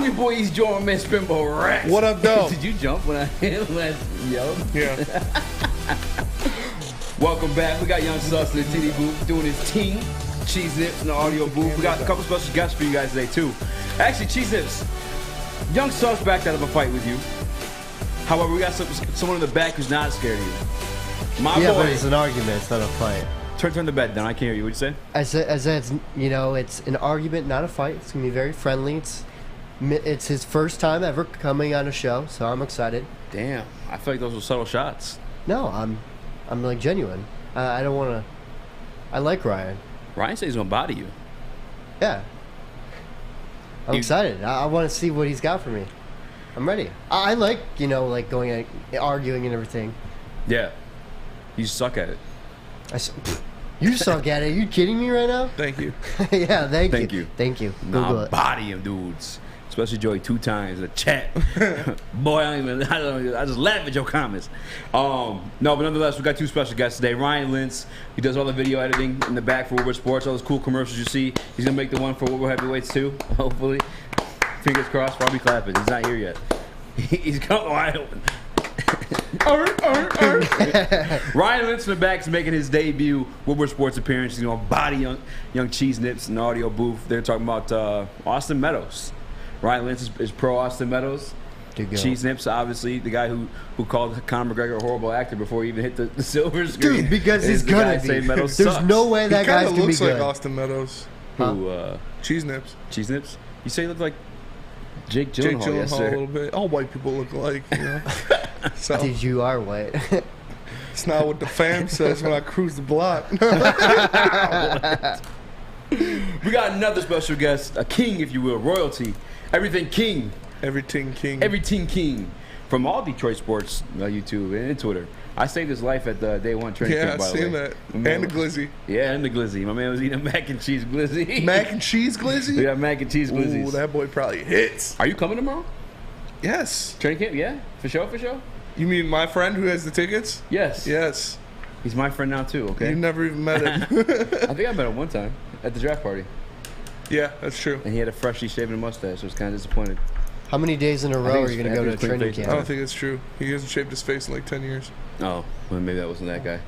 your boy Eazy Joe, man, Spinball Rex. What up, though? Did you jump when I last yelled? Yeah. Welcome back. We got Young Sus in the TD booth doing his team. Cheese Nips in the audio booth. We got a couple special guests for you guys today, too. Actually, Cheese Nips, Young Sus backed out of a fight with you. However, we got someone in the back who's not scared of you. My boy. But it's an argument. It's not a fight. Turn the bed down. I can't hear you. What'd you say? I said it's, it's an argument, not a fight. It's gonna be very friendly. It's his first time ever coming on a show, so I'm excited. Damn, I feel like those were subtle shots. No, I'm like genuine. I don't want to. I like Ryan. Ryan said he's gonna body you. Yeah. I'm excited. I want to see what he's got for me. I'm ready. I like going and arguing and everything. Yeah. You suck at it. You suck at it. Are you kidding me right now? Thank you. Yeah, thank you. Thank you. Google it. Body him, dudes. Especially Joey 2 times in the chat. Boy, I just laugh at your comments. No, but nonetheless, we got 2 special guests today. Ryan Lentz, he does all the video editing in the back for Woodward Sports, all those cool commercials you see. He's gonna make the one for Woodward Heavyweights too, hopefully. Fingers crossed. Probably clapping. He's not here yet. He's coming wide open. Ryan Lentz in the back is making his debut Woodward Sports appearance. He's going to body young Cheese Nips in the audio booth. They're talking about Austin Meadows. Ryan Lentz is pro Austin Meadows. Cheese Nips, obviously, the guy who called Conor McGregor a horrible actor before he even hit the silver screen. Dude, because he's gonna be. There's no way that guy's gonna be good. He looks like Austin Meadows. Who? Cheese Nips. Cheese Nips? You say he looked like Jake Jake Gyllenhaal a yesterday. little bit. All white people look alike, So, Dude, you are white. it's not what the fam says when I cruise the block. We got another special guest, a king, if you will, royalty. Everything king. Everything king. Everything king. From all Detroit sports, YouTube and Twitter. I saved his life at the day one training camp, by the way. Yeah, I seen that. And the glizzy. Yeah, and the glizzy. My man was eating a mac and cheese glizzy. Mac and cheese glizzy? We got mac and cheese glizzies. Ooh, that boy probably hits. Are you coming tomorrow? Yes. Training camp? Yeah? For sure, for sure? You mean my friend who has the tickets? Yes. Yes. He's my friend now, too, okay? You never even met him. I think I met him one time at the draft party. Yeah, that's true. And he had a freshly shaven mustache, so I was kind of disappointed. How many days in a row are you going to go to training camp? I don't think it's true. He hasn't shaved his face in like 10 years. Oh, well, maybe that wasn't that guy.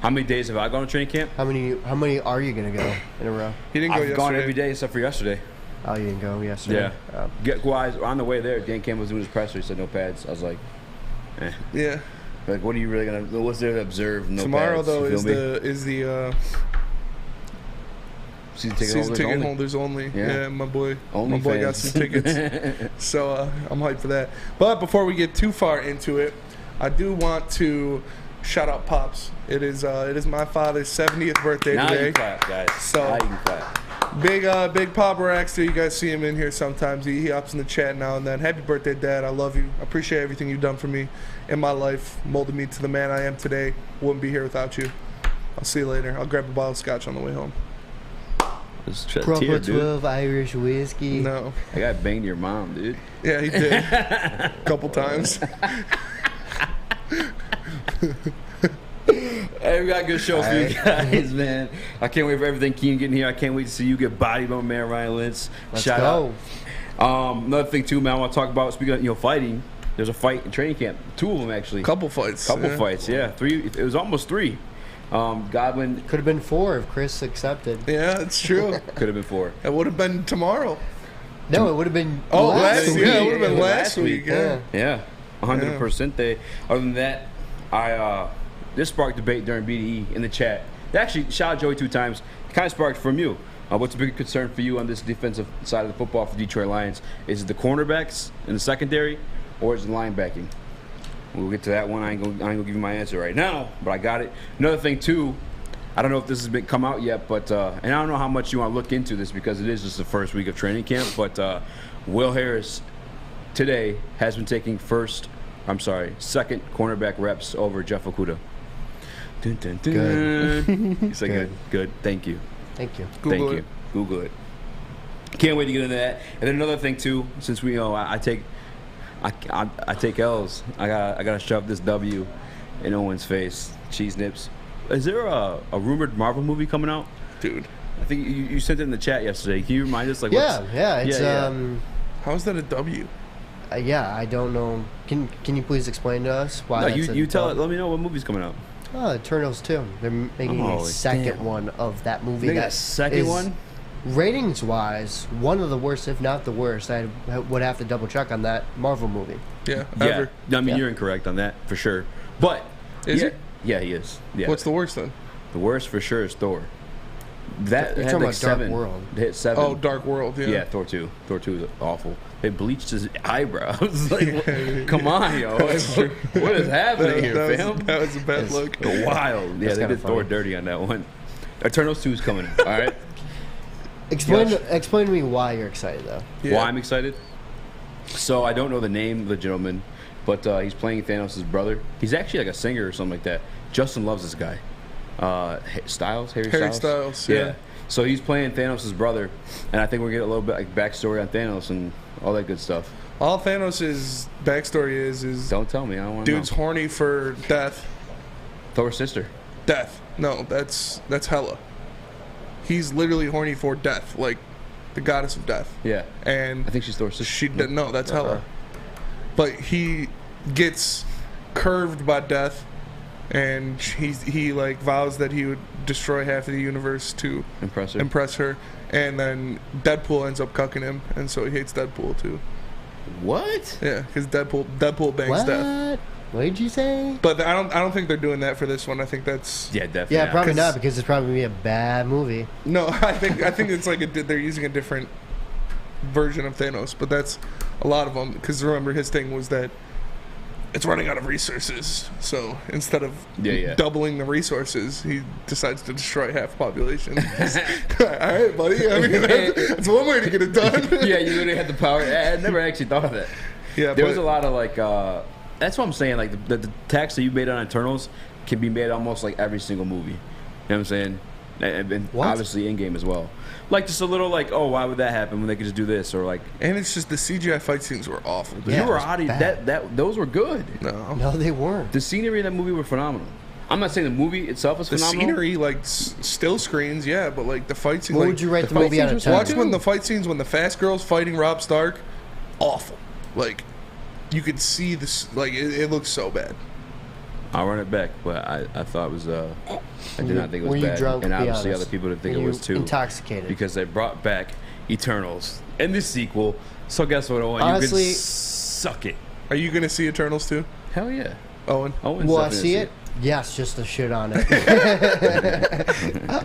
How many days have I gone to training camp? How many are you going to go in a row? He didn't go yesterday. I've gone every day except for yesterday. Oh, you didn't go yesterday? Yeah. On the way there, Dan Campbell was doing his presser. He said no pads. I was like, eh. Yeah. Like, what are you really going to, what's there to observe? No Tomorrow, pads, though, is the season ticket holders only. Yeah, my boy got some tickets. So I'm hyped for that. But before we get too far into it, I do want to shout out Pops. It is my father's 70th birthday now today. Now you can clap, guys. So now you can clap. Big Pop Raxter. You guys see him in here sometimes. He hops in the chat now and then. Happy birthday, Dad. I love you. I appreciate everything you've done for me in my life. Molded me to the man I am today. Wouldn't be here without you. I'll see you later. I'll grab a bottle of scotch on the way home. Proper 12 Irish whiskey. No. I got banged your mom, dude. Yeah, he did. A couple times. Hey, we got a good show for you guys, man. I can't wait for everything Keen getting here. I can't wait to see you get bodied by my man Ryan Lentz. Let's go. Another thing too, man, I want to talk about, speaking of fighting, there's a fight in training camp. 2 of them, actually. Couple fights, 3. It was almost 3. Godwin. Could have been 4 if Chris accepted. Yeah, it's true. Could have been 4. It would have been tomorrow. No, it would have been last week. Yeah, it would have been last week. Yeah. 100%. Other than that, this sparked debate during BDE in the chat. They actually shot Joey 2 times. It kind of sparked from you. What's a big concern for you on this defensive side of the football for Detroit Lions? Is it the cornerbacks in the secondary, or is it linebacking? We'll get to that one. I ain't gonna give you my answer right now, but I got it. Another thing too, I don't know if this has come out yet, but and I don't know how much you want to look into this because it is just the first week of training camp. But Will Harris today has been taking second cornerback reps over Jeff Okudah. Dun, dun, dun. Good. You said good. Thank you. Google it. Can't wait to get into that. And then another thing too, since we I take L's. I gotta shove this W in Owen's face. Cheese Nips. Is there a rumored Marvel movie coming out? Dude. I think you sent it in the chat yesterday. Can you remind us? It's How is that a W? Yeah, I don't know. Can you please explain to us why? No, that's you tell it. Let me know what movie's coming out. Eternals 2. They're making a second one of that movie. That second one? Ratings-wise, one of the worst, if not the worst. I would have to double-check on that Marvel movie. Yeah, ever. I mean, you're incorrect on that, for sure. But, is it? Yeah, he is. Yeah. What's the worst, then? The worst, for sure, is Thor. That You're had talking like about Dark 7. World. It hit 7. Oh, Dark World, yeah. Yeah, Thor 2. Thor 2 is awful. They bleached his eyebrows. Like, come on, yo. What is happening here, fam? That was a bad look. Wild. Yeah, they did Thor dirty on that one. Eternals 2 is coming in, all right? Explain to me why you're excited, though. Yeah. Why I'm excited? So, I don't know the name of the gentleman, but he's playing Thanos' brother. He's actually like a singer or something like that. Justin loves this guy. Harry Styles, yeah. So he's playing Thanos' brother, and I think we're getting a little bit like backstory on Thanos and all that good stuff. All Thanos' backstory is Don't tell me, I don't want to know. dude's horny for death. Thor's sister. Death. No, that's Hela. He's literally horny for death, like the goddess of death. Yeah. And I think she's Thor's sister. No, that's Hela. But he gets curved by death, and he like vows that he would destroy half of the universe to impress her. And then Deadpool ends up cucking him, and so he hates Deadpool too. What? Yeah, because Deadpool bangs death. What did you say? But I don't think they're doing that for this one. I think that's definitely. Yeah, probably not, because it's probably gonna be a bad movie. No, I think it's like they're using a different version of Thanos, but that's a lot of them. Because remember, his thing was that it's running out of resources, so instead of doubling the resources, he decides to destroy half the population. All right, buddy. I mean, that's one way to get it done. Yeah, you literally had the power. I never actually thought of that. Yeah, there was a lot of like. That's what I'm saying. Like the tax that you made on Eternals can be made almost like every single movie. You know what I'm saying? And obviously in game as well. Like just a little like, oh, why would that happen when they could just do this, or like. And it's just the CGI fight scenes were awful. Yeah, you were out of that. Those were good. No, they weren't. The scenery in that movie were phenomenal. I'm not saying the movie itself is phenomenal. The scenery, like still screens, yeah, but like the fight scenes. What would you rate the movie out of 10? Watch when the fight scenes when the fast girl's fighting Robb Stark, awful. Like you could see this, like it looks so bad. I'll run it back, but I thought it was. I did not think it was bad, drunk, and obviously other people didn't think it was too. Intoxicated because they brought back Eternals in the sequel. So guess what, Owen? Honestly, you can suck it. Are you gonna see Eternals too? Hell yeah, Owen. Will I see it? Yes, just to shit on it.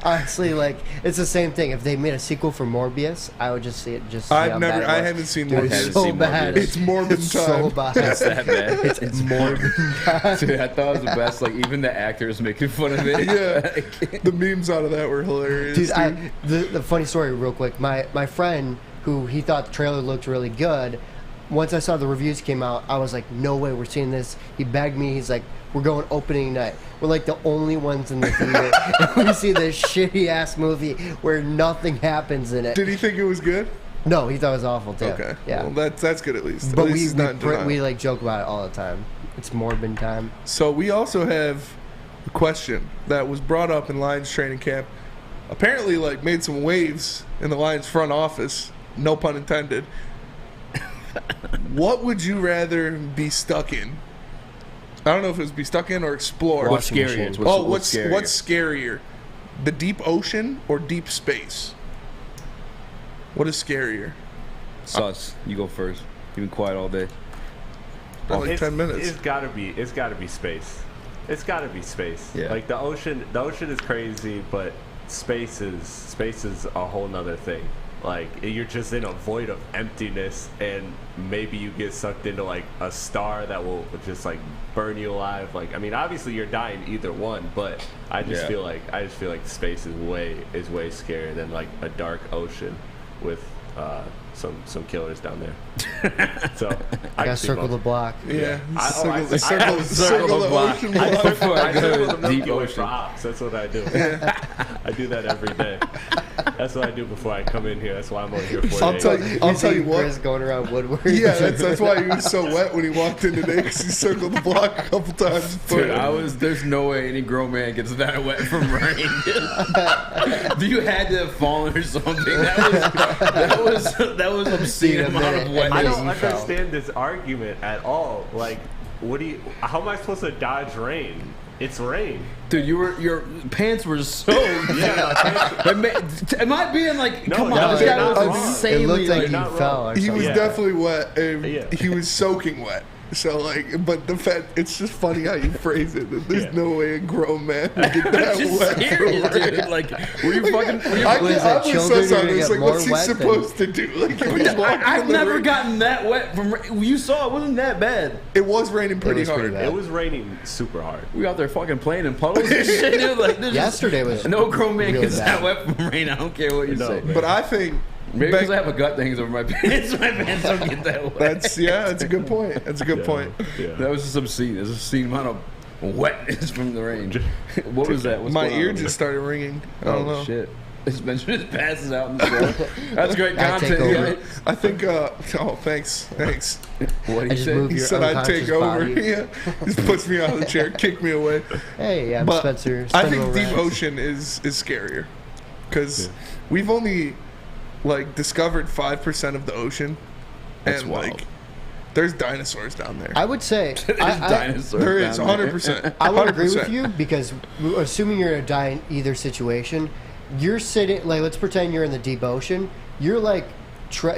Honestly, like it's the same thing. If they made a sequel for Morbius, I would just see it. Just I haven't seen Morbius. It's so bad. It's Morbid time. So bad. It's that bad. It's Morbid time. Dude, I thought it was the best. Like even the actors making fun of it. Yeah, the memes out of that were hilarious. Dude, the funny story, real quick. My friend, who he thought the trailer looked really good. Once I saw the reviews came out, I was like, no way, we're seeing this. He begged me. He's like, we're going opening night. We're like the only ones in the theater. And we see this shitty-ass movie where nothing happens in it. Did he think it was good? No, he thought it was awful, too. Okay. Yeah. Well, that's good at least. But at least we like joke about it all the time. It's Morbid time. So we also have a question that was brought up in Lions training camp. Apparently, like, made some waves in the Lions front office. No pun intended. What would you rather be stuck in? I don't know if it was be stuck in or explore. What's scarier? What's scarier? The deep ocean or deep space? What is scarier? Sus, you go first. You've been quiet all day. Like 10 minutes. It's gotta be space. It's gotta be space. Yeah. Like the ocean is crazy, but space is a whole nother thing. Like you're just in a void of emptiness, and maybe you get sucked into like a star that will just like burn you alive. Like I mean, obviously you're dying either one, but I just feel like space is way scarier than like a dark ocean with some killers down there. So I gotta circle the block. Yeah, circle the ocean block. Before I go circle the deep Milky Way ocean. for ops. That's what I do. I do that every day. That's what I do before I come in here. That's why I'm over here for I'll tell you what. Chris going around Woodward. Yeah, that's why he was so wet when he walked in today, because he circled the block a couple times. Dude, there's no way any grown man gets that wet from rain. You had to have fallen or something. That was obscene amount of wetness. I don't understand this argument at all. Like, how am I supposed to dodge rain? It's rain. Dude, your pants were so am I being like, No, come no, on, this they're guy not was wrong. insanely It looked like like, he not fell wrong. or He something. was Yeah. definitely wet, and Yeah. he was soaking wet. So like, but the fact, it's just funny how you phrase it. That there's no way a grown man would get that just wet. serious, from rain. dude. Like, were you fucking? Were you, I Was was that so children are sorry. gonna It's get like, what's he more wet than- supposed to do? Like, if he's walking I've in the never rain- gotten that wet from. You saw it wasn't that bad. It was raining pretty was hard. pretty bad. It was raining super hard. We out there fucking playing in puddles and shit, dude. Like, there's Yesterday was no grown man really gets bad. that wet from rain. I don't care what you No, say. man. But I think Maybe because I have a gut that hangs over my pants. My pants don't get that wet. that's a good point. That's a good point. Yeah. That was just obscene. There's an obscene amount of wetness from the rain. What was that? What's My going ear on over just started ringing. I don't there? know. Oh shit! This Benjamin just passes out in the show. That's great I take content. over. Guys. I think. Oh, thanks. What I did he just say? moved He your said I'd take unconscious over. body. Yeah, just puts me out of the chair, kick me away. Hey, I'm But Spencer. I Spindle think deep Rats. ocean is scarier because we've only like discovered 5% of the ocean, That's and wild. like there's dinosaurs down there. I would say There's dinosaurs. There is down there. 100%. I would agree 100%. with you because assuming you're gonna die in either situation, you're sitting like let's pretend you're in the deep ocean. You're like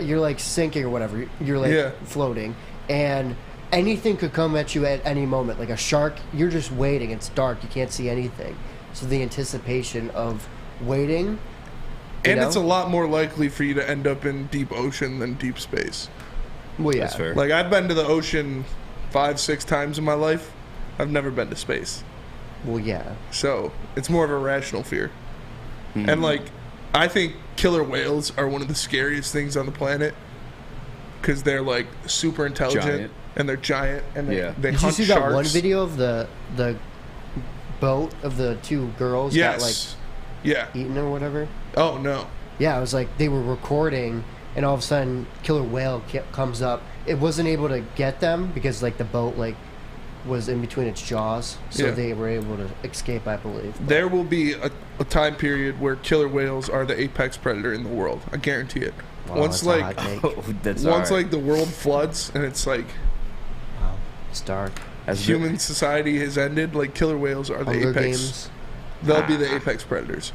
you're like sinking or whatever. You're like floating, and anything could come at you at any moment. Like a shark, you're just waiting. It's dark. You can't see anything. So the anticipation of waiting. And it's a lot more likely for you to end up in deep ocean than deep space. Well, yeah. That's fair. Like I've been to the ocean 5-6 times in my life. I've never been to space. Well, yeah. So it's more of a rational fear. And like, I think killer whales are one of the scariest things on the planet because they're like super intelligent Giant. and they're giant and they Did you hunt see sharks. that one video of the boat of the two girls got like Yeah. eaten or whatever? Oh no. Yeah, it was like they were recording, and all of a sudden, killer whale comes up. It wasn't able to get them because like the boat like was in between its jaws, so Yeah. they were able to escape, I believe. There will be a time period where killer whales are the apex predator in the world. I guarantee it. Wow, once that's a like hot take. Oh, that's once alright. like the world floods and it's like Wow, it's dark. As human society has ended, like killer whales are the Hunger apex. Games, They'll be the apex predators.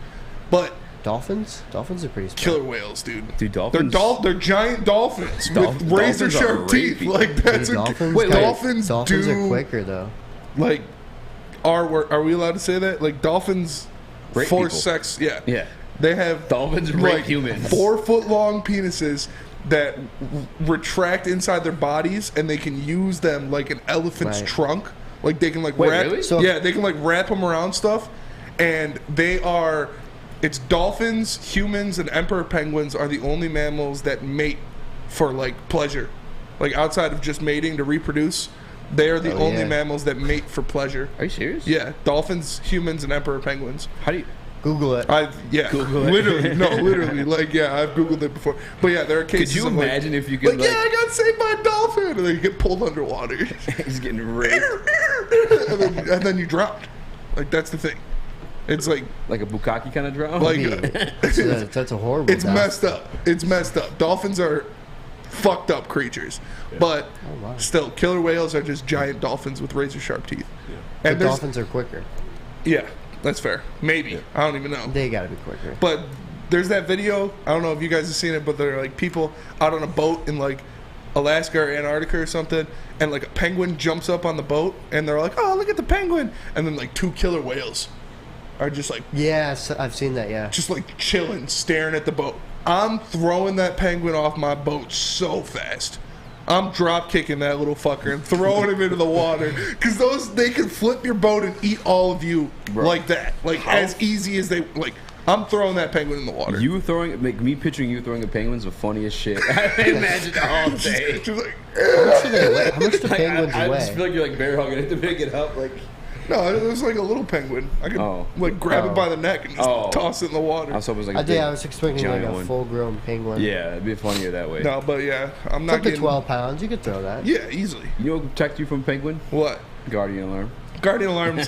But dolphins. Dolphins are pretty smart. killer whales, dude. Dude, dolphins. They're giant dolphins with Dolphins razor are sharp teeth. rapey. Like that's Dude, a, dolphins, wait, dolphins dolphins do are quicker though. like are we allowed to say that? Like dolphins Rape force people. sex. Yeah. Yeah. They have Dolphins rape like humans. 4-foot long penises that retract inside their bodies, and they can use them like an elephant's Right. trunk. Like they can like Wait, wrap. really? So- yeah, they can like wrap them around stuff, and they are. It's dolphins, humans, and emperor penguins are the only mammals that mate for like pleasure, like outside of just mating to reproduce. They are the Oh, only yeah. mammals that mate for pleasure. Are you serious? Yeah, dolphins, humans, and emperor penguins. How do you? Google it. Google it. Literally, like yeah, I've googled it before. But yeah, there are cases. Could you of, like- imagine if you could Like, yeah, I got saved by a dolphin, and then you get pulled underwater, he's getting raped and then you dropped. Like that's the thing. It's like like a bukkake kind of drown? Like- That's a horrible. it's death. messed up. It's messed up. Dolphins are fucked up creatures, but Oh, wow. still, killer whales are just giant dolphins with razor sharp teeth. But And there's dolphins are quicker. yeah, that's fair. Maybe I don't even know. They gotta be quicker. But there's that video. I don't know if you guys have seen it, but there are like people out on a boat in like Alaska or Antarctica or something, and like a penguin jumps up on the boat, and they're like, "Oh, look at the penguin!" And then like 2 killer whales are just like Yes, I've seen that. Yeah. chilling, staring at the boat. I'm throwing that penguin off my boat so fast. I'm drop kicking that little fucker and throwing him into the water because they can flip your boat and eat all of you like that, like as easy as they like. I'm throwing that penguin in the water. You throwing, like me picturing you throwing a penguin's the funniest shit. I imagine all day. Just like, How much do penguins I just weigh? feel like you're like bear hugging it to pick it up. Like No, it was like a little penguin. I could grab it by the neck and just toss it in the water. I was expecting like a full-grown penguin. Yeah, it'd be funnier that way. No, but yeah, I'm not getting 12 pounds. You could throw that. Yeah, easily. You know what will protect you from penguin? What? Guardian alarm. Guardian alarms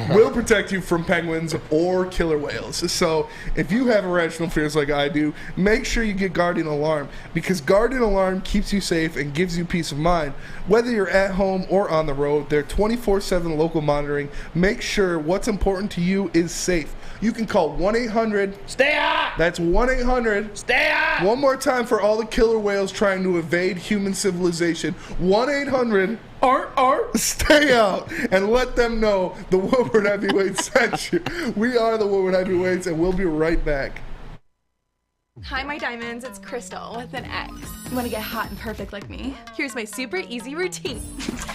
will protect you from penguins or killer whales. So if you have irrational fears like I do, make sure you get Guardian alarm, because Guardian alarm keeps you safe and gives you peace of mind. Whether you're at home or on the road, their 24/7 local monitoring makes sure what's important to you is safe. You can call 1-800-STAY-OUT. That's 1-800-STAY-OUT. One more time for all the killer whales trying to evade human civilization. 1-800-STAY-OUT. And let them know the Woodward Heavyweights sent you. We are the Woodward Heavyweights, and we'll be right back. Hi, my diamonds. It's Crystal with an X. You want to get hot and perfect like me? Here's my super easy routine.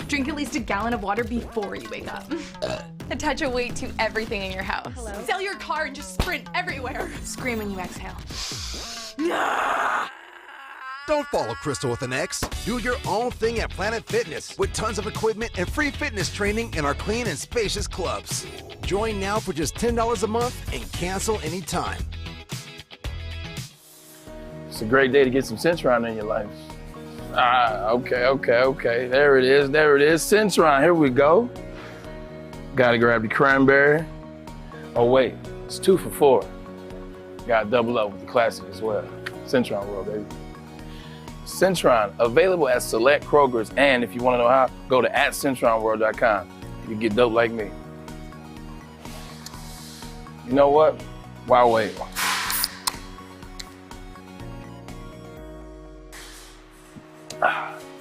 Drink at least a gallon of water before you wake up. Attach a weight to everything in your house. Hello? Sell your car and just sprint everywhere. Scream when you exhale. Don't follow Crystal with an X. Do your own thing at Planet Fitness with tons of equipment and free fitness training in our clean and spacious clubs. Join now for just $10 a month and cancel anytime. It's a great day to get some Centron in your life. Okay. There it is. Centron, here we go. Gotta grab the cranberry. Oh wait, it's 2 for $4. Gotta double up with the classic as well. Centron World, baby. Centron, available at select Krogers, and if you wanna know how, go to @CentronWorld.com. You get dope like me. You know what? Why wait?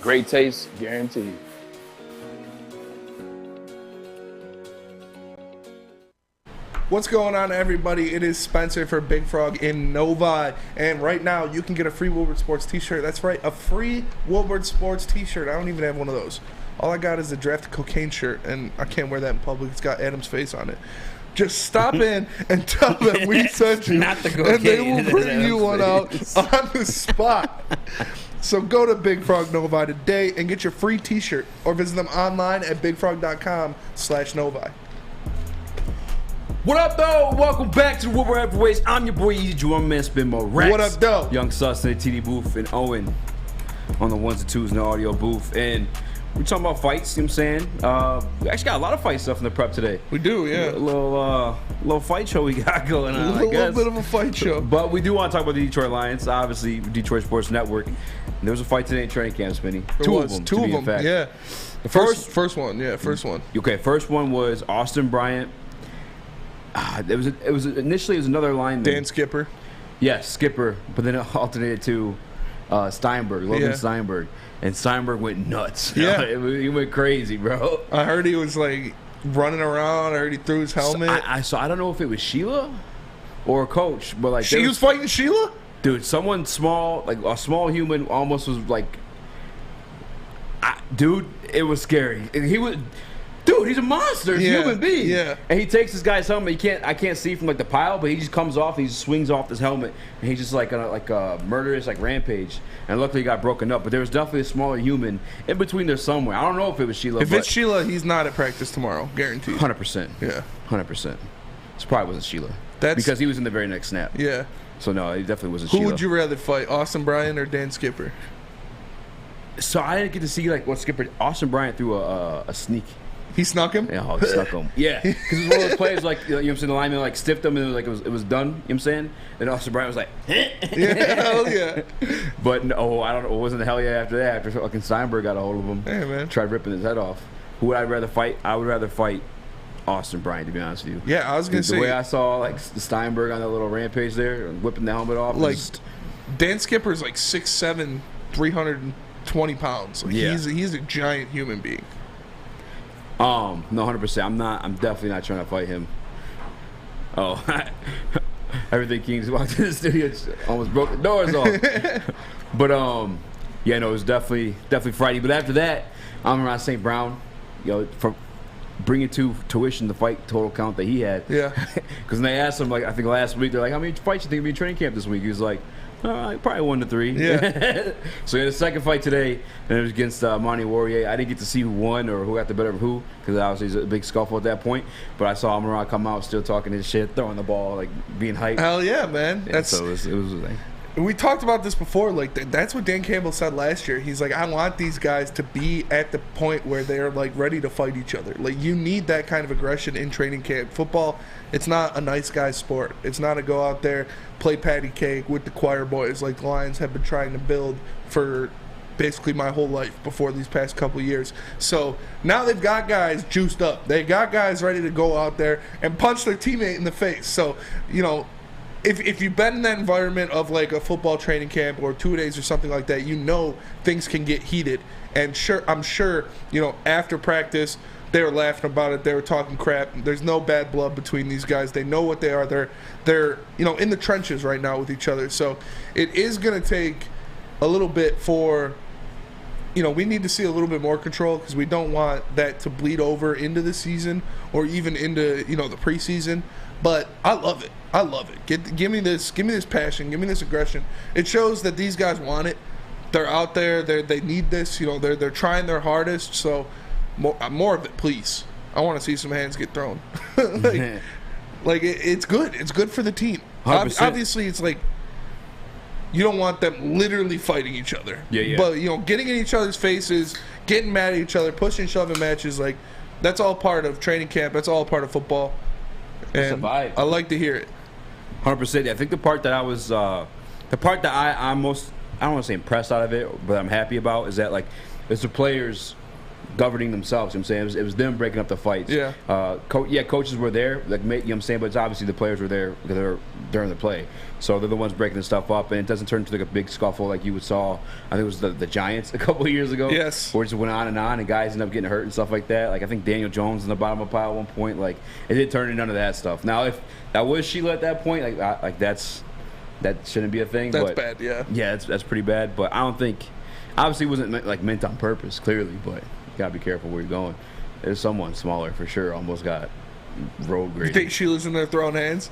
Great taste, guaranteed. What's going on, everybody? It is Spencer for Big Frog in Novi, and right now you can get a free Woodward Sports t-shirt. That's right, a free Woodward Sports t-shirt. I don't even have one of those. All I got is a Draft Cocaine shirt, and I can't wear that in public. It's got Adam's face on it. Just stop in and tell them we sent you, Not the cocaine. and they will bring you one out on the spot. So go to Big Frog Novi today and get your free t-shirt, or visit them online at bigfrog.com/Novi. What up, though? Welcome back to the Woodward Heavyweights. I'm your boy Eazy, Drum Man, Spin Mo Rex. What up, though? Young Sus in the TD booth, and Owen on the ones and twos in the audio booth. And we're talking about fights, you know what I'm saying? We actually got a lot of fight stuff in the prep today. We do, yeah. A little fight show we got going on, A little bit of a fight show. But we do want to talk about the Detroit Lions, obviously, Detroit Sports Network. And there was a fight today in training camp, Spinny. Two of them, yeah. The first one. Okay, first one was Austin Bryant. It was initially another lineman. Dan Skipper. Yes, Skipper, but then it alternated to Logan Steinberg, and Steinberg went nuts. Yeah, he went crazy, bro. I heard he was like running around. I heard he threw his helmet. So I don't know if it was Sheila or a coach, but like she was fighting Sheila. Dude, someone small, like a small human, almost was like, dude, it was scary. He was. Dude, he's a monster. He's a human being. Yeah. And he takes this guy's helmet. I can't see from like the pile, but he just comes off and he just swings off this helmet, and he's just like a murderous rampage. And luckily he got broken up. But there was definitely a smaller human in between there somewhere. I don't know if it was Sheila. If it's Sheila, he's not at practice tomorrow, guaranteed. 100%. Yeah. 100%. This probably wasn't Sheila. That's because he was in the very next snap. Yeah. So no, he definitely wasn't Who Sheila. would you rather fight, Austin Bryant or Dan Skipper? So I didn't get to see what Skipper. Austin Bryant threw a sneak. He snuck him? Yeah, he snuck him. Yeah, because it was one of those plays you know what I'm saying, the lineman stiffed him and it was done, you know what I'm saying? And Austin Bryant was like, yeah, hell yeah. But no, I don't know, it wasn't the hell yeah after that, after fucking Steinberg got a hold of him. Hey, man. Tried ripping his head off. Who would I rather fight? I would rather fight Austin Bryant, to be honest with you. Yeah, I was going to say. The way I saw the Steinberg on that little rampage there, whipping the helmet off. Dan Skipper's 6'7", 320 pounds. He's a giant human being. No, 100%. I'm definitely not trying to fight him. Oh, everything Kings walked into the studio, almost broke the doors off. But yeah, no, it was definitely Friday. But after that, I'm around St. Brown, for bringing to tuition the fight total count that he had. Yeah. Because when they asked him, I think last week, they're like, how many fights you think will be in training camp this week? He was like, Probably 1 to 3. Yeah. So the second fight today, and it was against Monty Warrior. I didn't get to see who won or who got the better of who, because obviously it's a big scuffle at that point. But I saw Amara come out still talking his shit, throwing the ball, like being hyped. Hell yeah, man. Yeah, so it was like. We talked about this before. Like that's what Dan Campbell said last year. He's like, I want these guys to be at the point where they're like ready to fight each other. Like you need that kind of aggression in training camp. Football, it's not a nice guy's sport. It's not a go out there, play patty cake with the choir boys like the Lions have been trying to build for basically my whole life before these past couple years. So now they've got guys juiced up. They got guys ready to go out there and punch their teammate in the face. So, you know, if you've been in that environment of like a football training camp or 2 days or something like that, you know things can get heated. And I'm sure, you know, after practice, they were laughing about it. They were talking crap. There's no bad blood between these guys. They know what they are. They're you know, in the trenches right now with each other. So it is going to take a little bit for, you know, we need to see a little bit more control because we don't want that to bleed over into the season or even into, you know, the preseason. But I love it. I love it. Give me this passion. Give me this aggression. It shows that these guys want it. They're out there. They need this. You know, they're trying their hardest. So more of it, please. I want to see some hands get thrown. It's good. It's good for the team. 100%. Obviously, it's like you don't want them literally fighting each other. Yeah. But you know, getting in each other's faces, getting mad at each other, pushing, shoving matches, like that's all part of training camp. That's all part of football. And I like to hear it. 100%. I think the part that I was, the part that I'm most, I don't want to say impressed out of it, but I'm happy about is that like it's the players governing themselves. You know what I'm saying it was them breaking up the fights. Yeah. Coaches were there, like you know what I'm saying, but it's obviously the players were there because they're during the play. So they're the ones breaking the stuff up, and it doesn't turn into like a big scuffle like you would saw. I think it was the Giants a couple of years ago. Yes. Where it just went on, and guys ended up getting hurt and stuff like that. Like I think Daniel Jones in the bottom of the pile at one point. Like it didn't turn into none of that stuff. Now if that was Sheila at that point, that shouldn't be a thing. That's but, bad. Yeah. Yeah, that's pretty bad. But I don't think, obviously, it wasn't meant on purpose. Clearly, but. You gotta be careful where you're going. There's someone smaller for sure. Almost got road graded. You think Sheila's in there throwing hands?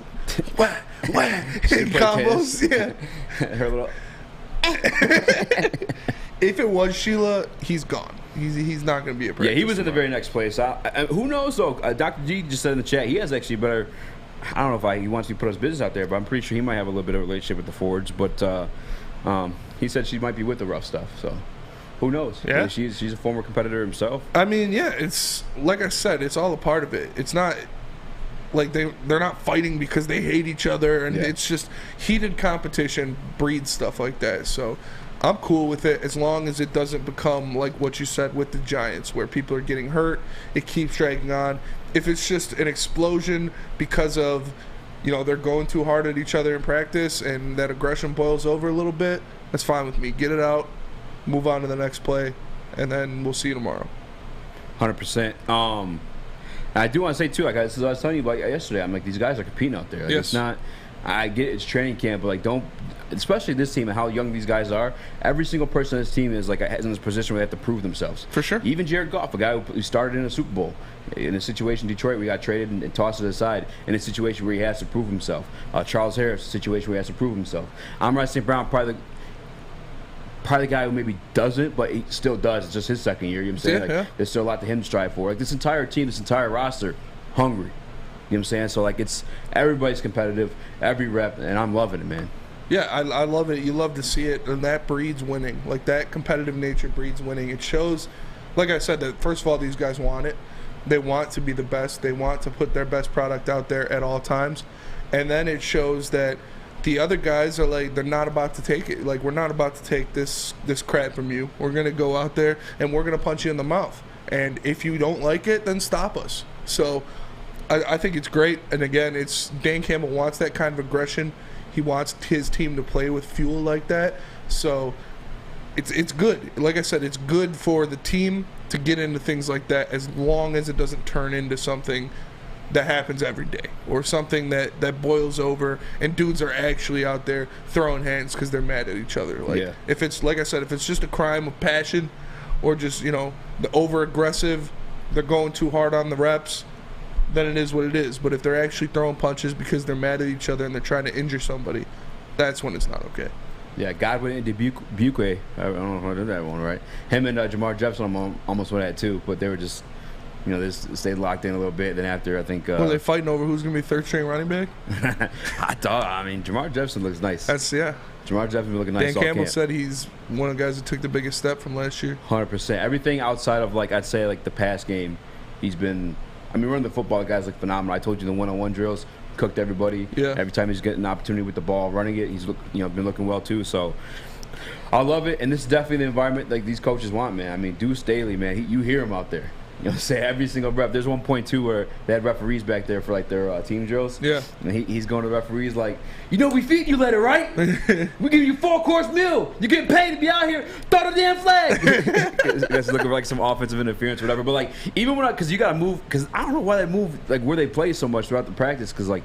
What? In combos? Yeah. Her little. If it was Sheila, he's gone. He's not going to be a practice. Yeah, he was in the very next place. Who knows though? Dr. G just said in the chat he has actually better. I don't know if he wants to put his business out there, but I'm pretty sure he might have a little bit of a relationship with the Fords. But he said she might be with the rough stuff. So. Who knows? Yeah. She's a former competitor himself. I mean, yeah, it's like I said, it's all a part of it. It's not like they're not fighting because they hate each other, and it's just heated competition breeds stuff like that. So I'm cool with it as long as it doesn't become like what you said with the Giants, where people are getting hurt. It keeps dragging on. If it's just an explosion because of, you know, they're going too hard at each other in practice and that aggression boils over a little bit, that's fine with me. Get it out. Move on to the next play, and then we'll see you tomorrow. 100%. I do want to say too, like I was telling you about yesterday, I'm like, these guys are competing out there. Like, yes. It's not. I get it's training camp, but like don't, especially this team and how young these guys are. Every single person on this team is like in this position where they have to prove themselves. For sure. Even Jared Goff, a guy who started in a Super Bowl, in a situation in Detroit where he got traded and tossed to the side, in a situation where he has to prove himself. Charles Harris, a situation where he has to prove himself. Amon-Ra St. Brown, probably the guy who maybe doesn't, but he still does. It's just his second year. You know what I'm saying? There's still a lot to him to strive for. Like this entire team, this entire roster, hungry. You know what I'm saying? So like it's everybody's competitive, every rep, and I'm loving it, man. Yeah, I love it. You love to see it, and that breeds winning. Like that competitive nature breeds winning. It shows, like I said, that first of all, these guys want it. They want to be the best. They want to put their best product out there at all times, and then it shows that the other guys are like, they're not about to take it. Like, we're not about to take this crap from you. We're going to go out there and we're going to punch you in the mouth. And if you don't like it, then stop us. So I think it's great. And again, it's Dan Campbell wants that kind of aggression. He wants his team to play with fuel like that. So it's good. Like I said, it's good for the team to get into things like that as long as it doesn't turn into something that happens every day, or something that boils over and dudes are actually out there throwing hands because they're mad at each other. Like if it's, like I said, if it's just a crime of passion or just, you know, the over aggressive, they're going too hard on the reps, then it is what it is. But if they're actually throwing punches because they're mad at each other and they're trying to injure somebody, that's when it's not okay. Yeah, Godwin and Dubuque. I don't know if I did that one right. Him and Jamar Jefferson almost went at too, but they were just, they stayed locked in a little bit. Then after, I think. Were they fighting over who's going to be third-string running back? Jamar Jefferson looks nice. Yeah. Jamar Jefferson looking nice. Dan Campbell said he's one of the guys that took the biggest step from last year. 100%. Everything outside of, I'd say, the pass game, he's been. Running the football, the guy's phenomenal. I told you the one-on-one drills cooked everybody. Yeah. Every time he's getting an opportunity with the ball, running it, he's been looking well too. So I love it, and this is definitely the environment these coaches want, man. Deuce Staley, man, you hear him out there. Say every single rep. There's one point too where they had referees back there for their team drills. Yeah. And he's going to referees we feed you later, right? We give you 4-course meal. You getting paid to be out here. Throw the damn flag. That's looking for some offensive interference or whatever. But even when because you gotta move, because I don't know why they move where they play so much throughout the practice. Because I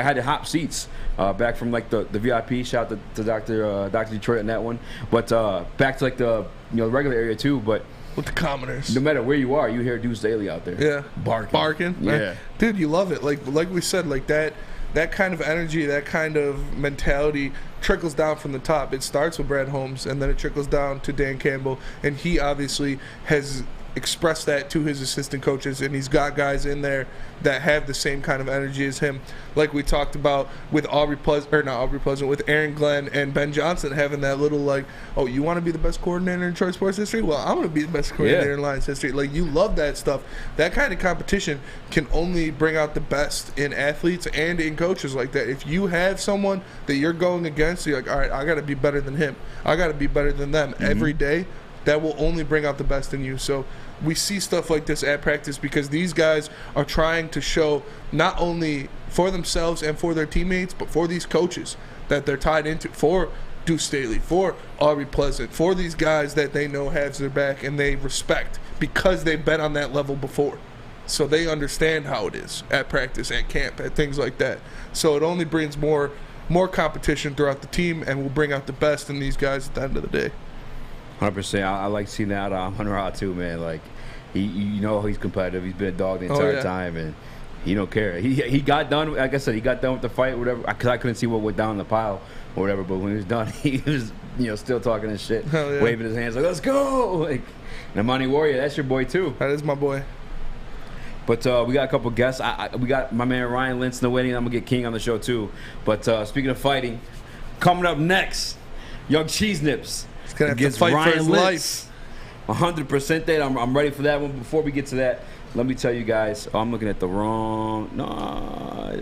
had to hop seats back from the VIP. Shout out to Dr. Detroit on that one. But back to the regular area too. But with the commoners. No matter where you are, you hear Deuce Staley out there. Yeah. Barking. Yeah. Dude, you love it. Like we said, that kind of energy, that kind of mentality trickles down from the top. It starts with Brad Holmes, and then it trickles down to Dan Campbell. And he obviously has expressed that to his assistant coaches, and he's got guys in there that have the same kind of energy as him. Like we talked about with with Aaron Glenn and Ben Johnson having that little oh, you want to be the best coordinator in Detroit sports history? Well, I'm going to be the best coordinator in Lions history. You love that stuff. That kind of competition can only bring out the best in athletes and in coaches like that. If you have someone that you're going against, you're all right, I got to be better than him. I got to be better than them every day. That will only bring out the best in you. So we see stuff like this at practice because these guys are trying to show not only for themselves and for their teammates, but for these coaches that they're tied into, for Deuce Staley, for Aubrey Pleasant, for these guys that they know has their back and they respect because they've been on that level before. So they understand how it is at practice, at camp, at things like that. So it only brings more competition throughout the team and will bring out the best in these guys at the end of the day. 100%. I like seeing that Hunter out too, man. He's competitive. He's been a dog the entire time, and he don't care. He got done. Like I said, he got done with the fight, whatever. Because I couldn't see what went down in the pile or whatever. But when he was done, he was still talking his shit, waving his hands let's go. Namani Warrior, that's your boy too. That is my boy. But we got a couple guests. We got my man Ryan Lentz in the wedding. I'm gonna get King on the show too. But speaking of fighting, coming up next, Young Cheese Nips. Gonna have to fight Ryan for his life. 100% that. I'm ready for that one. Before we get to that, let me tell you guys. I'm looking at the wrong. No,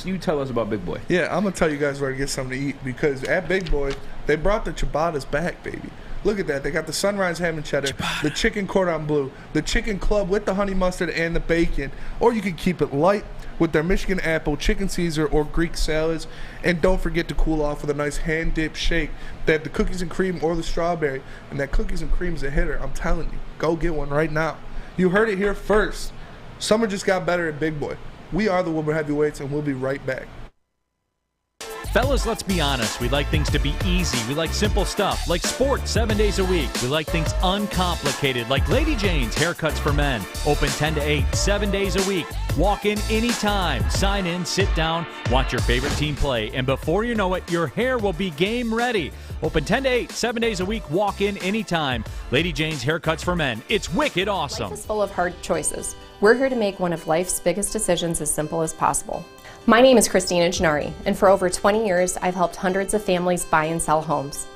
you tell us about Big Boy. Yeah, I'm gonna tell you guys where to get something to eat because at Big Boy they brought the ciabattas back, baby. Look at that. They got the sunrise ham and cheddar, the chicken cordon bleu, the chicken club with the honey mustard and the bacon, or you can keep it light with their Michigan apple, chicken Caesar, or Greek salads. And don't forget to cool off with a nice hand-dipped shake. They have the cookies and cream or the strawberry. And that cookies and cream is a hitter. I'm telling you. Go get one right now. You heard it here first. Summer just got better at Big Boy. We are the Woodward Heavyweights, and we'll be right back. Fellas, let's be honest. We like things to be easy. We like simple stuff, like sports 7 days a week. We like things uncomplicated, like Lady Jane's Haircuts for Men. Open 10 to 8, 7 days a week. Walk in anytime. Sign in, sit down, watch your favorite team play. And before you know it, your hair will be game ready. Open 10 to 8, 7 days a week. Walk in anytime. Lady Jane's Haircuts for Men. It's wicked awesome. Life is full of hard choices. We're here to make one of life's biggest decisions as simple as possible. My name is Christina Gennari, and for over 20 years, I've helped hundreds of families buy and sell homes.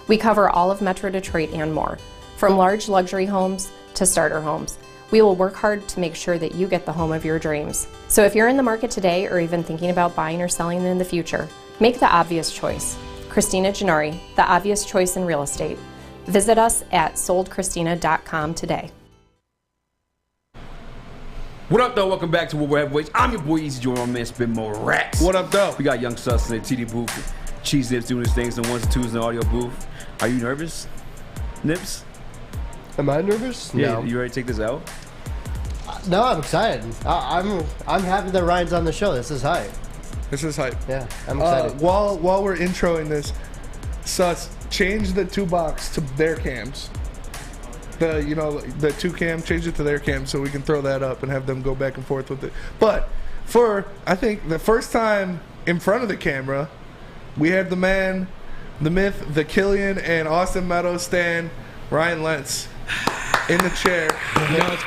We cover all of Metro Detroit and more, from large luxury homes to starter homes. We will work hard to make sure that you get the home of your dreams. So if you're in the market today or even thinking about buying or selling in the future, make the obvious choice. Christina Gennari, the obvious choice in real estate. Visit us at soldchristina.com today. What up, though? Welcome back to Woodward Heavyweights. I'm your boy Eazy, joined my man Spin More Rats. What up, though? We got Young Sus in the TD booth. Cheese Nips doing his things, the ones and twos in the audio booth. Are you nervous, Nips? Am I nervous? Yeah, No. you ready to take this out? No, I'm excited. I'm happy that Ryan's on the show. This is hype. This is hype. Yeah, I'm excited. While we're introing this, Sus, change the 2-box to their cams. The 2 cam, change it to their cam so we can throw that up and have them go back and forth with it. But for, I think, the first time in front of the camera, we had the man the myth, the Killian and Austin Meadows stan, Ryan Lentz, in the chair. You know, it's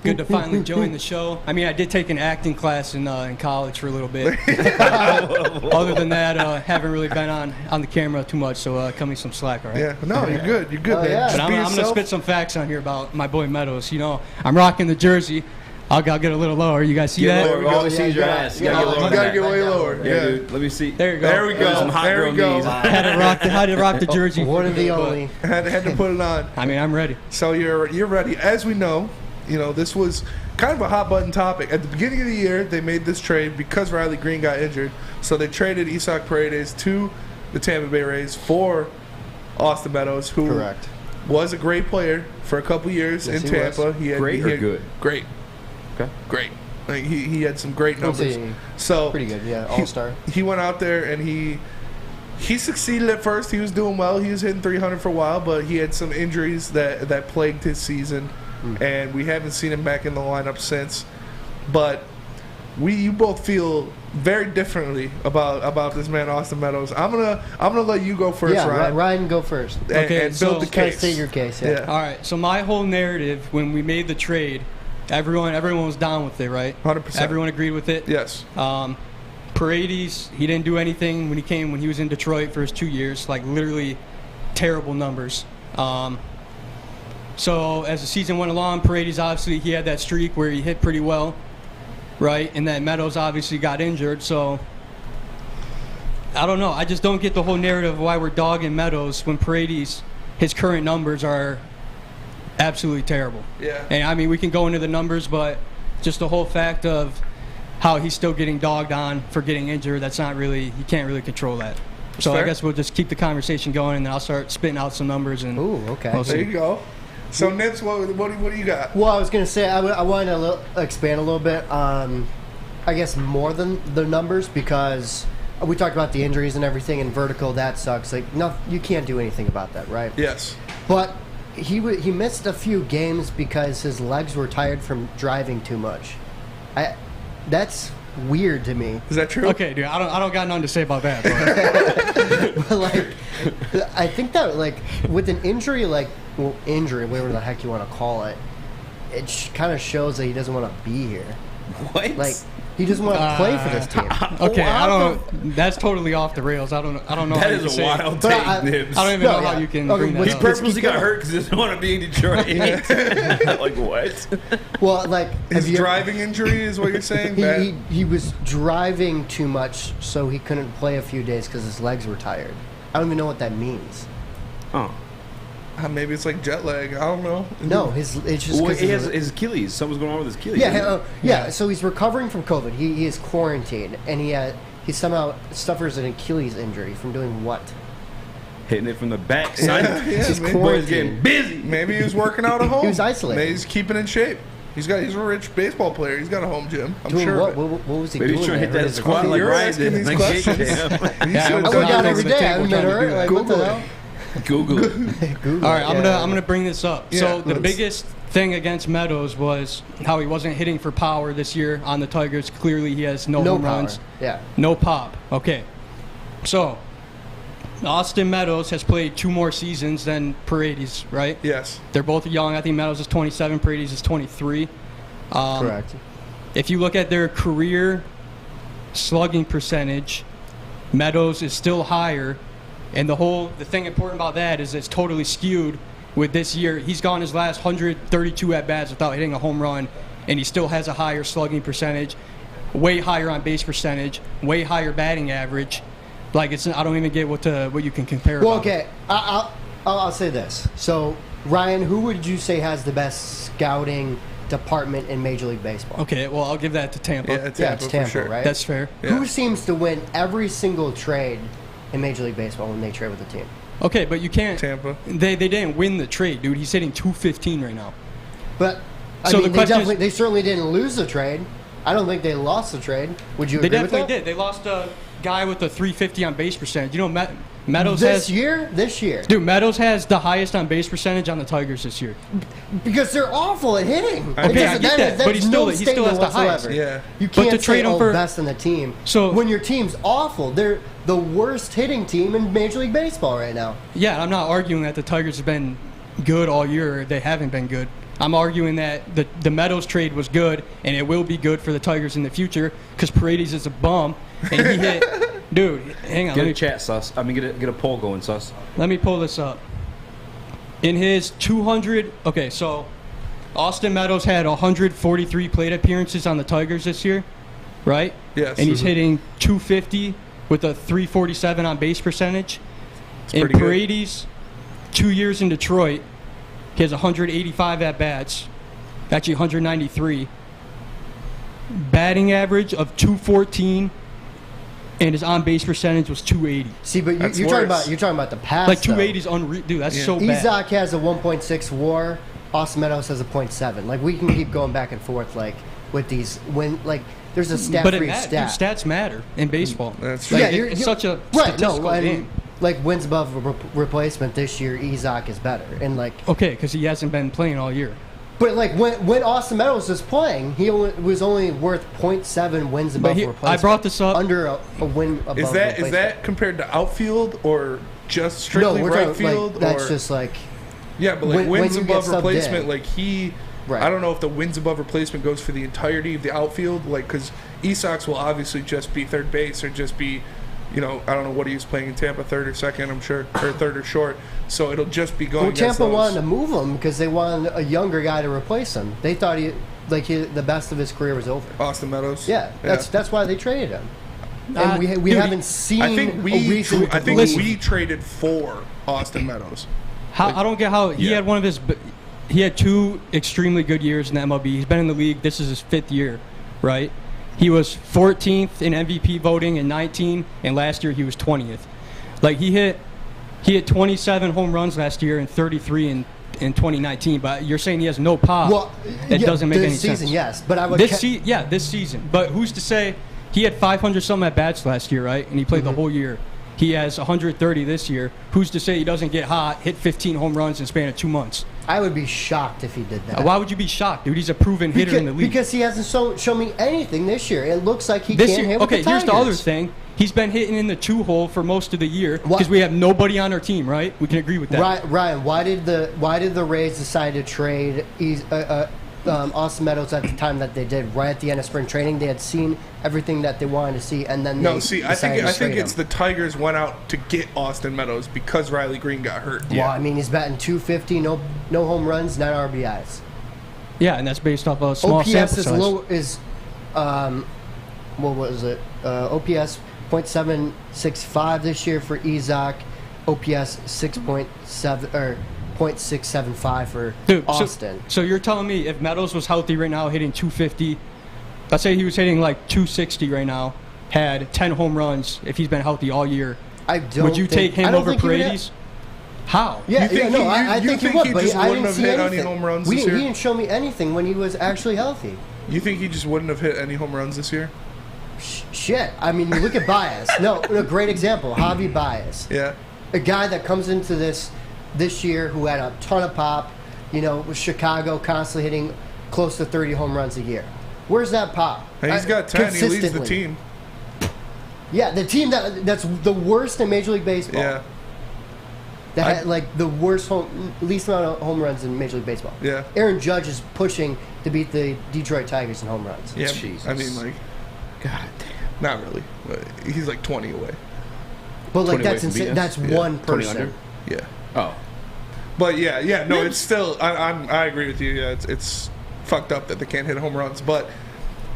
good to finally join the show. I mean, I did take an acting class in college for a little bit. Other than that, haven't really been on the camera too much, so cut me some slack, all right? Yeah, no, you're good. You're good, man. yeah. But I'm going to spit some facts on here about my boy Meadows. You know, I'm rocking the jersey. I'll get a little lower. You guys see that? Lower. We always see your ass. You You gotta get way lower. Yeah, dude. Let me see. There you go. There we go. Some hot There girl we go. knees. Had to rock the jersey. One of the But, only. Had to put it on. I mean, I'm ready. So you're ready. As we know, this was kind of a hot button topic. At the beginning of the year, they made this trade because Riley Green got injured. So they traded Isaac Paredes to the Tampa Bay Rays for Austin Meadows, who Correct. was a great player for a couple years Yes, in he was. Tampa. Great or good? Great. Okay. Great. Like he had some great I'd numbers. say So pretty good, yeah. All-star. He went out there and he succeeded at first. He was doing well. He was hitting 300 for a while, but he had some injuries that plagued his season, and we haven't seen him back in the lineup since. But you both feel very differently about this man, Austin Meadows. I'm gonna let you go first, Yeah, Ryan. Ryan, go first. Okay, and so build the Kind of case. state your case, yeah. All right, so my whole narrative when we made the trade, everyone was down with it, right? 100%. Everyone agreed with it. Yes. Paredes, he didn't do anything when he was in Detroit for his 2 years, like literally terrible numbers. So as the season went along, Paredes obviously he had that streak where he hit pretty well, right? And then Meadows obviously got injured, so I don't know. I just don't get the whole narrative of why we're dogging Meadows when Paredes, his current numbers are absolutely terrible. Yeah. And I mean, we can go into the numbers, but just the whole fact of how he's still getting dogged on for getting injured, you can't really control that. So fair. I guess we'll just keep the conversation going, and then I'll start spitting out some numbers. And Ooh, okay. we'll There see. you go. So Nips, what do you got? Well, I was going to say, I wanted to expand a little bit on, I guess, more than the numbers, because we talked about the injuries and everything, and vertical, that sucks. Like, no, you can't do anything about that, right? Yes. But he missed a few games because his legs were tired from driving too much. That's weird to me. Is that true? Okay, dude, I don't got nothing to say about that. But. But like, I think that like with an injury, injury, whatever the heck you want to call it, it kind of shows that he doesn't want to be here. What? Like, he doesn't want to play for this team. Okay, I don't. That's totally off the rails. I don't know. That how you is can a say it. wild But take, Nibs. I don't even know how you can bring that He up. purposely got hurt because he doesn't want to be in Detroit. Like, what? Well, like His driving injury is what you're saying? he was driving too much, so he couldn't play a few days because his legs were tired. I don't even know what that means. Oh. Maybe it's like jet lag. I don't know. No, it's just Well, because he has his Achilles. Something's going on with his Achilles. yeah. So he's recovering from COVID. He is quarantined, and he somehow suffers an Achilles injury from doing what? Hitting it from the back, son. Yeah, He's maybe, Boy's getting busy. maybe he was working out at home. He was isolated. Maybe he's keeping in shape. He's a rich baseball player. He's got a home gym. I'm Doing sure. what? of it. What was he Maybe doing? he's trying to hit there? that squat like You're Ryan asking did. these Like, questions. damn. Yeah, I was went down over every the day. I table haven't been trying to hurt. do that. Like, what the Google hell? Google it. Google All right, it, I'm gonna bring this up. Yeah, So the let's- biggest thing against Meadows was how he wasn't hitting for power this year on the Tigers. Clearly, he has no home power. runs, Yeah. no pop. Okay, so Austin Meadows has played 2 more seasons than Paredes, right? Yes. They're both young. I think Meadows is 27, Paredes is 23. Correct. If you look at their career slugging percentage, Meadows is still higher. And the thing important about that is it's totally skewed with this year. He's gone his last 132 at-bats without hitting a home run, and he still has a higher slugging percentage, way higher on base percentage, way higher batting average. Like, I don't even get what you can compare. Well, about it. okay. I'll say this. So, Ryan, who would you say has the best scouting department in Major League Baseball? Okay, well, I'll give that to Tampa. Yeah, Yeah, it's Tampa, Tampa, for sure. right? That's fair. Yeah. Who seems to win every single trade in Major League Baseball when they trade with a team? Okay, but you can't. Tampa. They didn't win the trade, dude. He's hitting 215 right now. But I So mean, the question is- they certainly didn't lose the trade. I don't think they lost the trade. Would you They agree with definitely that? did. They lost a guy with a 350 on base percentage. You know, Meadows This has. year? Dude, Meadows has the highest on base percentage on the Tigers this year. Because they're awful at hitting. Okay, I get that, but that's he still no has the statement highest. whatsoever. Yeah. You But can't to trade say, him for- best in the team. So- when your team's awful, the worst hitting team in Major League Baseball right now. Yeah, I'm not arguing that the Tigers have been good all year. They haven't been good. I'm arguing that the Meadows trade was good, and it will be good for the Tigers in the future because Paredes is a bum, and he hit. Dude, hang on. Get a chat, Sus. I mean, get a poll going, Sus. Let me pull this up. In his 200, okay, so Austin Meadows had 143 plate appearances on the Tigers this year, right? Yes. And he's hitting 250 with a 347 on base percentage. And pretty Paredes, 2 years in Detroit, he has 185 at-bats, actually 193. Batting average of 214, and his on-base percentage was 280. See, but you're talking about the past. Like 280 is unreal, dude. That's so bad. Eazy has a 1.6 WAR. Austin Meadows has a 0.7. Like we can keep going back and forth, like with these when like there's a stat but for each dude, stat. Stats matter in baseball. That's like, right. Yeah, it's such a right. statistical game. Like wins above replacement this year, Eazy is better, and like Okay, because he hasn't been playing all year. but like when Austin Meadows was playing, he was only worth 0.7 wins above replacement. I brought this up under a win above replacement. Is that compared to outfield or just strictly we're right talking, field? Like, that's or? just like Yeah, but like when wins you above get subbed replacement, in. like he, Right. I don't know if the wins above replacement goes for the entirety of the outfield, like because Esox will obviously just be third base or just be, I don't know what he was playing in Tampa, third or second, I'm sure, or third or short. So it'll just be going. Well, against Tampa those. wanted to move him because they wanted a younger guy to replace him. They thought the best of his career was over. Austin Meadows. Yeah, that's why they traded him. And we dude, haven't seen I think a reason. I think Listen. we traded for Austin Meadows. I don't get how he had one of his. He had 2 extremely good years in the MLB. He's been in the league. This is his 5th year, right? He was 14th in MVP voting in 19, and last year he was 20th. Like he hit 27 home runs last year and 33 in 2019. But you're saying he has no pop. Well, that doesn't make any this season, sense. yes, but I would. This season. But who's to say he had 500 some at bats last year, right? And he played the whole year. He has 130 this year. Who's to say he doesn't get hot, hit 15 home runs in a span of 2 months? I would be shocked if he did that. Why would you be shocked, dude? He's a proven hitter in the league. Because he hasn't shown me anything this year. It looks like he can't hit with the Tigers. Okay, here's the other thing. He's been hitting in the 2-hole for most of the year because we have nobody on our team, right? We can agree with that. Ryan, why did the Rays decide to trade Austin Meadows at the time that they did? Right at the end of spring training, they had seen everything that they wanted to see, and then I think it's the Tigers went out to get Austin Meadows because Riley Green got hurt. Well, I mean, he's batting 250, no home runs, 9 RBIs. Yeah, and that's based off a small OPS sample is size. low. What was it? OPS .765 this year for Eazy. OPS 6.7 or .675 for Austin. So you're telling me if Meadows was healthy right now, hitting 250, let's say he was hitting like 260 right now, had 10 home runs if he's been healthy all year, would you take him over Paredes? How? I think he would, but just I wouldn't didn't have see hit anything. any home runs He this year? didn't show me anything when he was actually healthy. You think he just wouldn't have hit any home runs this year? Shit. I mean, you look at Baez. No, a great example, Javi Baez. Yeah. A guy that comes into this year who had a ton of pop, with Chicago constantly hitting close to 30 home runs a year. Where's that pop? And he's got 10. He leads the team. Yeah, the team that's the worst in Major League Baseball. Yeah. That had like the least amount of home runs in Major League Baseball. Yeah. Aaron Judge is pushing to beat the Detroit Tigers in home runs. Yeah. Jesus. I mean, like, God damn. not really. But he's like 20 away. But like 20 that's away from insane. beating us? That's Yeah. one 20 person. under? Yeah. Oh. But yeah, no, it's still. I agree with you. Yeah, it's fucked up that they can't hit home runs. But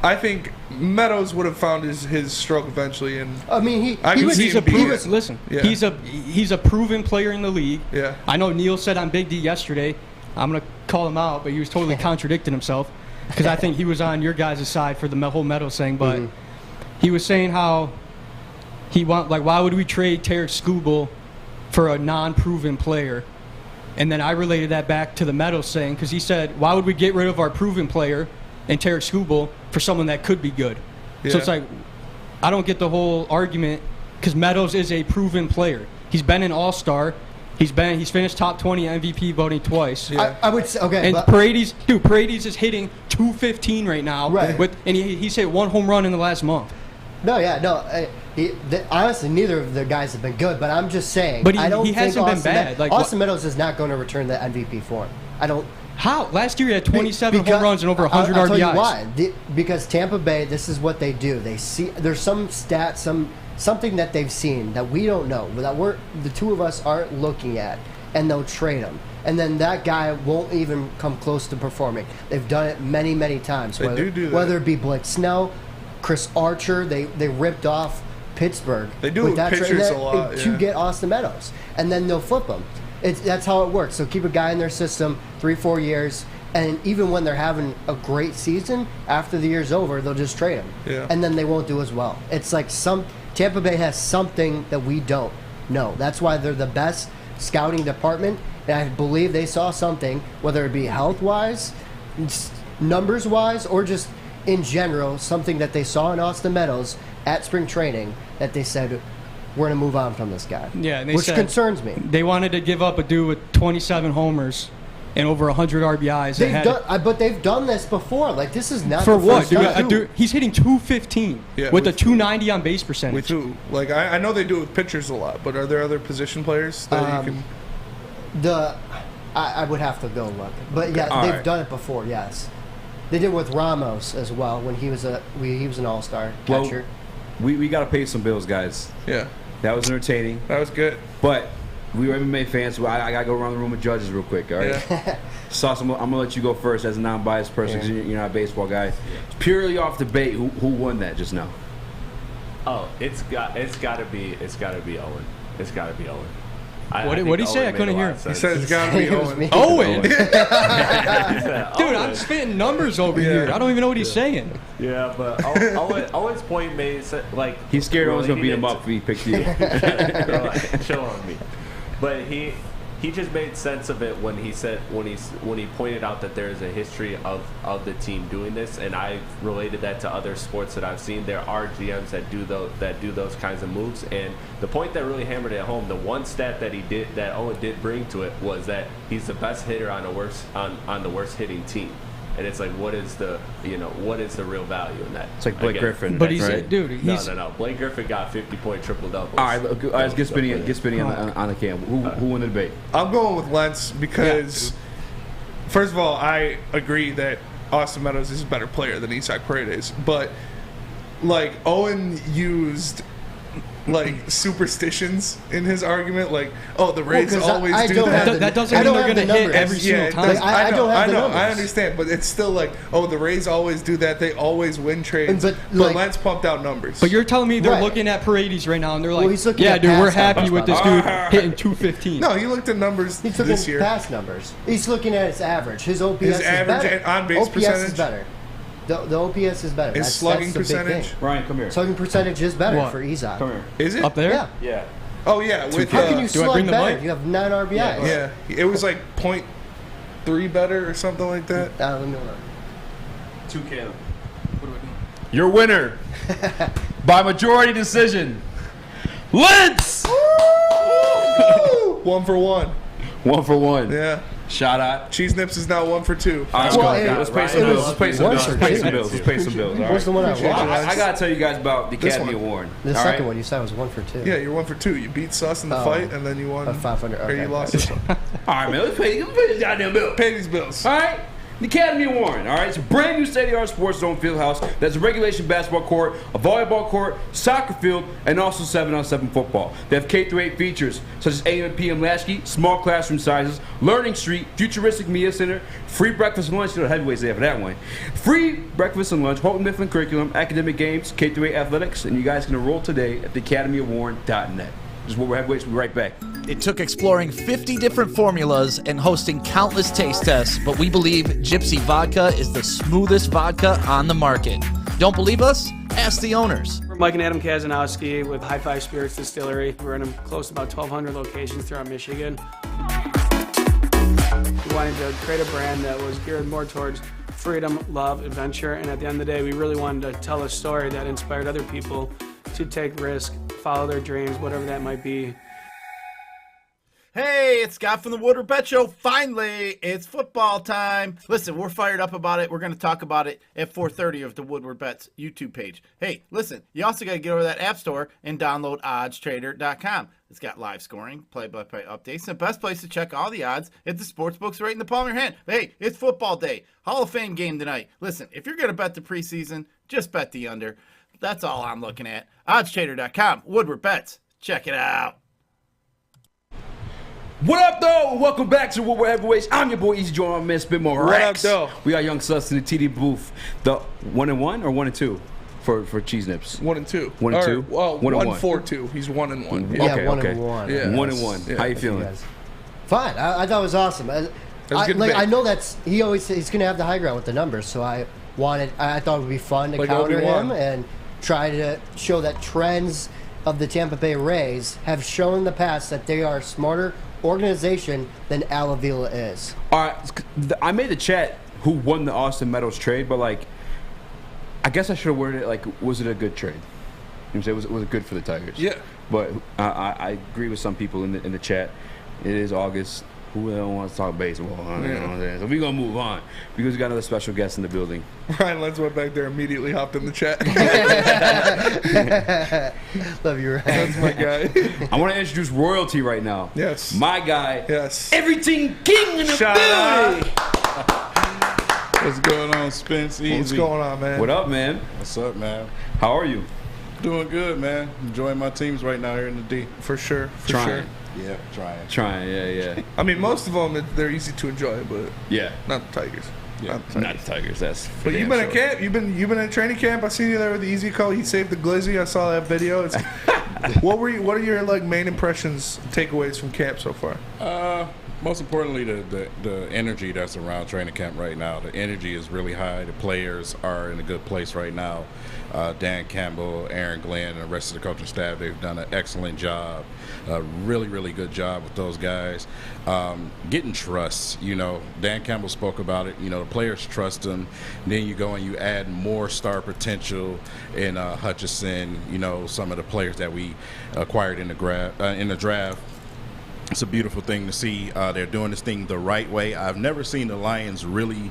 I think Meadows would have found his stroke eventually. And I mean, he's a proven. Listen, Yeah. he's a proven player in the league. Yeah. I know Neil said on Big D yesterday. I'm gonna call him out, but he was totally contradicting himself because I think he was on your guys' side for the whole Meadows thing. But he was saying how why would we trade Tarek Skubal for a non-proven player? And then I related that back to the Meadows thing because he said, why would we get rid of our proven player and Tarek Skubal for someone that could be good? Yeah. So it's like, I don't get the whole argument because Meadows is a proven player. He's been an all-star. He's finished top 20 MVP voting twice. Yeah. I would say, okay. And Paredes is hitting 215 right now. Right. And he's hit 1 home run in the last month. Honestly, neither of the guys have been good, but I'm just saying. But I don't he think hasn't been bad. Austin Meadows is not going to return the MVP form. I don't. How? Last year he had 27 home runs and over 100 I'll RBIs. tell you why. Because Tampa Bay, this is what they do. They see there's some stat, something that they've seen that we don't know, that the two of us aren't looking at, and they'll trade him. And then that guy won't even come close to performing. They've done it many, many times. They do that. Whether it be Blake Snell, Chris Archer, they ripped off Pittsburgh. They do with pitchers a lot to get Austin Meadows, and then they'll flip him. That's how it works. So keep a guy in their system 3-4 years, and even when they're having a great season, after the year's over, they'll just trade him, and then they won't do as well. It's like Tampa Bay has something that we don't know. That's why they're the best scouting department, and I believe they saw something, whether it be health-wise, numbers-wise, or just in general, something that they saw in Austin Meadows at spring training that they said, we're going to move on from this guy. Yeah, and which concerns me. They wanted to give up a dude with 27 homers and over 100 RBIs. But they've done this before. Like, this is not for the what? first time. Dude, he's hitting 215 with a 290 on base percentage. With who? Like, I know they do it with pitchers a lot, but are there other position players that you can? I would have to go look, but yeah, they've done it before. Yes, they did it with Ramos as well when he was an all-star catcher. We got to pay some bills, guys. Yeah. That was entertaining. That was good. But we were MMA fans, so I got to go around the room with judges real quick, all right? Yeah. Sauce, I'm going to let you go first as a non-biased person because you're not a baseball guy. Purely off debate, who won that just now? Oh, it's got to be Owen. It's got to be Owen. What did he say? I couldn't hear him. He said it's got to be Owen. Owen? Dude, I'm spitting numbers over here. I don't even know what he's saying. Yeah, but Owen's point made like he's scared Owen's gonna beat him up if he picks you. Chill on me. But he just made sense of it when he pointed out that there is a history of the team doing this, and I related that to other sports that I've seen. There are GMs that do those kinds of moves, and the point that really hammered it home, the one stat that Owen did bring to it was that he's the best hitter on the worst hitting team. And it's like, what is the real value in that? It's like Blake Griffin. But he's right? Dude. No. Blake Griffin got 50-point triple doubles. All right, let's get Spinny on the cam. Who won the debate? I'm going with Lentz because, first of all, I agree that Austin Meadows is a better player than Isaac Paredes, but like Owen used like superstitions in his argument, like, oh, the Rays always do that. That doesn't mean they're going to hit every single time. I know, I understand, but it's still like, oh, the Rays always do that. They always win trades. But Lentz pumped out numbers. But you're telling me they're looking at Paredes right now, and they're like, yeah, dude, we're happy with this dude hitting 215. No, he looked at numbers this year. He's looking at past numbers. He's looking at his average. His OPS is better. And on-base percentage? OPS is better. The OPS is better. Is slugging percentage? Ryan, come here. Slugging percentage is better for Isaac. Come here. Is it? Up there? Yeah. Yeah. Oh, yeah. How can you slug better? You have 9 RBIs. Yeah. It was like 0.3 better or something like that. Let me look. 2 Caleb. What are we doing? Your winner by majority decision, Lentz! 1 for 1. 1 for 1. Yeah. Shout out. Cheese Nips is now 1 for 2. All right, let's pay some bills. Let's pay some bills. What's the one I won? I gotta tell you guys about the Academy Award. The second one you said was 1 for 2. Yeah, you're 1 for 2. You beat Sus in the fight, and then you won. 500. Or you lost this one. All right, man. Let's pay this goddamn bill. Pay these bills. All right. The Academy Award, all right? It's a brand new state-of-the-art sports zone field house that's a regulation basketball court, a volleyball court, soccer field, and also 7-on-7 football. They have K-8 features such as AM and PM latchkey, small classroom sizes, learning street, futuristic media center, free breakfast and lunch. You know the heavyweights there for that one. Free breakfast and lunch, Houghton Mifflin curriculum, academic games, K-8 athletics, and you guys can enroll today at theacademyaward.net. This is what we're heavyweights. We'll be right back. It took exploring 50 different formulas and hosting countless taste tests, but we believe Gypsy Vodka is the smoothest vodka on the market. Don't believe us? Ask the owners. We're Mike and Adam Kazanowski with High Five Spirits Distillery. We're in close to about 1,200 locations throughout Michigan. We wanted to create a brand that was geared more towards freedom, love, adventure, and at the end of the day, we really wanted to tell a story that inspired other people to take risks, follow their dreams, whatever that might be. Hey, it's Scott from the Woodward Bet Show. Finally, it's football time. Listen, we're fired up about it. We're going to talk about it at 4:30 of the Woodward Bets YouTube page. Hey, listen, you also got to get over to that app store and download oddstrader.com. It's got live scoring, play-by-play updates, and the best place to check all the odds at the sports books right in the palm of your hand. Hey, it's football day. Hall of Fame game tonight. Listen, if you're going to bet the preseason, just bet the under. That's all I'm looking at. oddstrader.com. Woodward Bets. Check it out. What up, though? Welcome back to Woodward Heavyweights. I'm your boy Eazy, joined by my man Spit More Rex. What up, though? We got Young Sus in the TD booth. The 1-1 or 1-2 for Cheese Nips? 1-2. 1-2. Well, 1-1. 1-4-2. He's 1-1. Yeah, Okay, 1-1. Yeah. 1-1. Yeah. How you feeling? Fine. I thought it was awesome. good debate. I know he's gonna have the high ground with the numbers, so I thought it would be fun to Like counter Obi-Wan. him and try to show that trends of the Tampa Bay Rays have shown in the past that they are a smarter organization than Al Avila is. All right, I made the chat who won the Austin Meadows trade, but like, I guess I should have worded it like, was it a good trade? You know what I'm saying? Was it good for the Tigers? Yeah. But I agree with some people in the chat. It is August. Who the hell wants to talk baseball? You know what I'm saying? So we're going to move on because we got another special guest in the building. Ryan Lenz went back there, immediately hopped in the chat. Love you, Ryan. That's my guy. I want to introduce royalty right now. Yes. My guy. Yes. Everything king in the Shout building. What's going on, Spence? Eazy. What's going on, man? What up, man? What's up, man? How are you? Doing good, man. Enjoying my teams right now here in the D. For sure. For Trying. sure. Yeah, Trying, yeah. I mean, most of them, they're easy to enjoy, but Yeah. not the Tigers. Yeah. Not the Tigers, that's for But you've damn been sure. at camp. You've been at training camp. I seen you there with the Eazy call. He saved the glizzy. I saw that video. It's, what are your like main impressions, takeaways from camp so far? Most importantly, the energy that's around training camp right now. The energy is really high. The players are in a good place right now. Dan Campbell, Aaron Glenn, and the rest of the coaching staff, they've done an excellent job. A really, really good job with those guys. Getting trust, Dan Campbell spoke about it. The players trust him. Then you go and you add more star potential in Hutchison, some of the players that we acquired in the draft. It's a beautiful thing to see. They're doing this thing the right way. I've never seen the Lions really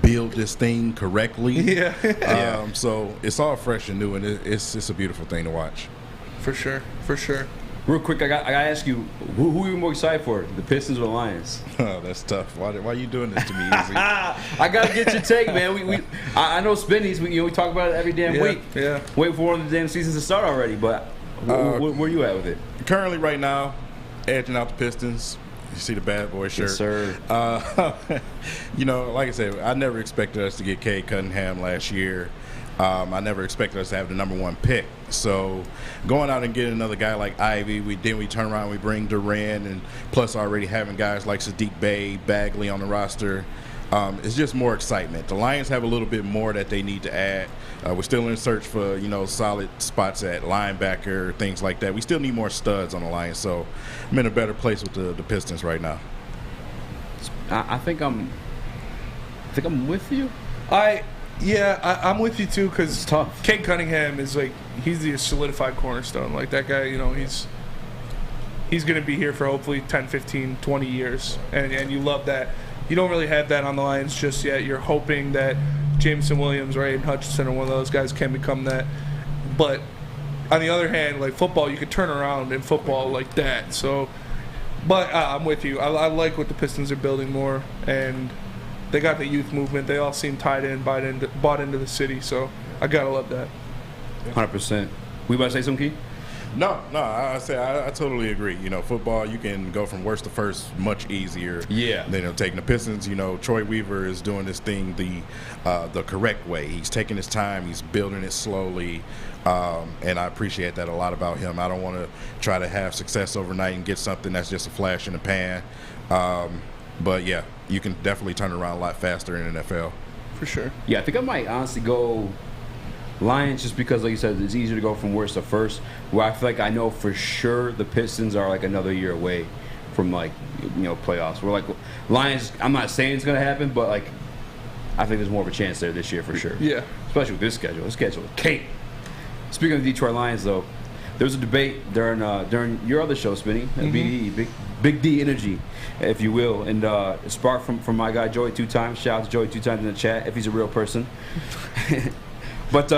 build this thing correctly. Yeah. So it's all fresh and new, and it's a beautiful thing to watch. For sure. Real quick, I got to ask you, who are you more excited for, the Pistons or the Lions? Oh, that's tough. Why are you doing this to me, Eazy? I got to get your take, man. I know Spinnies, we talk about it every damn week. Yeah. Wait for one of the damn seasons to start already, but where you at with it? Currently, right now, edging out the Pistons. You see the bad boy shirt. Yes, sir. Like I said, I never expected us to get Cade Cunningham last year. I never expected us to have the #1 pick. So going out and getting another guy like Ivey, we turn around, we bring Duren, and plus already having guys like Sadiq Bey, Bagley on the roster. It's just more excitement. The Lions have a little bit more that they need to add. We're still in search for, solid spots at linebacker, things like that. We still need more studs on the Lions, so I'm in a better place with the Pistons right now. I think I'm with you. I'm with you too, because It's tough. Cade Cunningham is he's the solidified cornerstone. Like that guy, he's going to be here for hopefully 10, 15, 20 years, and you love that. You don't really have that on the Lions just yet. You're hoping that Jameson Williams or Aiden Hutchinson or one of those guys can become that. But on the other hand, like football, you could turn around in football like that. So, but I'm with you. I like what the Pistons are building more, and they got the youth movement. They all seem tied in, bought into the city. So I gotta love that. 100%. We about to say something, Key? No, I totally agree. Football, you can go from worst to first much easier. Yeah. Than taking the Pistons. Troy Weaver is doing this thing the correct way. He's taking his time. He's building it slowly, and I appreciate that a lot about him. I don't want to try to have success overnight and get something that's just a flash in the pan. But yeah, you can definitely turn it around a lot faster in the NFL. For sure. Yeah, I think I might honestly go Lions just because, like you said, it's easier to go from worst to first. Where I feel like I know for sure the Pistons are like another year away from playoffs. We're like Lions. I'm not saying it's gonna happen, but I think there's more of a chance there this year for sure. Yeah. Especially with this schedule. This schedule is Kate. Speaking of the Detroit Lions, though, there was a debate during your other show, Spinny, BDE, Big D energy, if you will, and spark from my guy Joey 2 times. Shout out to Joey 2 times in the chat if he's a real person. But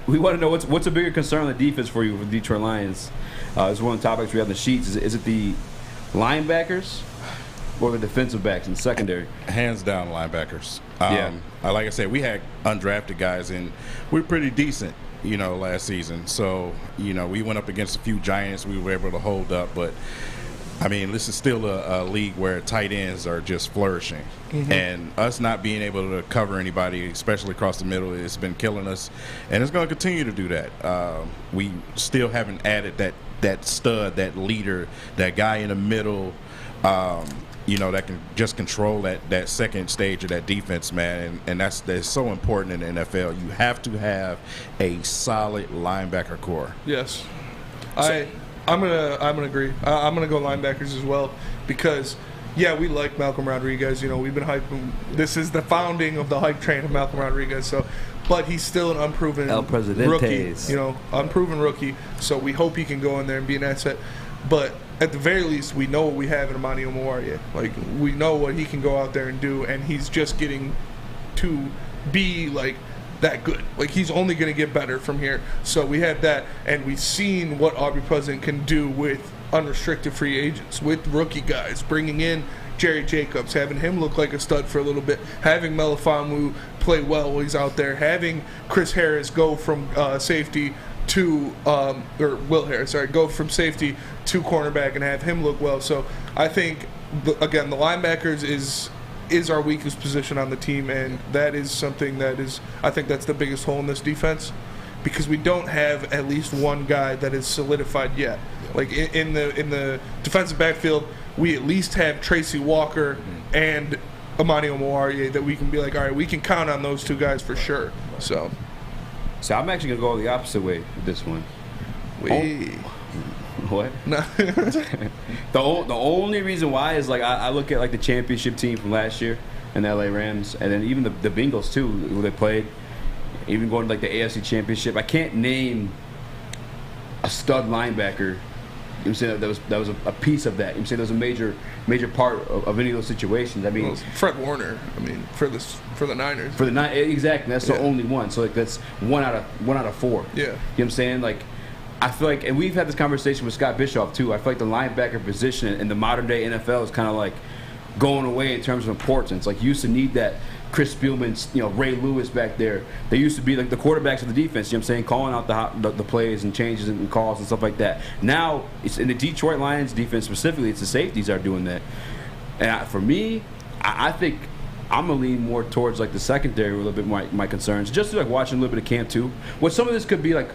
we want to know what's a bigger concern on the defense for you with the Detroit Lions. This is one of the topics we have in the sheets. Is it the linebackers or the defensive backs in the secondary? Hands down, linebackers. Yeah. Like I said, we had undrafted guys, and we're pretty decent, last season. So, we went up against a few giants we were able to hold up. But, I mean, this is still a league where tight ends are just flourishing. Mm-hmm. And us not being able to cover anybody, especially across the middle, it's been killing us. And it's going to continue to do that. We still haven't added that stud, that leader, that guy in the middle, that can just control that second stage of that defense, man. And that's so important in the NFL. You have to have a solid linebacker core. Yes. I'm gonna agree. I'm gonna go linebackers as well because, yeah, we like Malcolm Rodriguez. We've been hyping. This is the founding of the hype train of Malcolm Rodriguez. So, but he's still an unproven rookie. Unproven rookie. So we hope he can go in there and be an asset. But at the very least, we know what we have in Amani Omoruyi. Like, we know what he can go out there and do, and he's just getting to be, like, that good. Like, he's only going to get better from here. So we have that, and we've seen what Aubrey Pleasant can do with unrestricted free agents, with rookie guys, bringing in Jerry Jacobs, having him look like a stud for a little bit, having Melifonwu play well while he's out there, having Chris Harris go from safety to Will Harris, go from safety to cornerback and have him look well. So I think, again, the linebackers is our weakest position on the team, and that is something that is, I think that's the biggest hole in this defense, because we don't have at least one guy that is solidified yet. Like in the defensive backfield, we at least have Tracy Walker and Amani Omoruyi that we can be like, all right, we can count on those two guys for sure. So I'm actually gonna go the opposite way with this one. What? No. The only reason why is, like, I look at, like, the championship team from last year and the LA Rams, and then even the Bengals too, who they played, even going to, like, the AFC Championship. I can't name a stud linebacker. I'm saying that was a piece of that. I'm saying that was a major part of any of those situations. I mean, Fred Warner. I mean, for the Niners. For the Niners, exactly. That's the only one. So, like, that's one out of 4. Yeah. You know what I'm saying? Like, I feel like, and we've had this conversation with Scott Bischoff too, I feel like the linebacker position in the modern day NFL is kind of like going away in terms of importance. Like, you used to need that Chris Spielman, Ray Lewis back there. They used to be like the quarterbacks of the defense, I'm saying, calling out the plays and changes and calls and stuff like that. Now, it's in the Detroit Lions defense specifically, it's the safeties that are doing that. And for me, I think I'm going to lean more towards, like, the secondary with a little bit my concerns. Just like watching a little bit of camp too. What some of this could be, like,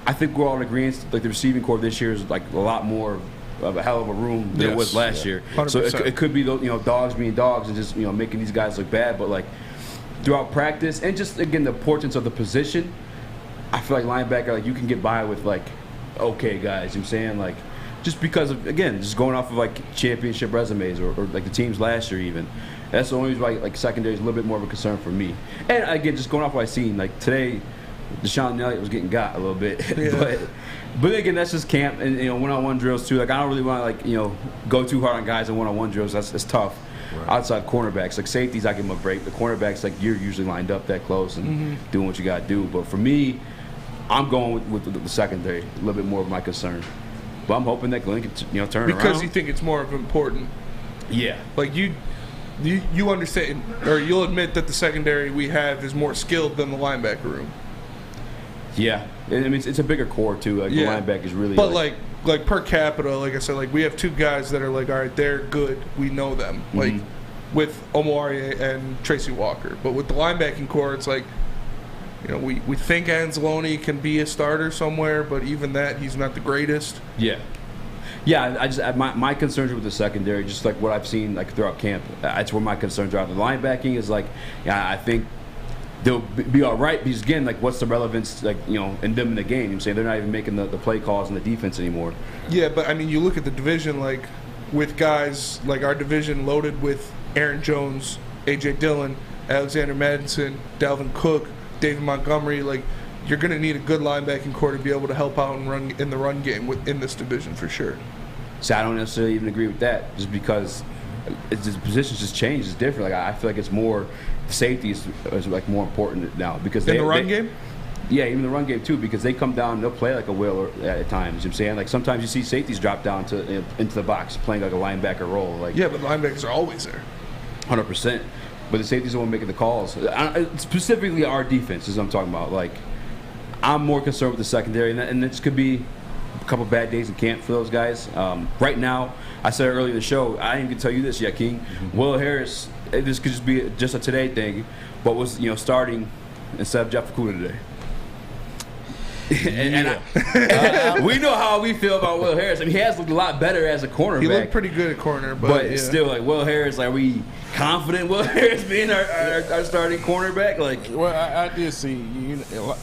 I think we're all in agreement, like, the receiving core this year is, like, a lot more of a hell of a room than it was last year. 100%. So it could be, dogs being dogs and just, making these guys look bad. But, like, throughout practice and just, again, the importance of the position, I feel like linebacker, like, you can get by with, like, okay guys. I'm saying, like, just because of, again, just going off of, like, championship resumes or like the teams last year even. That's the only reason why, like, secondary is a little bit more of a concern for me. And, again, just going off what I've seen, like, today, Deshaun Elliott was getting got a little bit, Yeah. but again, that's just camp and one-on-one drills too. Like, I don't really want to go too hard on guys in one-on-one drills. That's tough. Right. Outside cornerbacks, like safeties, I give them a break. The cornerbacks, like, you're usually lined up that close and doing what you got to do. But for me, I'm going with the secondary, a little bit more of my concern. But I'm hoping that Glenn can turn around because you think it's more of important. Yeah, like you understand, or you'll admit that the secondary we have is more skilled than the linebacker room. Yeah, I mean, it's a bigger core too. Like, the linebacker is really. But like per capita, like I said, like, we have two guys that are like, all right, they're good. We know them. Like, with Omoruyi and Tracy Walker. But with the linebacking core, it's like, we think Anzalone can be a starter somewhere, but even that, he's not the greatest. Yeah. Yeah, I just my concerns with the secondary, just like what I've seen, like, throughout camp. That's where my concerns are. The linebacking is like, I think they'll be all right, because, again, like, what's the relevance, like, in them in the game? I'm saying they're not even making the play calls in the defense anymore. Yeah, but I mean, you look at the division, like, with guys like our division loaded with Aaron Jones, A.J. Dillon, Alexander Madison, Dalvin Cook, David Montgomery. Like, you're going to need a good linebacking core to be able to help out and run in the run game in this division for sure. So I don't necessarily even agree with that, just because the positions just changed. It's different. Like I feel like it's more safety is like more important now because in the run game. Yeah, even the run game too, because they come down, they'll play like a will at times. You know what I'm saying? Like sometimes you see safeties drop down into the box playing like a linebacker role. Like yeah, but linebackers are always there. 100%. But the safeties are the one making the calls. Specifically, our defense is what I'm talking about. Like I'm more concerned with the secondary, and this could be a couple bad days in camp for those guys. Right now, I said earlier in the show, I didn't even tell you this yet, King. Will Harris, this could just be just a today thing, but was starting instead of Jeff Okudah today. And we know how we feel about Will Harris. I mean, he has looked a lot better as a cornerback. He looked pretty good at corner, but it's still like Will Harris. Like, are we confident Will Harris being our starting cornerback? Like, well, I did see.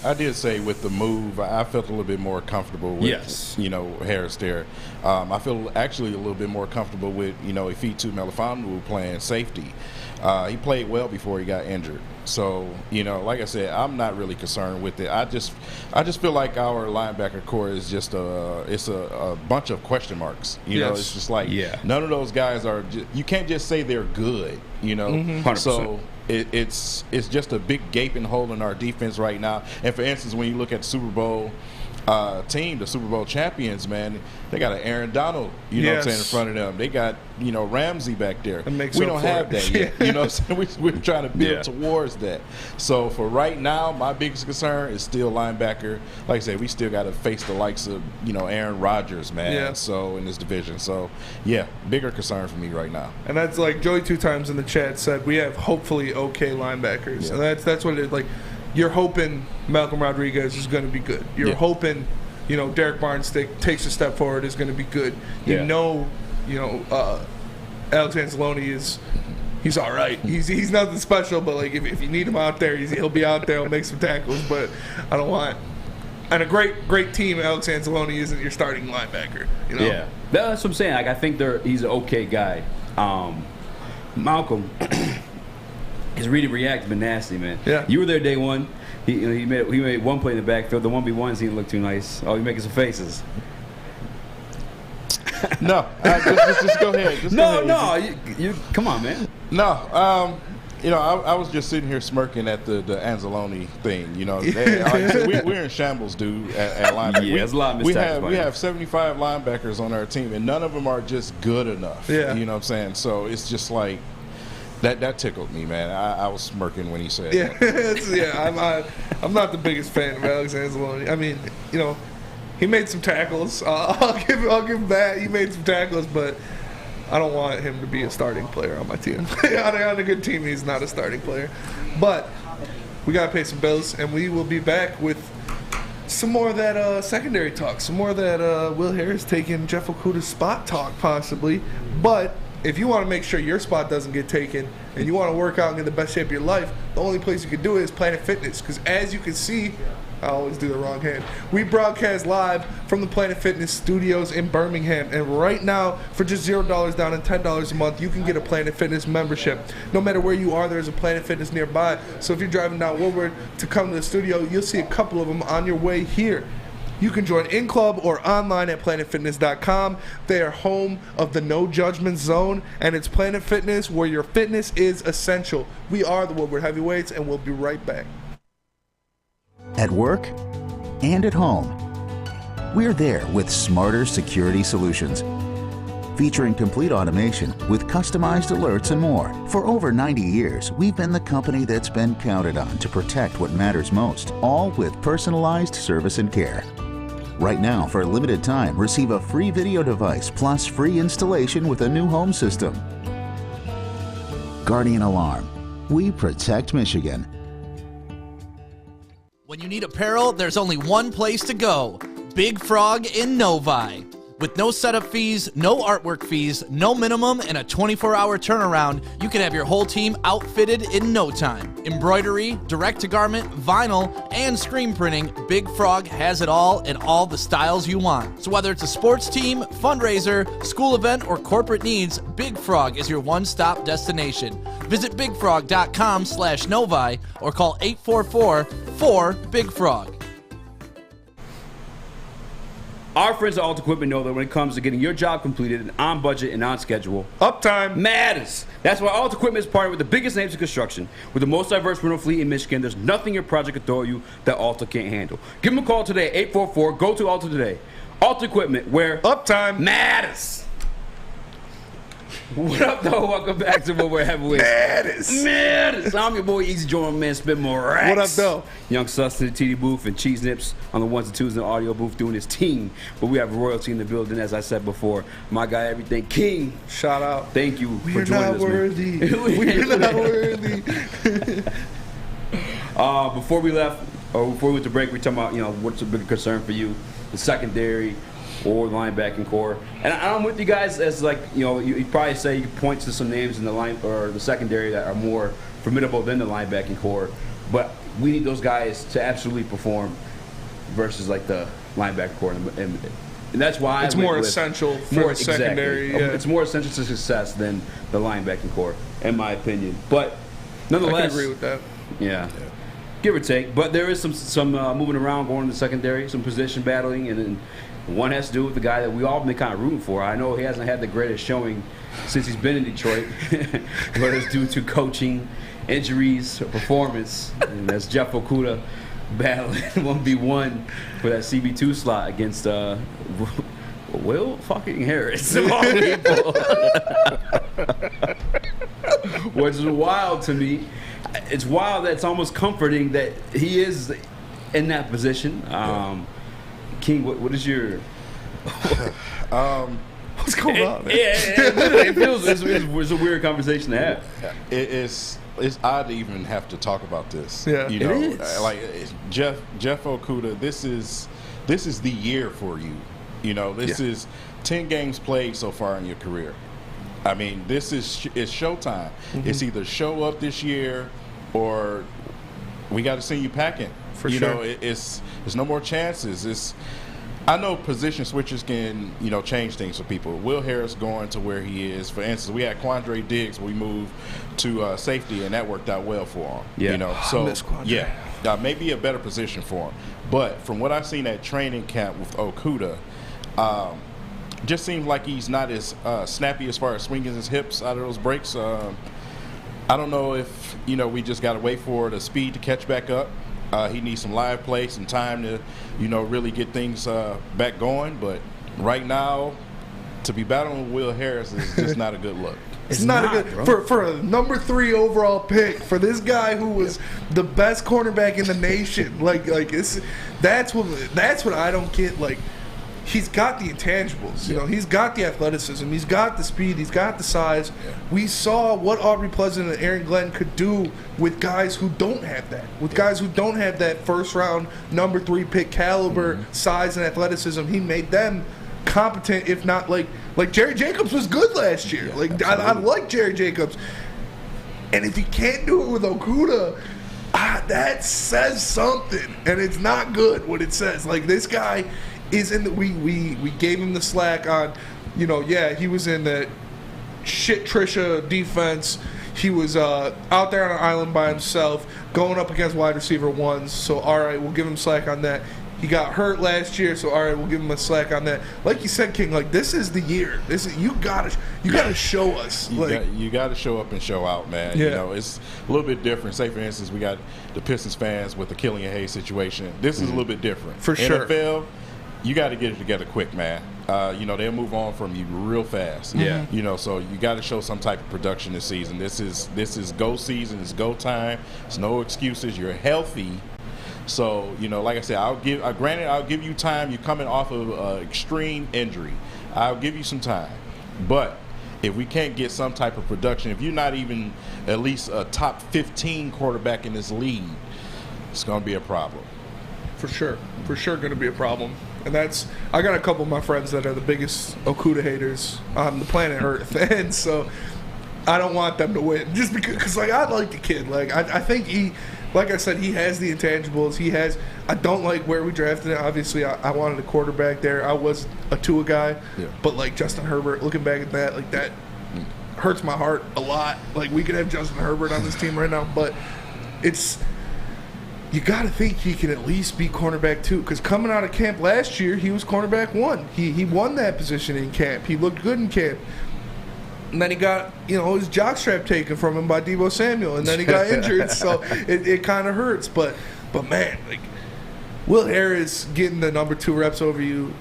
I did say with the move, I felt a little bit more comfortable with Harris there. I feel actually a little bit more comfortable with Ifitu Melifonwu playing safety. He played well before he got injured. So, like I said, I'm not really concerned with it. I just feel like our linebacker core is just a bunch of question marks. It's just like none of those guys are. You can't just say they're good. 100%. So it's just a big gaping hole in our defense right now. And for instance, when you look at the Super Bowl team, the Super Bowl champions, man, they got an Aaron Donald, what I'm saying, in front of them. They got, Ramsey back there. We don't have that yet. You know what I'm saying? We're trying to build towards that. So for right now, my biggest concern is still linebacker. Like I said, we still got to face the likes of, Aaron Rodgers, man. Yeah. So in this division. So, bigger concern for me right now. And that's like Joey 2 times in the chat said, we have hopefully okay linebackers. Yeah. And that's what it is. Like, you're hoping Malcolm Rodriguez is going to be good. You're hoping, Derek Barnes takes a step forward is going to be good. Alex Anzalone he's all right. He's nothing special, but like if you need him out there, he'll be out there. He'll make some tackles. But I don't want. And a great team, Alex Anzalone isn't your starting linebacker. Yeah, that's what I'm saying. Like I think he's an okay guy. Malcolm. His read and react has been nasty, man. Yeah. You were there day one. He made one play in the backfield. The 1v1s didn't look too nice. Oh, you're making some faces. No, just go ahead. You come on, man. No, I was just sitting here smirking at the Anzalone thing. We're in shambles, dude. At linebacker, there's a lot of mistakes. We have 75 linebackers on our team, and none of them are just good enough. Yeah. You know what I'm saying? So it's just like. That tickled me, man. I was smirking when he said that. I'm not the biggest fan of Alex Anzalone. I mean, he made some tackles. I'll give him that. He made some tackles, but I don't want him to be a starting player on my team. On a good team, he's not a starting player. But we got to pay some bills, and we will be back with some more of that secondary talk, some more of that Will Harris taking Jeff Okudah's spot talk, possibly. But if you want to make sure your spot doesn't get taken and you want to work out and get the best shape of your life, the only place you can do it is Planet Fitness. Because as you can see, I always do the wrong hand. We broadcast live from the Planet Fitness studios in Birmingham. And right now, for just $0 down and $10 a month, you can get a Planet Fitness membership. No matter where you are, there's a Planet Fitness nearby. So if you're driving down Woodward to come to the studio, you'll see a couple of them on your way here. You can join in club or online at planetfitness.com. They are home of the No Judgment Zone, and it's Planet Fitness where your fitness is essential. We are the Woodward Heavyweights, and we'll be right back. At work and at home, we're there with smarter security solutions. Featuring complete automation with customized alerts and more. For over 90 years, we've been the company that's been counted on to protect what matters most, all with personalized service and care. Right now, for a limited time, receive a free video device plus free installation with a new home system. Guardian Alarm. We protect Michigan. When you need apparel, there's only one place to go. Big Frog in Novi. With no setup fees, no artwork fees, no minimum, and a 24-hour turnaround, you can have your whole team outfitted in no time. Embroidery, direct-to-garment, vinyl, and screen printing, Big Frog has it all in all the styles you want. So whether it's a sports team, fundraiser, school event, or corporate needs, Big Frog is your one-stop destination. Visit bigfrog.com/Novi or call 844-4-BIG-FROG. Our friends at Alt Equipment know that when it comes to getting your job completed and on budget and on schedule, uptime matters. That's why Alt Equipment is partnered with the biggest names in construction. With the most diverse rental fleet in Michigan, there's nothing your project can throw you that Alta can't handle. Give them a call today, 844. Go to Alta today. Alta Equipment, where uptime matters. What up, though? Welcome back to What We're Heavyweights. Matters. I'm your boy Eazy, join my man Spin More Racks. What up, though? Young Sus to the TD booth and Cheese Nips on the ones and twos in the audio booth doing his team. But we have royalty in the building, as I said before. My guy, Everything King. Shout out. Thank you for We're joining not us, worthy. man. We're not worthy. Before we went to break, we were talking about, what's a bigger concern for you, the secondary or the linebacking core. And I'm with you guys as you probably say you point to some names in the line or the secondary that are more formidable than the linebacking core, but we need those guys to absolutely perform versus the linebacker core, and that's why it's more essential for the secondary. Exactly. Yeah. It's more essential to success than the linebacking core, in my opinion. But nonetheless, I can agree with that. Yeah. Give or take, but there is some moving around going in the secondary, some position battling, and then one has to do with the guy that we all been kind of rooting for. I know he hasn't had the greatest showing since he's been in Detroit, but it's due to coaching, injuries, performance, and that's Jeff Okudah battling 1v1 for that CB2 slot against Will fucking Harris of all people. Which is wild to me. It's wild that it's almost comforting that he is in that position. King, what is your what's going on, man? It feels it's a weird conversation to have. It's odd to even have to talk about this. Yeah, you know, it is. Jeff Okudah. This is the year for you. You know, this is 10 games played so far in your career. I mean, it's showtime. Mm-hmm. It's either show up this year or we got to send you packing. For you sure. know, it's no more chances. I know position switches can, change things for people. Will Harris going to where he is. For instance, we had Quandre Diggs. We moved to safety, and that worked out well for him. Yeah. So I miss Quandre. maybe a better position for him. But from what I've seen at training camp with Okudah, just seems like he's not as snappy as far as swinging his hips out of those breaks. I don't know if we just got to wait for the speed to catch back up. He needs some live play, some time to, really get things back going. But right now, to be battling with Will Harris is just not a good look. It's not a good for a number 3 overall pick for this guy who was the best cornerback in the nation. That's what I don't get. He's got the intangibles, he's got the athleticism, he's got the speed, he's got the size. We saw what Aubrey Pleasant and Aaron Glenn could do with guys who don't have that, guys who don't have that first round number 3 pick caliber, size and athleticism. He made them competent, if not like Jerry Jacobs was good last year. I like Jerry Jacobs. And if you can't do it with Okudah, that says something. And it's not good what it says. This guy is in the we gave him the slack on, he was in the shit Trisha defense. He was out there on an island by himself, going up against wide receiver ones. So all right, we'll give him slack on that. He got hurt last year, so all right, we'll give him a slack on that. Like you said, King, this is the year. You gotta show us. You gotta show up and show out, man. Yeah. It's a little bit different. Say for instance, we got the Pistons fans with the Killian Hayes situation. This is a little bit different. For sure. NFL, you got to get it together quick, man. They'll move on from you real fast. Yeah. So you got to show some type of production this season. This is go season. It's go time. It's no excuses. You're healthy. So, like I said, I'll give you time. You're coming off of extreme injury. I'll give you some time. But if we can't get some type of production, if you're not even at least a top 15 quarterback in this league, it's going to be a problem. For sure going to be a problem. And I got a couple of my friends that are the biggest Okudah haters on the planet Earth. And so I don't want them to win. Just because I like the kid. I think he, like I said, he has the intangibles. I don't like where we drafted him. Obviously, I wanted a quarterback there. I was a Tua guy. Yeah. But Justin Herbert, looking back at that, that hurts my heart a lot. We could have Justin Herbert on this team right now. But you got to think he can at least be cornerback 2, because coming out of camp last year, he was cornerback 1. He won that position in camp. He looked good in camp. And then he got, his jockstrap taken from him by Deebo Samuel, and then he got injured, so it kind of hurts. But man, like, Will Harris getting the number 2 reps over you,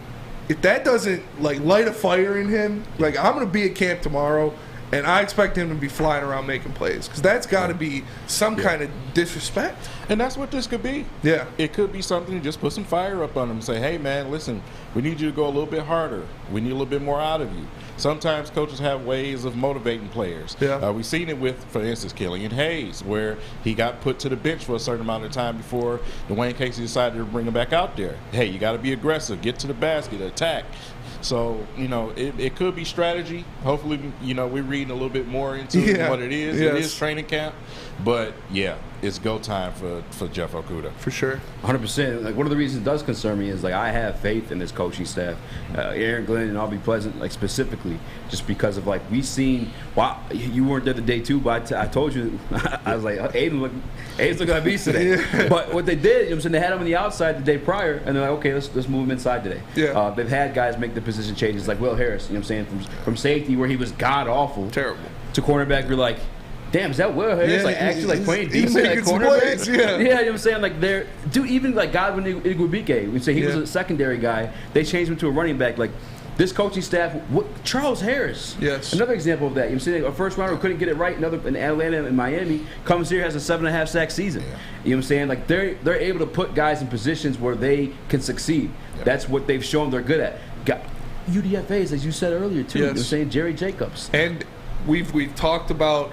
if that doesn't light a fire in him, I'm gonna be at camp tomorrow, and I expect him to be flying around making plays, because that's got to be some kind of disrespect. And that's what this could be. Yeah. It could be something to just put some fire up on him and say, hey, man, listen, we need you to go a little bit harder. We need a little bit more out of you. Sometimes coaches have ways of motivating players. Yeah. We've seen it with, for instance, Killian Hayes, where he got put to the bench for a certain amount of time before Dwayne Casey decided to bring him back out there. Hey, you got to be aggressive, get to the basket, attack. So, it could be strategy. Hopefully, we're reading a little bit more into what it is. Yes. It is training camp. But, yeah, it's go time for Jeff Okudah. For sure. 100%. One of the reasons it does concern me is, I have faith in this coaching staff. Aaron Glenn and Ivey Pleasant, specifically, just because of, we've seen – wow, you weren't there the day, too, but I told you – I was like, Aiden's looking like a beast today. But what they did, they had him on the outside the day prior, and they're like, okay, let's move him inside today. Yeah. They've had guys make the position changes, like Will Harris, from safety, where he was god-awful. Terrible. To cornerback, you're like, damn, is that Will Harris? Actually playing decent at cornerback? Yeah, you know what I'm saying? They're even Godwin Igwebuike, we say he was a secondary guy. They changed him to a running back. This coaching staff, Charles Harris. Yes. Another example of that. You know, saying a first rounder couldn't get it right in Atlanta and Miami, comes here, has a 7.5 sack season. Yeah. You know what I'm saying? They're able to put guys in positions where they can succeed. Yeah. That's what they've shown they're good at. UDFAs, as you said earlier too. Yes. You know what I'm saying? Jerry Jacobs. And we've talked about,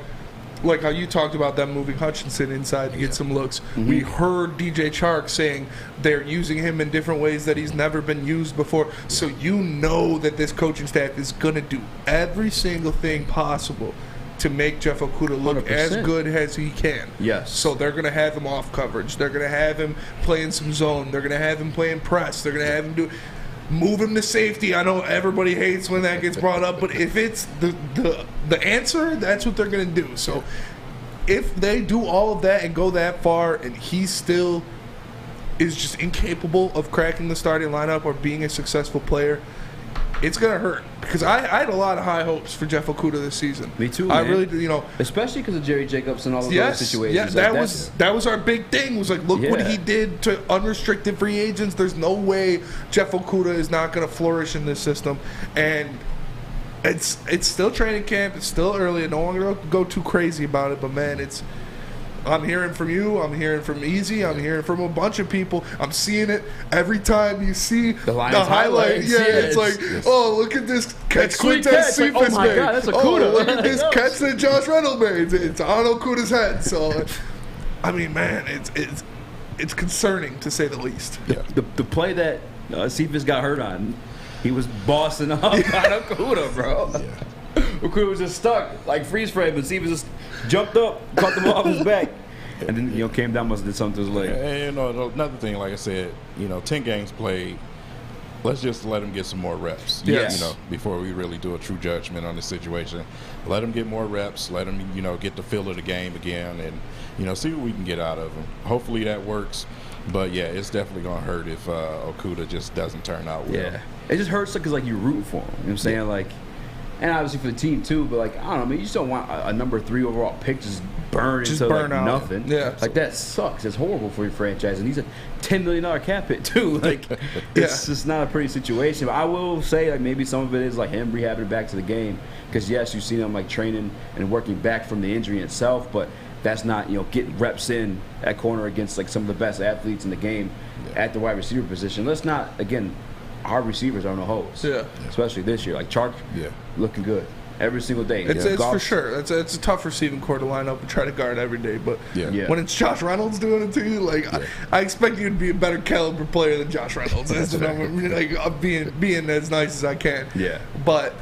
how you talked about them moving Hutchinson inside to get some looks. Mm-hmm. We heard DJ Chark saying they're using him in different ways that he's never been used before. So that this coaching staff is going to do every single thing possible to make Jeff Okudah look 100%. as good as he can. Yes. So they're going to have him off coverage. They're going to have him playing some zone. They're going to have him playing press. They're going to have him move him to safety. I know everybody hates when that gets brought up, but if it's the answer, that's what they're going to do. So if they do all of that and go that far and he still is just incapable of cracking the starting lineup or being a successful player, it's going to hurt. Because I had a lot of high hopes for Jeff Okudah this season. Me too, I man. really do, especially because of Jerry Jacobs and all those other situations. Yeah, that was our big thing. Was look what he did to unrestricted free agents. There's no way Jeff Okudah is not going to flourish in this system. And it's still training camp. It's still early. I don't want to go too crazy about it, but man, I'm hearing from you. I'm hearing from Eazy. I'm hearing from a bunch of people. I'm seeing it every time you see the highlight. Yeah, it's oh, look at this catch. Quintez Cephas made. God, that's Okudah. Oh, look at this catch that Josh Reynolds made. It's on Okudah's head. So, I mean, man, it's concerning to say the least. Yeah. The play that Cephas got hurt on, he was bossing up on Okudah, bro. Yeah. Okudah was just stuck, freeze frame, and Cephas just jumped up, caught the ball off his back, and then came down, must have did something to his leg. And another thing, like I said, 10 games played. Let's just let him get some more reps. Yes. Before we really do a true judgment on the situation. Let him get more reps. Let him, get the feel of the game again, and see what we can get out of him. Hopefully that works. But yeah, it's definitely gonna hurt if Okudah just doesn't turn out well. Yeah, it just hurts because you root for him. You know what I'm saying? And obviously for the team too, but I don't know, man, you just don't want a number 3 overall pick just burn into nothing. Yeah, that sucks. It's horrible for your franchise, and he's a $10 million cap hit too. It's just not a pretty situation. But I will say maybe some of it is him rehabbing back to the game, because yes, you've seen him training and working back from the injury itself, but that's not getting reps in at corner against some of the best athletes in the game at the wide receiver position. Let's not, again, our receivers are no hoes. Yeah. Especially this year. Chark, looking good every single day. It's for sure. It's a tough receiving core to line up and try to guard every day. But when it's Josh Reynolds doing it to you, I expect you to be a better caliber player than Josh Reynolds. That's what I'm being as nice as I can. Yeah. But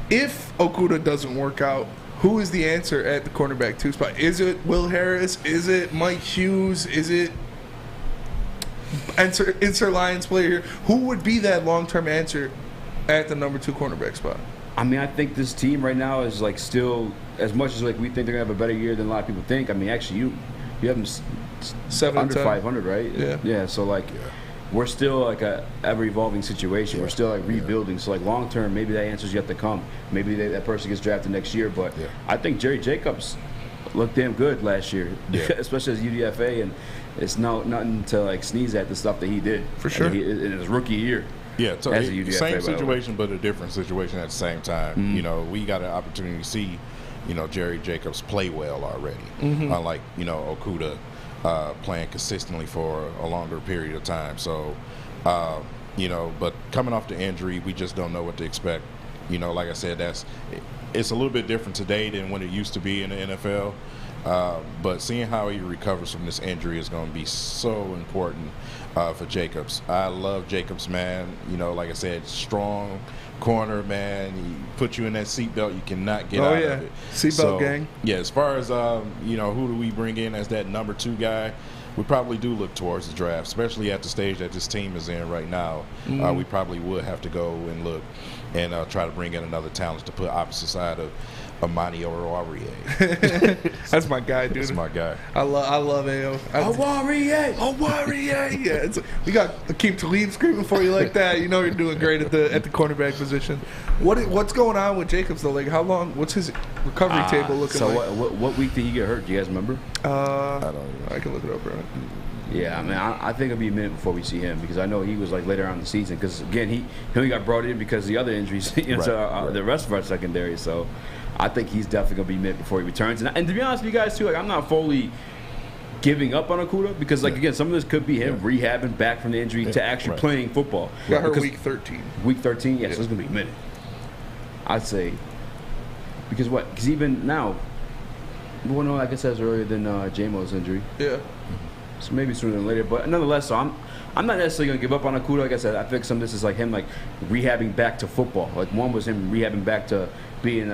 if Okudah doesn't work out, who is the answer at the cornerback 2 spot? Is it Will Harris? Is it Mike Hughes? Is it insert Lions player here? Who would be that long-term answer at the number 2 cornerback spot? I mean, I think this team right now is still, as much as we think they're gonna have a better year than a lot of people think. I mean, actually, You have him 7 under and 10. 500, right? Yeah. So like, we're still like a ever evolving situation. We're still like rebuilding. So like long term, maybe that answer's yet to come. Maybe that person gets drafted next year. But I think Jerry Jacobs looked damn good last year, especially as UDFA, and it's nothing to like sneeze at the stuff that he did for sure in his rookie year. Yeah, so as a UDFA, same situation, but a different situation at the same time. Mm-hmm. You know, we got an opportunity to see, you know, Jerry Jacobs play well already, Mm-hmm. unlike, you know, Okudah playing consistently for a longer period of time. So, you know, but coming off the injury, we just don't know what to expect. You know, like I said, it's a little bit different today than when it used to be in the NFL. But seeing how he recovers from this injury is going to be so important for Jacobs. I love Jacobs, man. You know, like I said, strong corner, man. He put you in that seatbelt, you cannot get out of it. Seatbelt gang. Yeah, as far as, you know, who do we bring in as that number 2 guy? We probably do look towards the draft, especially at the stage that this team is in right now. Mm-hmm. We probably would have to go and look and try to bring in another talent to put opposite side of Amani Oruwariye. That's my guy, dude. That's my guy. I love AO. Oruwariye. Yeah, we got Akeem Talib screaming for you like that. You know you're doing great at the cornerback position. What's going on with Jacobs though? Like how long? What's his recovery table looking like? So what week did he get hurt? Do you guys remember? I don't know. I can look it up, bro. Yeah, I mean, I think it'll be a minute before we see him because I know he was like later on in the season because again he only got brought in because of the other injuries, you know, to the rest of our secondary. So I think he's definitely gonna be a minute before he returns. And to be honest with you guys too, like I'm not fully giving up on Okudah because like again some of this could be him rehabbing back from the injury to actually playing football. Got hurt week 13. Week 13, yes, so it's gonna be a minute. I'd say because even now. Well, no, like I said earlier than J-Mo's injury. Yeah. So maybe sooner than later. But nonetheless, so I'm not necessarily going to give up on Okudah. Like I said, I think some of this is like him like rehabbing back to football. Like one was him rehabbing back to being,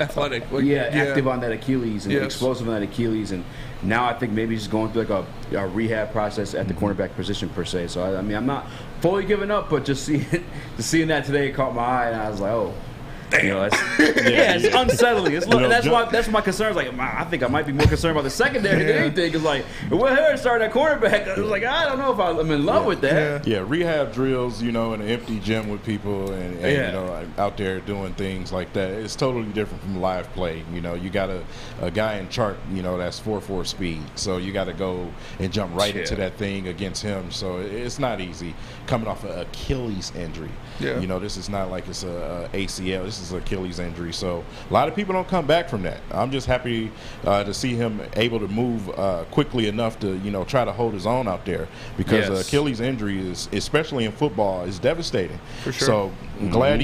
athletic. Like, active on that Achilles and explosive on that Achilles. And now I think maybe he's going through like a rehab process at the cornerback position per se. So, I mean, I'm not fully giving up, but just seeing that today caught my eye. And I was like, oh. You know, it's unsettling. It's that's my concern. Like, I think I might be more concerned about the secondary than anything. Because like, when Harry started at cornerback, I was like, I don't know if I'm in love with that. Yeah, rehab drills, you know, in an empty gym with people and you know, out there doing things like that. It's totally different from live play. You know, you got a guy in chart, you know, that's 4.4 speed. So you got to go and jump right into that thing against him. So it's not easy coming off an Achilles injury. Yeah. You know, this is not like it's a ACL. This is an Achilles injury. So a lot of people don't come back from that. I'm just happy to see him able to move quickly enough to, you know, try to hold his own out there because Achilles injury is, especially in football, is devastating. For sure. So glad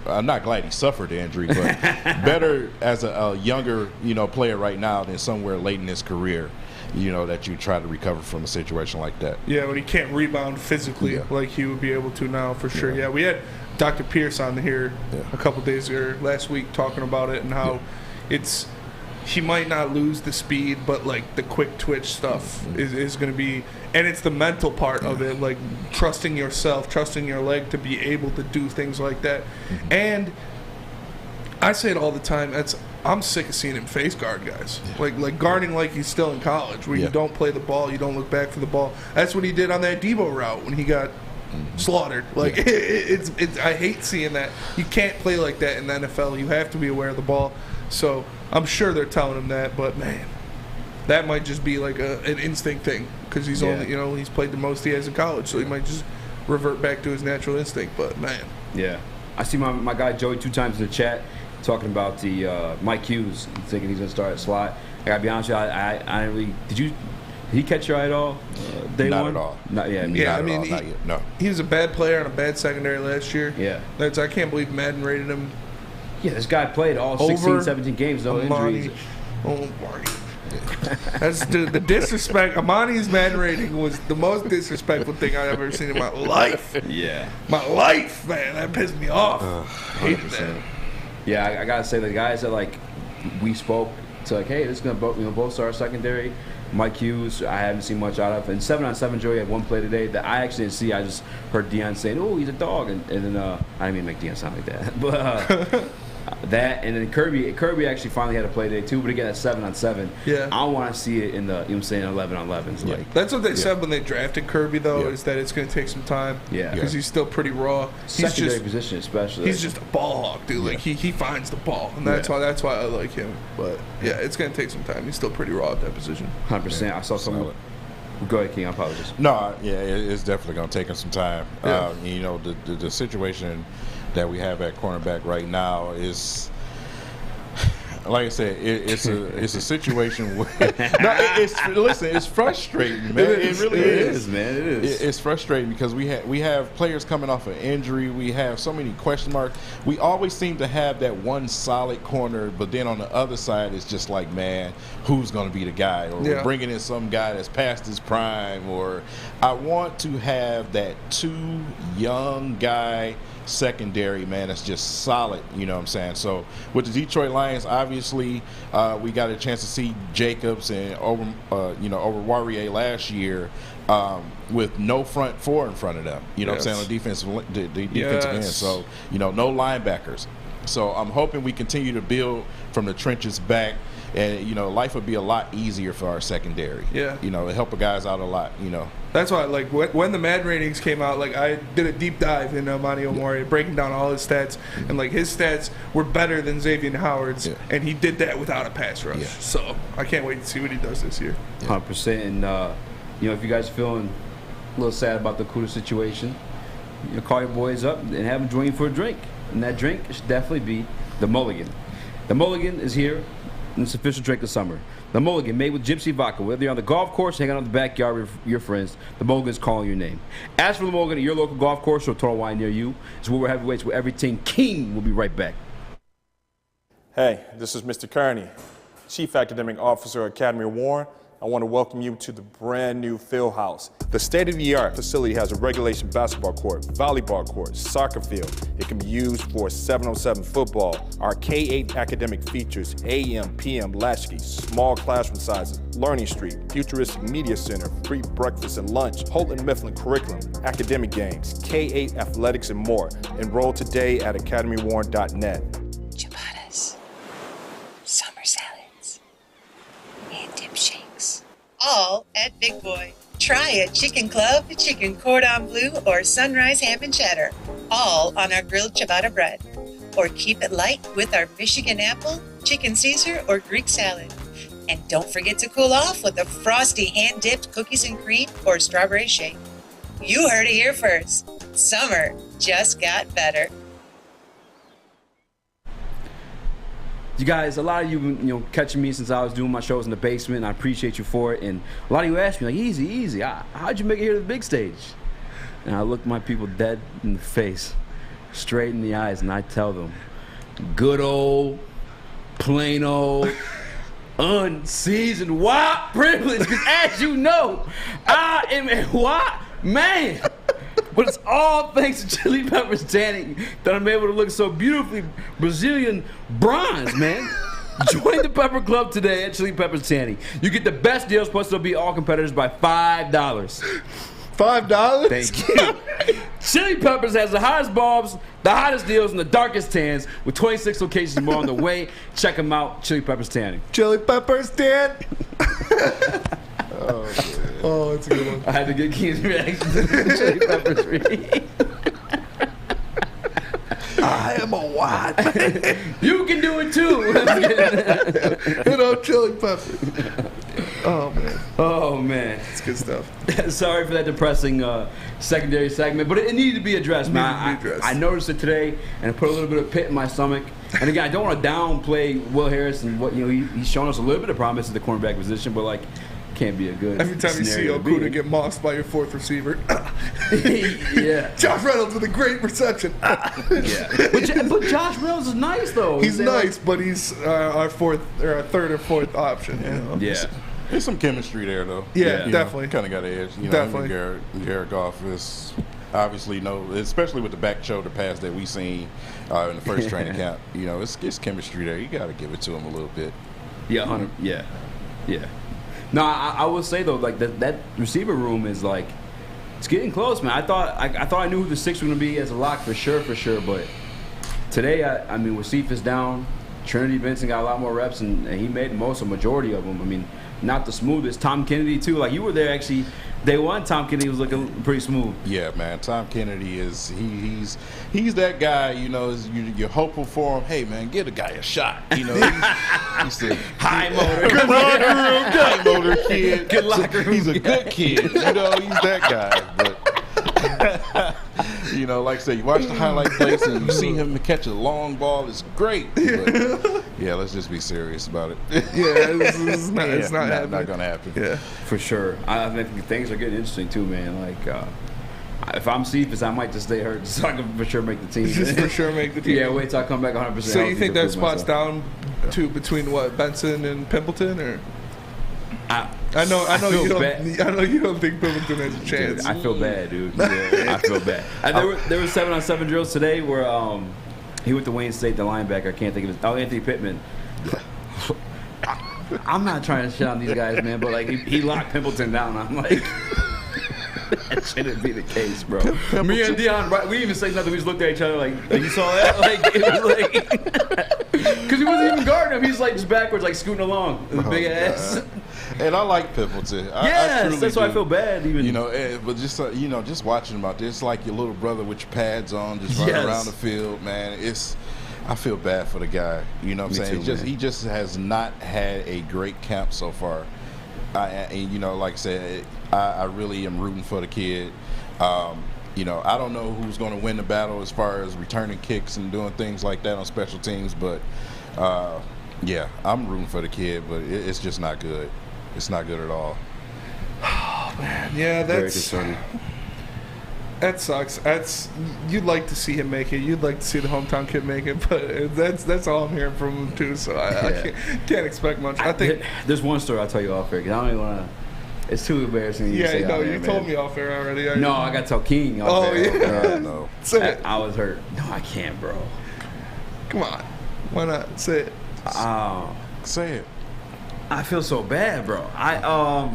I'm not glad he suffered the injury, but better as a younger, you know, player right now than somewhere late in his career. You know, that you try to recover from a situation like that. Yeah, when he can't rebound physically like he would be able to now, for sure. Yeah, we had Dr. Pierce on here a couple days ago, last week, talking about it and how he might not lose the speed, but like the quick twitch stuff is going to be, and it's the mental part of it, like trusting yourself, trusting your leg to be able to do things like that. And I say it all the time. I'm sick of seeing him face guard guys, like guarding like he's still in college, where you don't play the ball, you don't look back for the ball. That's what he did on that Debo route when he got slaughtered. Like I hate seeing that. You can't play like that in the NFL. You have to be aware of the ball. So I'm sure they're telling him that, but man, that might just be like an instinct thing because he's only, you know, he's played the most he has in college, so he might just revert back to his natural instinct. But man, I see my guy Joey 2 times in the chat talking about the Mike Hughes, thinking he's gonna start at slot. I gotta be honest with you, I didn't really. Did he catch your eye at all? Day not one? At all. Not yet. I mean, he was a bad player on a bad secondary last year. Yeah. I can't believe Madden rated him. Yeah, this guy played all 16, 17 games, no injuries. That's the disrespect. Amani's Madden rating was the most disrespectful thing I've ever seen in my life. Yeah. My life, man. That pissed me off. Hated that. Yeah, I gotta say, the guys that like we spoke to, like, hey, this is gonna both start secondary. Mike Hughes, I haven't seen much out of, and 7-on-7 Joey had one play today that I actually didn't see. I just heard Deion saying, "Oh, he's a dog," and then I didn't mean to make Deion sound like that, but That and then Kirby actually finally had a play today too, but again at 7-on-7. Yeah. I want to see it in the 11-on-11s. Yeah. Like That's what they said when they drafted Kirby though, is that it's going to take some time. Yeah. Because he's still pretty raw. Secondary position especially. He's just a ball hawk, dude. Like he finds the ball, and that's why I like him. But yeah, it's going to take some time. He's still pretty raw at that position. 100%. I saw someone. Go ahead, King. I apologize. No, yeah, it's definitely going to take him some time. Yeah. You know, the situation that we have at cornerback right now is, like I said, it's a situation where it's frustrating, man. It really is, man. It is. It's frustrating because we have players coming off of injury. We have so many question marks. We always seem to have that one solid corner, but then on the other side, it's just like, man, who's going to be the guy? Or we're bringing in some guy that's past his prime. Or I want to have that two young guy secondary, man, that's just solid, you know what I'm saying? So with the Detroit Lions, obviously we got a chance to see Jacobs and over Warrior last year with no front four in front of them, you know what I'm saying, on the defensive end. So, you know, no linebackers. So I'm hoping we continue to build from the trenches back, and, you know, life would be a lot easier for our secondary. Yeah. You know, it help the guys out a lot, you know. That's why, like, when the Madden ratings came out, like, I did a deep dive in Amani Omori, breaking down all his stats, and, like, his stats were better than Xavier Howard's, and he did that without a pass rush. So I can't wait to see what he does this year. 100%. And, you know, if you guys are feeling a little sad about the Okudah situation, you know, call your boys up and have them join you for a drink. And that drink should definitely be the Mulligan. The Mulligan is here, and it's official drink of summer. The Mulligan, made with Gypsy vodka. Whether you're on the golf course, hanging out in the backyard with your friends, the Mulligan is calling your name. Ask for the Mulligan at your local golf course or Total Wine near you. It's Woodward Heavyweights with everything King. We'll be right back. Hey, this is Mr. Kearney, Chief Academic Officer, Academy of Warren. I want to welcome you to the brand new field house. The state-of-the-art facility has a regulation basketball court, volleyball court, soccer field. It can be used for 7-on-7 football. Our K-8 academic features AM, PM, latchkey, small classroom sizes, learning street, futuristic media center, free breakfast and lunch, Houghton Mifflin curriculum, academic games, K-8 athletics, and more. Enroll today at academywarren.net. Ciabattas, summer salads, and dip shakes. All at Big Boy. Try a chicken club, chicken cordon bleu, or sunrise ham and cheddar. All on our grilled ciabatta bread. Or keep it light with our Michigan apple, chicken Caesar, or Greek salad. And don't forget to cool off with a frosty hand-dipped cookies and cream or strawberry shake. You heard it here first. Summer just got better. You guys, a lot of you, catching me since I was doing my shows in the basement, and I appreciate you for it. And a lot of you ask me, like, Eazy, how'd you make it here to the big stage? And I look my people dead in the face, straight in the eyes, and I tell them, good old, plain old, unseasoned white privilege. Because as you know, I am a white man. But it's all thanks to Chili Peppers tanning that I'm able to look so beautifully Brazilian bronze, man. Join the Pepper Club today at Chili Peppers Tanning. You get the best deals, plus they'll beat all competitors by $5. $5? Thank you. Chili Peppers has the hottest bulbs, the hottest deals, and the darkest tans with 26 locations more on the way. Check them out, Chili Peppers Tanning. Chili Peppers Tan. Oh, it's a good one. I had to get King's reaction to the Chili Peppers read. I am a white man. You can do it too. Chili Peppers. Oh, man. Oh, man. It's good stuff. Sorry for that depressing secondary segment, but it needed to be addressed, man. I noticed it today, and it put a little bit of pit in my stomach. And again, I don't want to downplay Will Harris and what he's shown us a little bit of promise at the cornerback position, but can't be a good. Every time you see Okudah get mossed by your fourth receiver. Yeah. Josh Reynolds with a great reception. Yeah. But Josh Reynolds is nice though. He's nice, but he's our third or fourth option. You know? Yeah. There's some chemistry there though. Yeah, definitely. Kind of got an edge. Definitely. Jared Goff is obviously especially with the back shoulder pass that we seen in the first training camp. It's chemistry there. You got to give it to him a little bit. Yeah, 100. Yeah. No, I will say though, that receiver room is it's getting close, man. I thought I knew who the six was gonna be as a lock for sure, but today, I mean, with Cephas down, Trinity Benson got a lot more reps, and he made a majority of them. I mean, not the smoothest. Tom Kennedy, too. Like, you were there, actually. Day one, Tom Kennedy was looking pretty smooth. Yeah, man. Tom Kennedy is he's that guy. You know, you're hopeful for him. Hey, man, give a guy a shot. You know, he's a high motor, good locker room, high motor kid. Good locker room. He's a good kid. You know, he's that guy. But you know, like I said, you watch the highlight plays and you see him catch a long ball. It's great. But, yeah, let's just be serious about it. It's not happening. Not gonna happen. Yeah, for sure. I think things are getting interesting too, man. Like, if I'm Cephas, I might just stay hurt so I can for sure make the team. Just for sure make the team. Yeah, wait till I come back 100%. So you think that spot's down to between what, Benson and Pimpleton, or? I know you don't think Pimpleton has a chance. Dude, I feel bad, dude. Yeah, I feel bad. There were 7-on-7 drills today where he went to Wayne State, the linebacker. I can't think of his. Oh, Anthony Pittman. I'm not trying to shit on these guys, man, but like he locked Pimpleton down. I'm like, that shouldn't be the case, bro. Me and Dion, right, we even said nothing. We just looked at each other like you saw that? Like, it was like, because he wasn't even guarding him. He's like just backwards, like scooting along. His big ass. And I like Pimpleton. Yes, that's why I feel bad. Even you know, but just just watching him out there, it's like your little brother with your pads on, just running around the field, man. I feel bad for the guy. You know what I'm saying? He just has not had a great camp so far. And you know, like I said, I really am rooting for the kid. You know, I don't know who's going to win the battle as far as returning kicks and doing things like that on special teams, but yeah, I'm rooting for the kid, but it's just not good. It's not good at all. Oh man, yeah, that sucks. You'd like to see him make it. You'd like to see the hometown kid make it, but that's all I'm hearing from him too. So I can't expect much. I think there's one story I'll tell you off air because I don't even want to. It's too embarrassing. Yeah, no, you told me off air already. No, I got to tell King off air. Yeah. No, say it. I was hurt. No, I can't, bro. Come on, why not? Say it. Say it. I feel so bad, bro.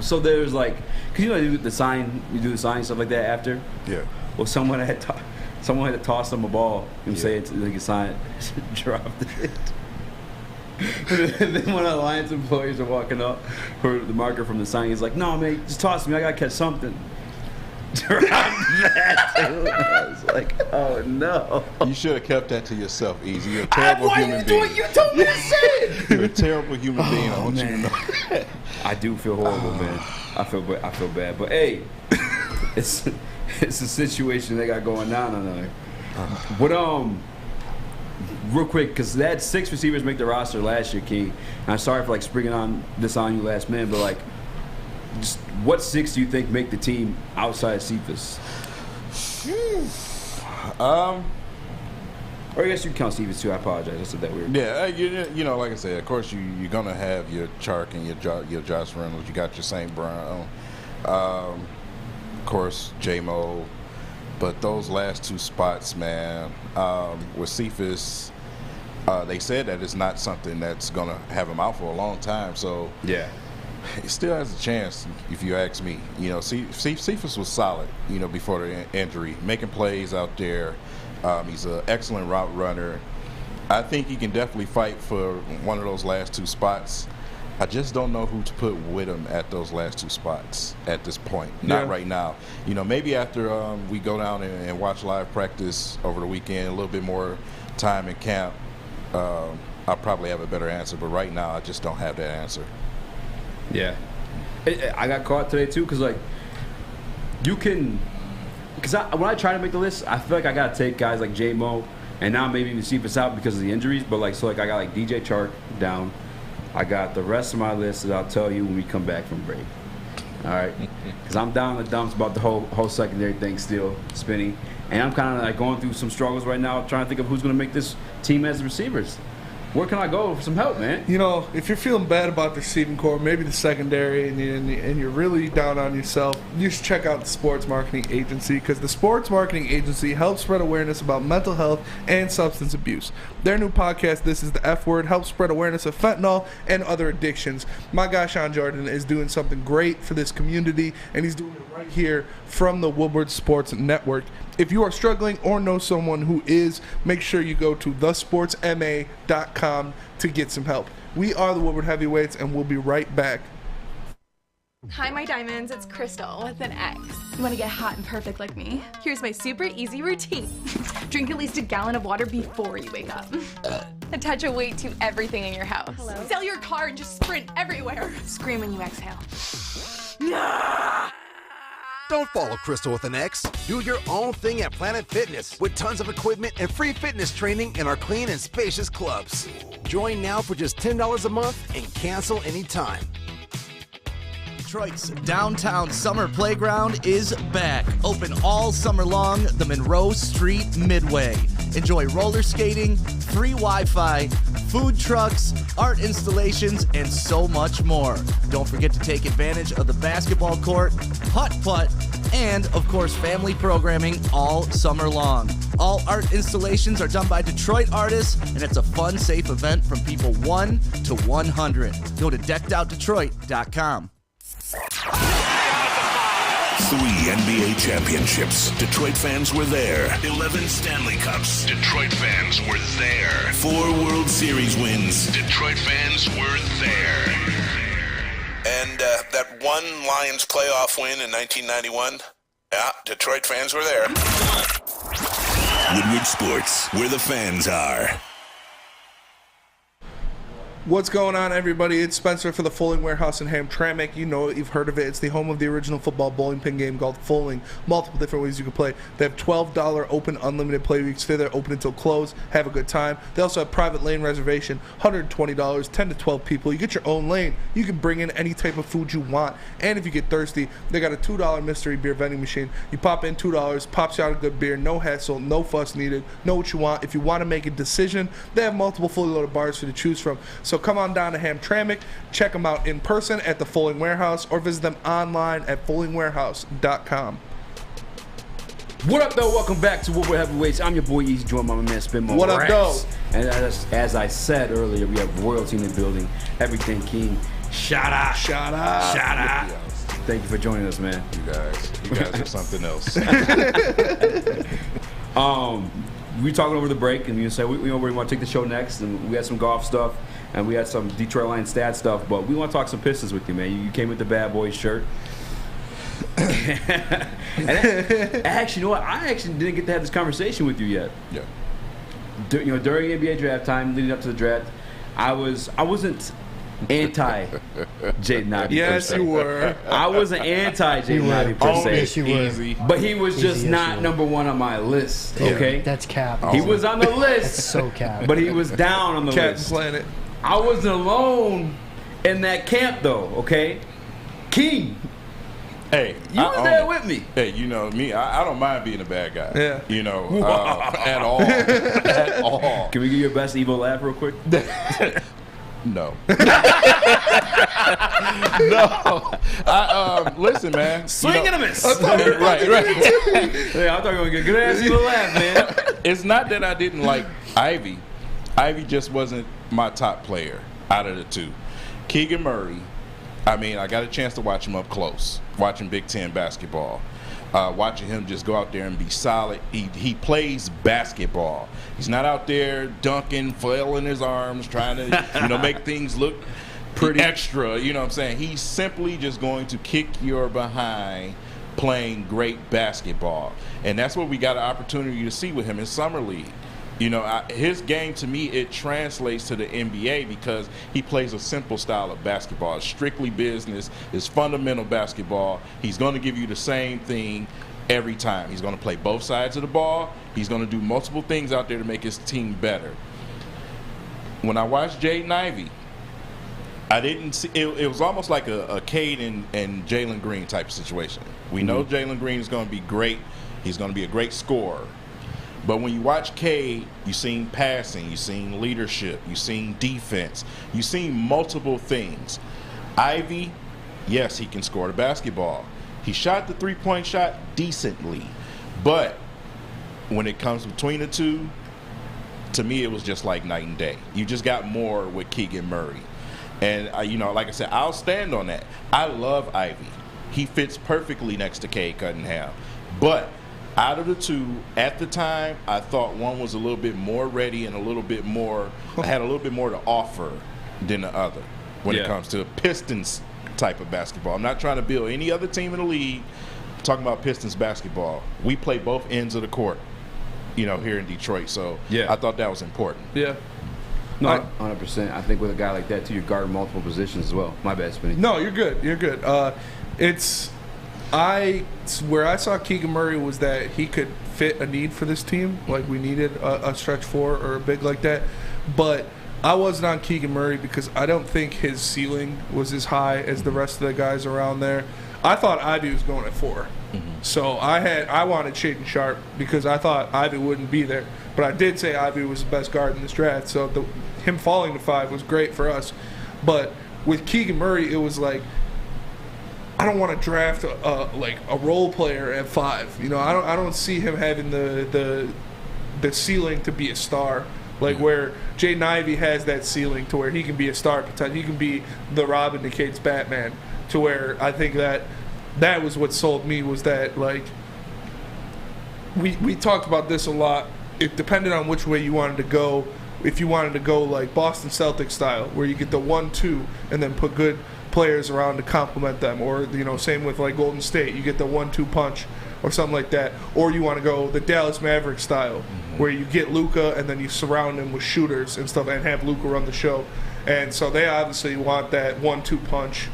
So there's like, cause you know you do the sign stuff like that after. Yeah. Well, someone had to toss them a ball and say it like a sign, dropped it. And then one of the Lions employees are walking up for the marker from the sign. He's like, "No, man, just toss me. I gotta catch something." Drop that. I was like, "Oh no!" You should have kept that to yourself, Eazy. You're a terrible human being. What you told me to say it. You're a terrible human being. I want you to know. I do feel horrible, man. I feel bad, but hey, it's a situation they got going on there. But real quick, because they had 6 receivers make the roster last year, King. And I'm sorry for like springing on you last minute, but like, just what 6 do you think make the team outside of Cephas? Or I guess you can count Cephas too. I apologize. I said that weird. Yeah, you know, like I said, of course you're gonna have your Chark and your Josh Reynolds. You got your St. Brown, of course J-Mo. But those last 2 spots, man, with Cephas, they said that it's not something that's going to have him out for a long time. So yeah, he still has a chance, if you ask me. You know, Cephas was solid, you know, before the injury, making plays out there. He's an excellent route runner. I think he can definitely fight for one of those last 2 spots. I just don't know who to put with him at those last 2 spots at this point. Not right now. You know, maybe after we go down and watch live practice over the weekend, a little bit more time in camp, I'll probably have a better answer. But right now, I just don't have that answer. Yeah. I got caught today, too, because, like, you can – because when I try to make the list, I feel like I got to take guys like J-Mo and now maybe even Cephas out because of the injuries. But, like, so, like, I got, like, DJ Chark down. I got the rest of my list that I'll tell you when we come back from break. All right? Because I'm down in the dumps about the whole secondary thing still spinning. And I'm kind of like going through some struggles right now trying to think of who's going to make this team as receivers. where can I go for some help, man? You know, if you're feeling bad about the receiving corps, maybe the secondary, and you're really down on yourself, you should check out the Sports Marketing Agency, because the Sports Marketing Agency helps spread awareness about mental health and substance abuse. Their new podcast, This is the F Word, helps spread awareness of fentanyl and other addictions. My guy, Sean Jordan, is doing something great for this community, and he's doing it right here from the Woodward Sports Network. If you are struggling or know someone who is, make sure you go to thesportsma.com to get some help. We are the Woodward Heavyweights, and we'll be right back. Hi, my diamonds. It's Crystal with an X. You want to get hot and perfect like me? Here's my super easy routine. Drink at least a gallon of water before you wake up. Attach a weight to everything in your house. Hello? Sell your car and just sprint everywhere. Scream when you exhale. Don't follow Crystal with an X. Do your own thing at Planet Fitness with tons of equipment and free fitness training in our clean and spacious clubs. Join now for just $10 a month and cancel anytime. Detroit's downtown summer playground is back. Open all summer long, the Monroe Street Midway. Enjoy roller skating, free Wi-Fi, food trucks, art installations, and so much more. Don't forget to take advantage of the basketball court, putt-putt, and, of course, family programming all summer long. All art installations are done by Detroit artists, and it's a fun, safe event from people 1 to 100. Go to deckedoutdetroit.com. 3 NBA championships. Detroit fans were there. 11 Stanley Cups. Detroit fans were there. 4 World Series wins. Detroit fans were there. And that one Lions playoff win in 1991. Yeah, Detroit fans were there. Woodward Sports, where the fans are. What's going on, everybody? It's Spencer for the Fulling Warehouse in Hamtramck. You know it. You've heard of it. It's the home of the original football bowling pin game called Fulling. Multiple different ways you can play. They have $12 open unlimited play weeks. Stay there open until close. Have a good time. They also have private lane reservation, $120, 10 to 12 people. You get your own lane. You can bring in any type of food you want. And if you get thirsty, they got a $2 mystery beer vending machine. You pop in $2, pops you out a good beer. No hassle, no fuss needed. Know what you want. If you want to make a decision, they have multiple fully loaded bars for you to choose from. So come on down to Hamtramck, check them out in person at the Fulling Warehouse, or visit them online at fullingwarehouse.com. What up, though? Welcome back to Woodward Heavyweights. I'm your boy Eazy, joined by my man Spin Mo. What up, though? And as I said earlier, we have royalty in the building. Everything King. Shout out. Shout out. Shout out. Thank you for joining us, man. You guys are something else. We talking over the break, and you said we want to take the show next, and we had some golf stuff, and we had some Detroit Lions stat stuff, but we want to talk some Pistons with you, man. You came with the Bad Boys shirt. And actually, you know what? I actually didn't get to have this conversation with you yet. Yeah. During NBA draft time, leading up to the draft, I wasn't anti Jaden Ivey. Yes, you were. I wasn't anti Jaden Ivey per se. Yes, you were. But he was just not number one on my list. Okay, That's cap. he was on the list. That's so cap. But he was down on the list. Planet. I wasn't alone in that camp, though. Okay, King. Hey, you was there with me. Hey, you know me. I don't mind being a bad guy. Yeah. You know, at all. At all. Can we get your best evil laugh real quick? No. No. Listen, man. Swing and a miss. Right. Yeah, I thought you were going to get a good ass evil laugh, man. It's not that I didn't like Ivey. Ivey just wasn't my top player out of the two. Keegan Murray, I mean, I got a chance to watch him up close, watching Big Ten basketball, watching him just go out there and be solid. He plays basketball. He's not out there dunking, flailing his arms, trying to make things look pretty extra. You know what I'm saying? He's simply just going to kick your behind playing great basketball. And that's what we got an opportunity to see with him in Summer League. You know, his game, to me, it translates to the NBA because he plays a simple style of basketball. It's strictly business. It's fundamental basketball. He's going to give you the same thing every time. He's going to play both sides of the ball. He's going to do multiple things out there to make his team better. When I watched Jaden Ivey, I didn't see it was almost like a Cade and Jalen Green type of situation. We know Jalen Green is going to be great. He's going to be a great scorer. But when you watch Cade, you seen passing, you seen leadership, you seen defense, you seen multiple things. Ivey, yes, he can score the basketball. He shot the three-point shot decently. But when it comes between the two, to me, it was just like night and day. You just got more with Keegan Murray. And, like I said, I'll stand on that. I love Ivey. He fits perfectly next to Cade Cunningham. But out of the two, at the time, I thought one was a little bit more ready and had a little bit more to offer than the other when it comes to Pistons type of basketball. I'm not trying to build any other team in the league. I'm talking about Pistons basketball. We play both ends of the court, here in Detroit. So I thought that was important. Yeah. No, 100%. I think with a guy like that, too, you're guarding multiple positions as well. My bad, Spinny. No, you're good. You're good. Where I saw Keegan Murray was that he could fit a need for this team. Like, we needed a stretch four or a big like that. But I wasn't on Keegan Murray because I don't think his ceiling was as high as the rest of the guys around there. I thought Ivey was going at 4. So I wanted Shaden Sharp because I thought Ivey wouldn't be there. But I did say Ivey was the best guard in this draft. So him falling to 5 was great for us. But with Keegan Murray, it was like, I don't want to draft a role player at 5. I don't see him having the ceiling to be a star. Like where Jaden Ivey has that ceiling to where he can be a star potential. He can be the Robin to Kate's Batman. To where I think that was what sold me, was that, like, we talked about this a lot. It depended on which way you wanted to go. If you wanted to go like Boston Celtics style, where you get the 1-2 and then put good players around to complement them, or same with like Golden State, you get the 1-2 punch or something like that, or you want to go the Dallas Mavericks style, where you get Luka and then you surround him with shooters and stuff and have Luka run the show. And so they obviously want that 1-2 punch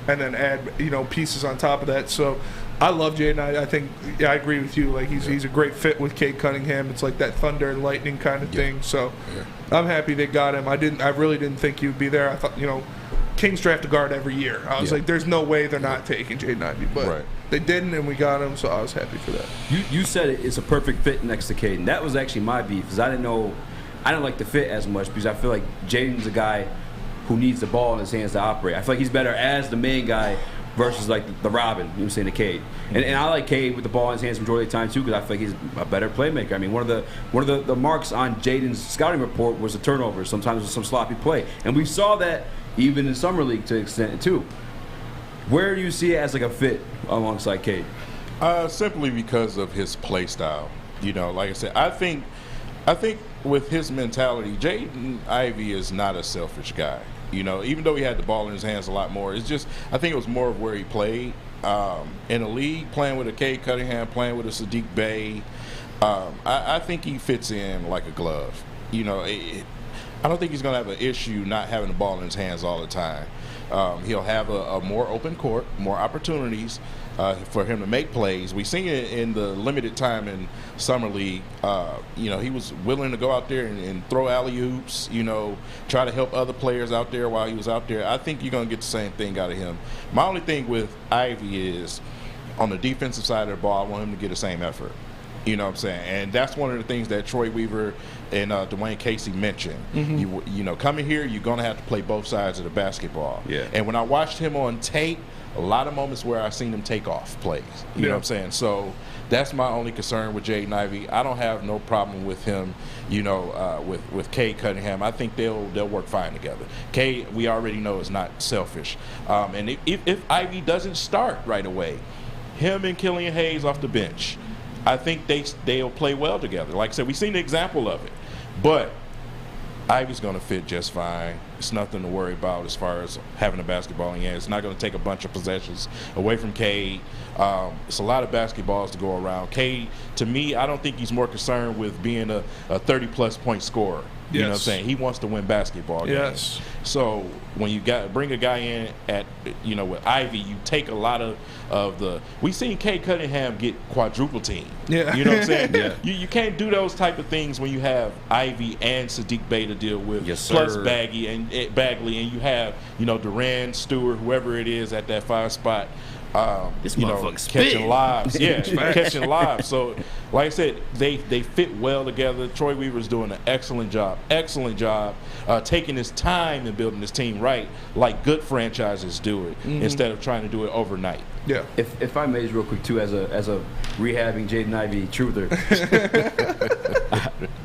and then add pieces on top of that. So I love Jaden. I think I agree with you. Like he's a great fit with Cade Cunningham. It's like that thunder and lightning kind of thing. So I'm happy they got him. I really didn't think he would be there. I thought Kings draft a guard every year. I was like, there's no way they're not taking Jaden Ivey, but they didn't, and we got him. So I was happy for that. You said it's a perfect fit next to Cade, and that was actually my beef because I didn't like the fit as much because I feel like Jaden's a guy who needs the ball in his hands to operate. I feel like he's better as the main guy versus like the Robin, the Cade. And I like Cade with the ball in his hands majority of the time too because I feel like he's a better playmaker. I mean, one of the marks on Jaden's scouting report was the turnovers. Sometimes it was some sloppy play, and we saw that even in summer league to an extent too. Where do you see it as like a fit alongside Cade? Simply because of his play style. Like I said, I think with his mentality, Jaden Ivey is not a selfish guy. Even though he had the ball in his hands a lot more, I think it was more of where he played. In a league, playing with a Cade Cunningham, playing with a Sadiq Bey, I think he fits in like a glove. I don't think he's going to have an issue not having the ball in his hands all the time. He'll have a more open court, more opportunities for him to make plays. We've seen it in the limited time in Summer League. He was willing to go out there and throw alley-oops, try to help other players out there while he was out there. I think you're going to get the same thing out of him. My only thing with Ivey is on the defensive side of the ball, I want him to get the same effort. You know what I'm saying? And that's one of the things that Troy Weaver and Dwayne Casey mentioned. Coming here, you're going to have to play both sides of the basketball. Yeah. And when I watched him on tape, a lot of moments where I seen him take off plays. You know what I'm saying? So that's my only concern with Jaden Ivey. I don't have no problem with him, with Cade Cunningham. I think they'll work fine together. Cade, we already know, is not selfish. And if Ivey doesn't start right away, him and Killian Hayes off the bench, I think they'll play well together. Like I said, we've seen the example of it. But Ivey's going to fit just fine. It's nothing to worry about as far as having a basketball in your hand. It's not going to take a bunch of possessions away from Cade. It's a lot of basketballs to go around. Cade, to me, I don't think he's more concerned with being a 30-plus point scorer. You know what I'm saying? He wants to win basketball games. So when you bring a guy in with Ivey, you take a lot of the. We've seen Cade Cunningham get quadruple team. Yeah. You know what I'm saying? You can't do those type of things when you have Ivey and Sadiq Bey to deal with, plus Bagley, and you have Duren, Stewart, whoever it is at that 5 spot. This you know, motherfucker's catching spitting. lives. Yeah, catching lives. So, like I said, they fit well together. Troy Weaver's doing an excellent job taking his time and building his team right, like good franchises do it, instead of trying to do it overnight. Yeah. If I may, just real quick too, as a rehabbing Jaden Ivey truther,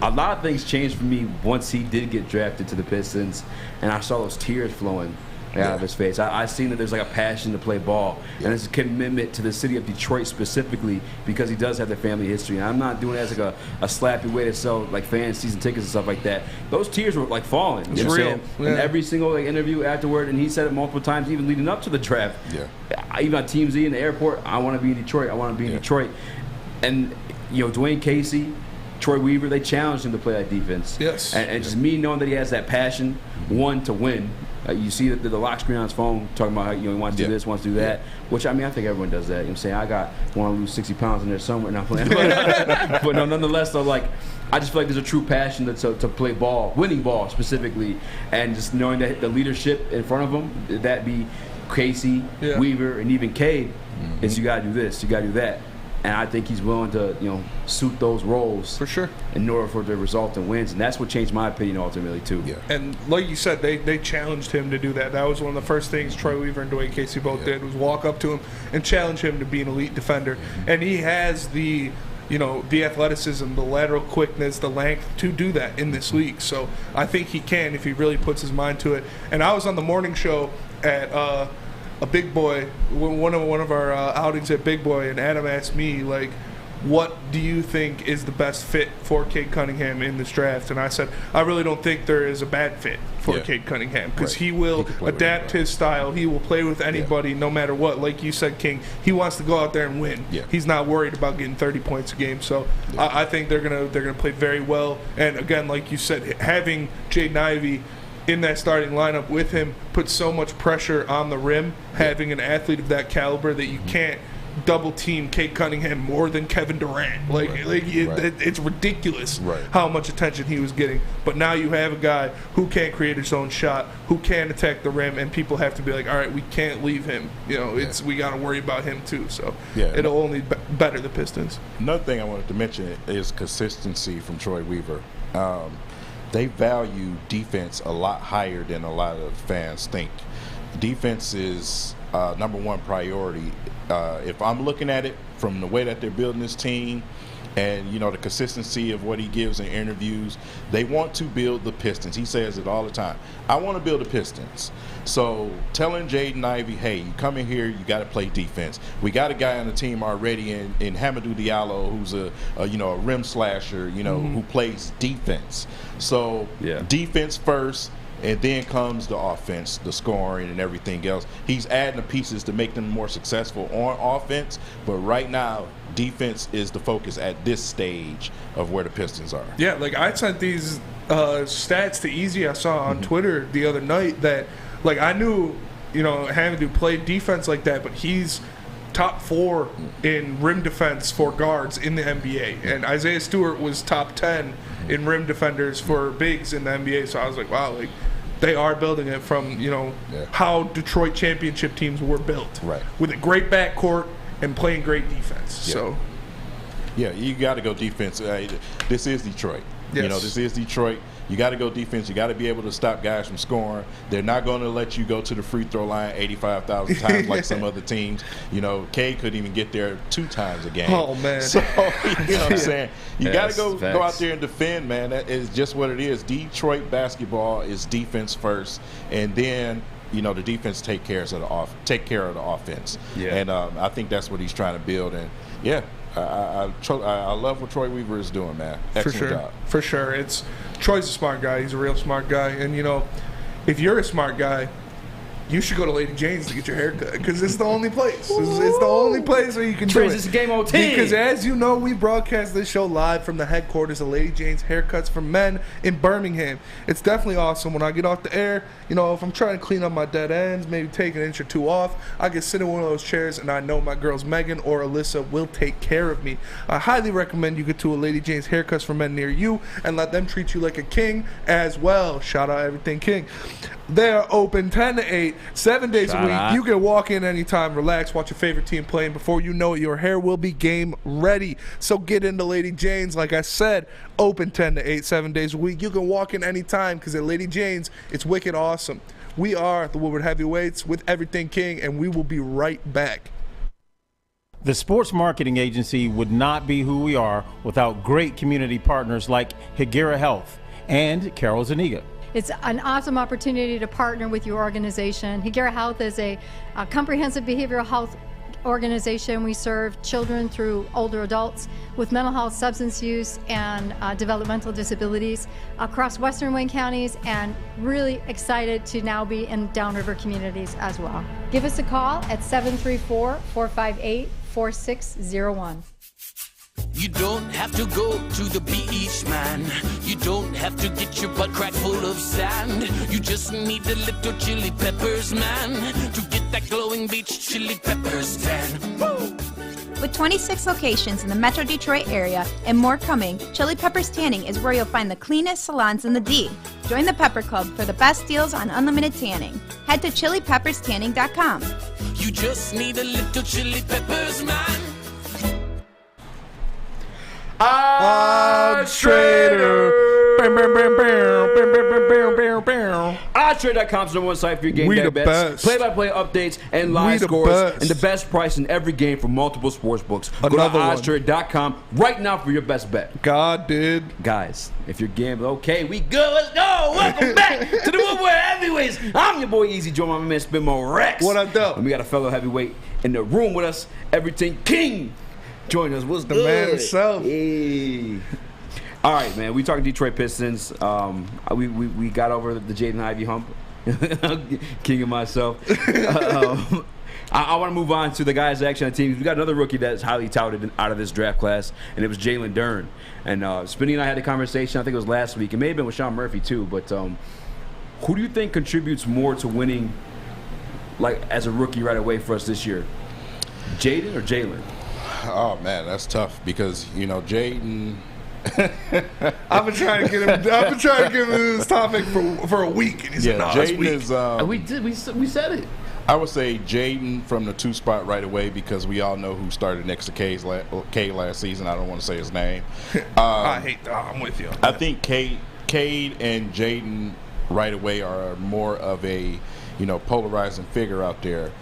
a lot of things changed for me once he did get drafted to the Pistons, and I saw those tears flowing out of his face. I seen that there's like a passion to play ball, and there's a commitment to the city of Detroit specifically because he does have the family history. And I'm not doing it as like a slappy way to sell like fan season tickets and stuff like that. Those tears were like falling. You know what I'm saying? Yeah. In every single like, interview afterward, and he said it multiple times, even leading up to the draft. Yeah. Even on Team Z in the airport, I want to be in Detroit. I want to be in Detroit. And Dwayne Casey, Troy Weaver, they challenged him to play that defense. Yes. And just me knowing that he has that passion, one, to win. You see the lock screen on his phone talking about how he wants to do this, wants to do that. Which, I mean, I think everyone does that. You know what I'm saying? I want to lose 60 pounds in there somewhere. Not playing. But no, nonetheless, though, like, I just feel like there's a true passion to play ball, winning ball specifically. And just knowing that the leadership in front of him, that be Casey, Weaver, and even Cade, is you got to do this, you got to do that. And I think he's willing to, suit those roles for sure in order for it to result in wins. And that's what changed my opinion ultimately too. Yeah. And like you said, they challenged him to do that. That was one of the first things Troy Weaver and Dwayne Casey both did, was walk up to him and challenge him to be an elite defender. And he has the athleticism, the lateral quickness, the length to do that in this league. So I think he can if he really puts his mind to it. And I was on the morning show at a Big Boy, one of our outings at Big Boy, and Adam asked me, like, what do you think is the best fit for Cade Cunningham in this draft? And I said, I really don't think there is a bad fit for Cade Cunningham, because he will adapt his style. He will play with anybody no matter what. Like you said, King, he wants to go out there and win. He's not worried about getting 30 points a game. So I think they're gonna play very well. And again, like you said, having Jaden Ivey in that starting lineup with him puts so much pressure on the rim, having an athlete of that caliber, that you can't double team Cade Cunningham more than Kevin Durant. It's ridiculous how much attention he was getting. But now you have a guy who can create his own shot, who can attack the rim, and people have to be like, all right, we can't leave him. We got to worry about him too. So it'll only better the Pistons. Another thing I wanted to mention is consistency from Troy Weaver. They value defense a lot higher than a lot of fans think. Defense is number one priority. If I'm looking at it from the way that they're building this team and, the consistency of what he gives in interviews, they want to build the Pistons. He says it all the time. I want to build the Pistons. So telling Jaden Ivey, hey, you come in here, you got to play defense. We got a guy on the team already in Hamidou Diallo, who's a rim slasher, who plays defense. So defense first, and then comes the offense, the scoring, and everything else. He's adding the pieces to make them more successful on offense, but right now, defense is the focus at this stage of where the Pistons are. Yeah, like I sent these stats to Eazy I saw on Twitter the other night that, like, I knew, Hamidou played defense like that, but he's top 4 in rim defense for guards in the NBA. And Isaiah Stewart was top 10 in rim defenders for bigs in the NBA. So I was like, wow, like, they are building it from, how Detroit championship teams were built. Right. With a great backcourt and playing great defense. So you got to go defense. This is Detroit. Yes. This is Detroit. You got to go defense. You got to be able to stop guys from scoring. They're not going to let you go to the free throw line 85,000 times like some other teams. Cade couldn't even get there 2 times a game. Oh, man. So, what I'm saying? You got to go out there and defend, man. That is just what it is. Detroit basketball is defense first, and then the defense take care of the offense. Yeah. And I think that's what he's trying to build. And I love what Troy Weaver is doing, man. Excellent job. For sure. Troy's a smart guy. He's a real smart guy. And, if you're a smart guy, you should go to Lady Jane's to get your hair cut, because it's the only place. It's the only place where you can do it. It's a game on team. Because as you know, we broadcast this show live from the headquarters of Lady Jane's Haircuts for Men in Birmingham. It's definitely awesome. When I get off the air, if I'm trying to clean up my dead ends, maybe take an inch or 2 off, I can sit in one of those chairs, and I know my girls Megan or Alyssa will take care of me. I highly recommend you get to a Lady Jane's Haircuts for Men near you and let them treat you like a king as well. Shout out everything king. They are open 10 to 8, 7 days Shout a week. out. You can walk in anytime, relax, watch your favorite team play, and before you know it, your hair will be game ready. So get into Lady Jane's. Like I said, open 10 to 8, 7 days a week. You can walk in anytime because at Lady Jane's, it's wicked awesome. We are the Woodward Heavyweights with Everything King, and we will be right back. The sports marketing agency would not be who we are without great community partners like Higuera Health and Carol Zaniga. It's an awesome opportunity to partner with your organization. Higuera Health is a comprehensive behavioral health organization. We serve children through older adults with mental health, substance use, and developmental disabilities across Western Wayne counties, and really excited to now be in Downriver communities as well. Give us a call at 734-458-4601. You don't have to go to the beach, man. You don't have to get your butt crack full of sand. You just need a little chili peppers, man, to get that glowing beach chili peppers tan. Woo! With 26 locations in the Metro Detroit area and more coming, Chili Peppers Tanning is where you'll find the cleanest salons in the D. Join the Pepper Club for the best deals on unlimited tanning. Head to chilipepperstanning.com. You just need a little chili peppers, man. Odds Trader. OddsTrader.com is the number one site for your game We day the bets, best. play-by-play updates, and live We the scores, best. and the best price in every game for multiple sports books. Go to Another one. OddsTrader.com right now for your best bet. God did. Guys, if you're gambling, okay, we good. Let's go. Welcome back to the Woodward Heavyweights. I'm your boy Eazy, join my man Spin Mo Rex. What up, though? And we got a fellow heavyweight in the room with us, Everything King. Join us. What's The good? man himself. Hey. All right, man. We talking Detroit Pistons. We got over the Jaden Ivey hump. King and myself. I want to move on to the guys that actually on the team. We got another rookie that's highly touted out of this draft class, and it was Jalen Duren. And Spinny and I had a conversation. I think it was last week. It may have been with Sean Murphy too. But who do you think contributes more to winning, like as a rookie right away for us this year? Jaden or Jalen? Oh man, that's tough because Jaden. I've been trying to get him. I've been trying to get him to this topic for a week, and he said, "No, it's Jaden weak." is. We said it. I would say Jaden from the 2 spot right away because we all know who started next to K last season. I don't want to say his name. I'm with you. I think Cade and Jaden right away are more of a polarizing figure out there.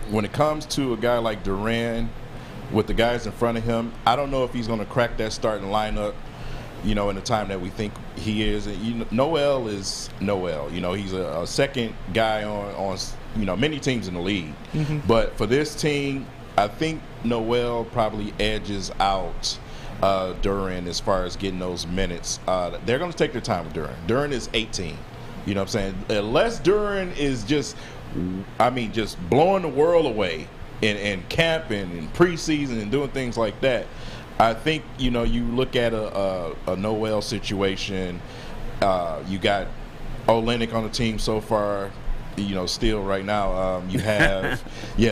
When it comes to a guy like Duren, with the guys in front of him, I don't know if he's going to crack that starting lineup, in the time that we think he is. And, Noel is Noel. He's a second guy on many teams in the league. Mm-hmm. But for this team, I think Noel probably edges out Duren as far as getting those minutes. They're going to take their time with Duren. Duren is 18. You know what I'm saying? Unless Duren is just blowing the world away in camp and in preseason and doing things like that, I think you look at a Noel situation. You got Olynyk on the team so far. Still right now. You have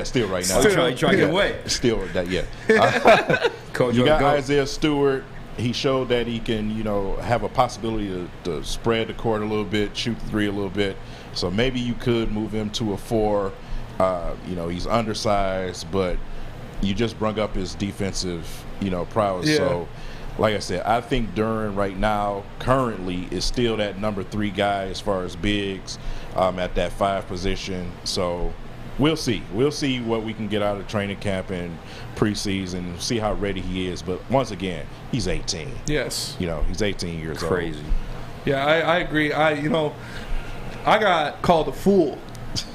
still right now. Still trying to get away. Still that you Kojo, got go. Isaiah Stewart. He showed that he can have a possibility to spread the court a little bit, shoot the three a little bit. So maybe you could move him to a 4. He's undersized, but you just brung up his defensive, prowess. Yeah. So, like I said, I think Duren right now, currently, is still that number 3 guy as far as bigs at that 5 position. So, we'll see. We'll see what we can get out of training camp and preseason, see how ready he is. But once again, he's 18. Yes. He's 18 years old. Crazy. Yeah, I agree. I got called a fool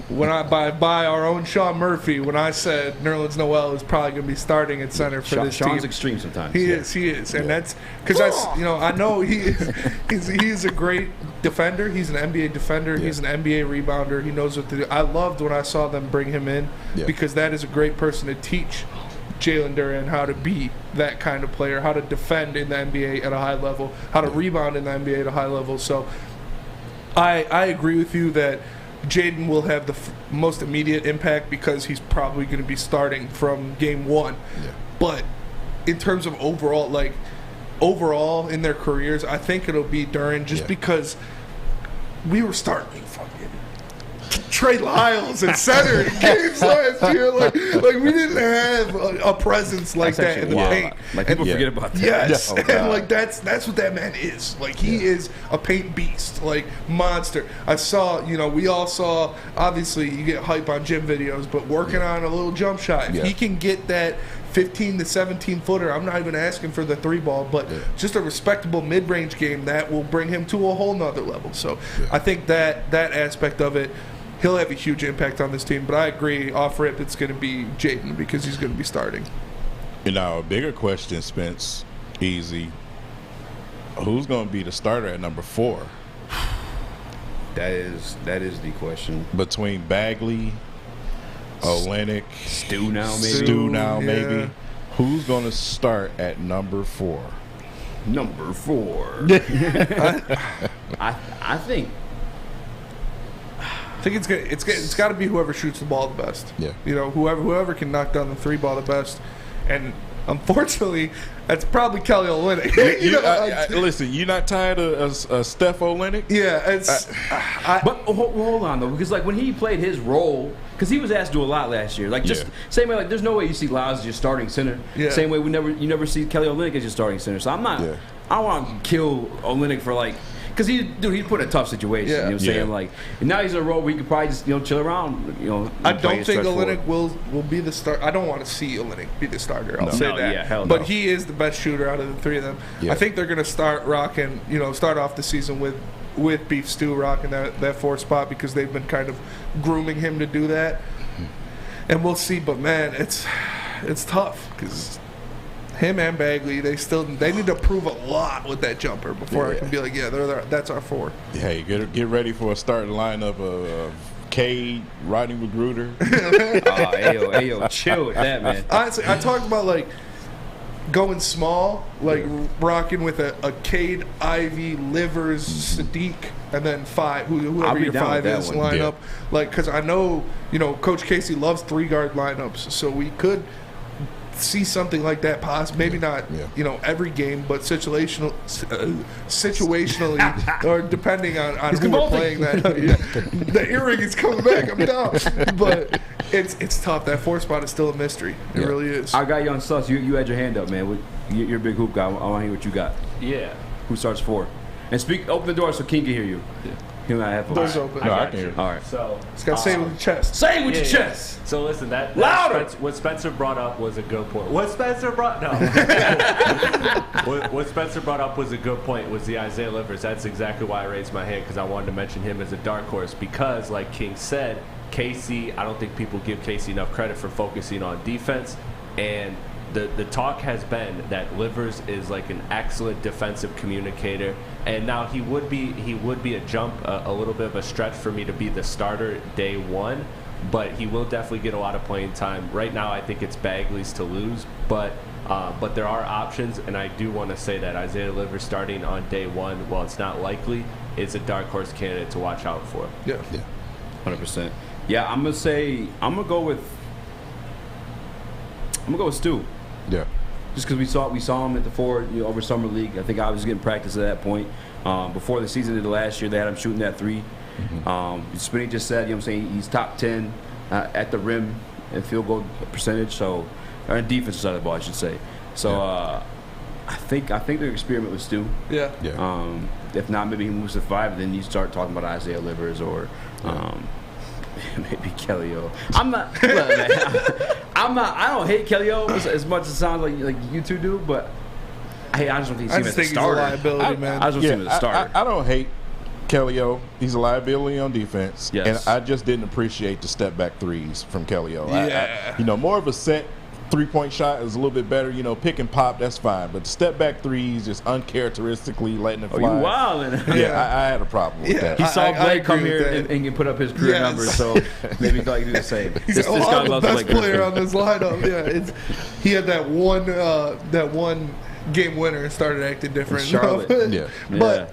when by our own Sean Murphy when I said Nerlens Noel is probably going to be starting at center for this team. Sean's extreme sometimes. He is, and that's because I know he is. He's a great defender. He's an NBA defender. Yeah. He's an NBA rebounder. He knows what to do. I loved when I saw them bring him in because that is a great person to teach Jalen Duren how to be that kind of player, how to defend in the NBA at a high level, how to rebound in the NBA at a high level. So I agree with you that Jaden will have the most immediate impact because he's probably going to be starting from game 1. Yeah. But in terms of overall in their careers, I think it'll be Duren just because we were starting fucking Trey Lyles at center in games last year. Like we didn't have a presence like that in the paint. Like people forget about that. Yes, and like that's what that man is. Like he is a paint beast, like monster. I saw, we all saw. Obviously, you get hype on gym videos, but working on a little jump shot, if he can get that 15 to 17 footer, I'm not even asking for the 3-ball, but just a respectable mid-range game that will bring him to a whole nother level. So I think that aspect of it, he'll have a huge impact on this team. But I agree, off rip, it's going to be Jaden because he's going to be starting. Now, a bigger question, Spence, Eazy, who's going to be the starter at number 4? That is the question. Between Bagley, Olynyk, Stu now maybe. Who's going to start at number 4? Number 4. I think it's got to be whoever shoots the ball the best. Yeah. Whoever can knock down the 3-ball the best. And unfortunately, that's probably Kelly Olynyk. Listen, you're not tired of Steph Olynyk? Yeah, but hold on though, because like when he played his role, because he was asked to do a lot last year. Like same way, like there's no way you see Lyles as your starting center. Yeah. Same way you never see Kelly Olynyk as your starting center. So I'm not. Yeah. I don't want to kill Olynyk for like. Because he put in a tough situation. You know what I'm saying? Like, and now he's in a role where he could probably just chill around. I don't think Olynyk will be the start. I don't want to see Olynyk be the starter. I'll say that. Yeah, hell but no. He is the best shooter out of the 3 of them. Yeah. I think they're going to start rocking. Start off the season with Beef Stew rocking that 4th spot because they've been kind of grooming him to do that. And we'll see. But man, it's tough because him and Bagley, they need to prove a lot with that jumper before I can be like, that's our 4. Hey, get ready for a starting lineup of Cade, Rodney McGruder. Ayo, chill with that, man. Honestly, I talked about like going small, like rocking with a Cade, Ivey, Livers, Sadiq, and then 5, whoever your 5 is lineup. Like, because I know Coach Casey loves 3-guard lineups, so we could see something like that possible. Maybe not every game, but situationally or depending on who we're playing that. The earring is coming back. I'm down. But it's tough. That 4th spot is still a mystery. It really is. I got you on sus. You had your hand up, man. You're a big hoop guy. I want to hear what you got. Yeah. Who starts 4? And open the door so King can hear you. He'll not have doors open. No, I can hear. All right. So it's got to say it with your chest. Say it with your chest. So listen, louder. What Spencer brought up was a good point. What Spencer brought up was a good point. Was the Isaiah Livers? That's exactly why I raised my hand, because I wanted to mention him as a dark horse. Because, like King said, Casey, I don't think people give Casey enough credit for focusing on defense, and the talk has been that Livers is like an excellent defensive communicator, and now he would be a jump, a little bit of a stretch for me to be the starter day 1, but he will definitely get a lot of playing time. Right now, I think it's Bagley's to lose, but there are options, and I do want to say that Isaiah Livers starting on day 1, while it's not likely, is a dark horse candidate to watch out for. Yeah, 100%. Yeah, I'm gonna go with Stu. Yeah. Just because we saw him at the 4 over summer league. I think I was getting practice at that point. Before the season of the last year, they had him shooting that 3. Spinney just said, he's top 10 at the rim in field goal percentage. So, or in defensive side of the ball, I should say. So, I think they're experiment with Stu. Yeah. If not, maybe he moves to 5, and then you start talking about Isaiah Livers or. Maybe Kelly O. I don't hate Kelly O as much as it sounds like you two do, but I just don't think he's a starter. He's a liability, man. I just don't see him as a starter. I don't hate Kelly O. He's a liability on defense. Yes. And I just didn't appreciate the step back 3s from Kelly O. Yeah. More of a set 3-point shot is a little bit better. Pick and pop, that's fine. But the step back 3s, just uncharacteristically letting it fly. Oh, you wildin'. I had a problem with that. He saw Blake come here and put up his career numbers, so maybe he thought he could do the same. He's the best player on this lineup. Yeah, he had that one game winner and started acting different. Charlotte. But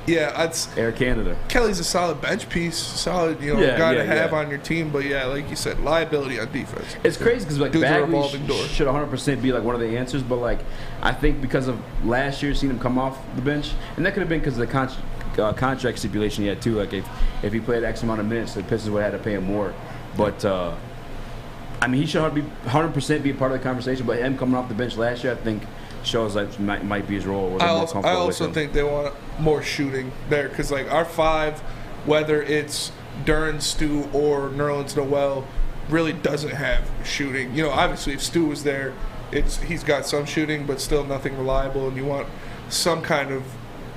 it's Air Canada. Kelly's a solid bench piece, solid guy to have on your team. But like you said, liability on defense. It's crazy because Bagley should 100% be like one of the answers, but I think because of last year seeing him come off the bench, and that could have been because of the contract stipulation he had too. Like if he played X amount of minutes, the Pistons would have had to pay him more. But I mean, he should be 100% be a part of the conversation. But him coming off the bench last year, I think shows like might be his role. I also think they want more shooting there because like our five, whether it's Duren, Stu, or Nerlens Noel, really doesn't have shooting. You know, obviously if Stu was there, he's got some shooting, but still nothing reliable. And you want some kind of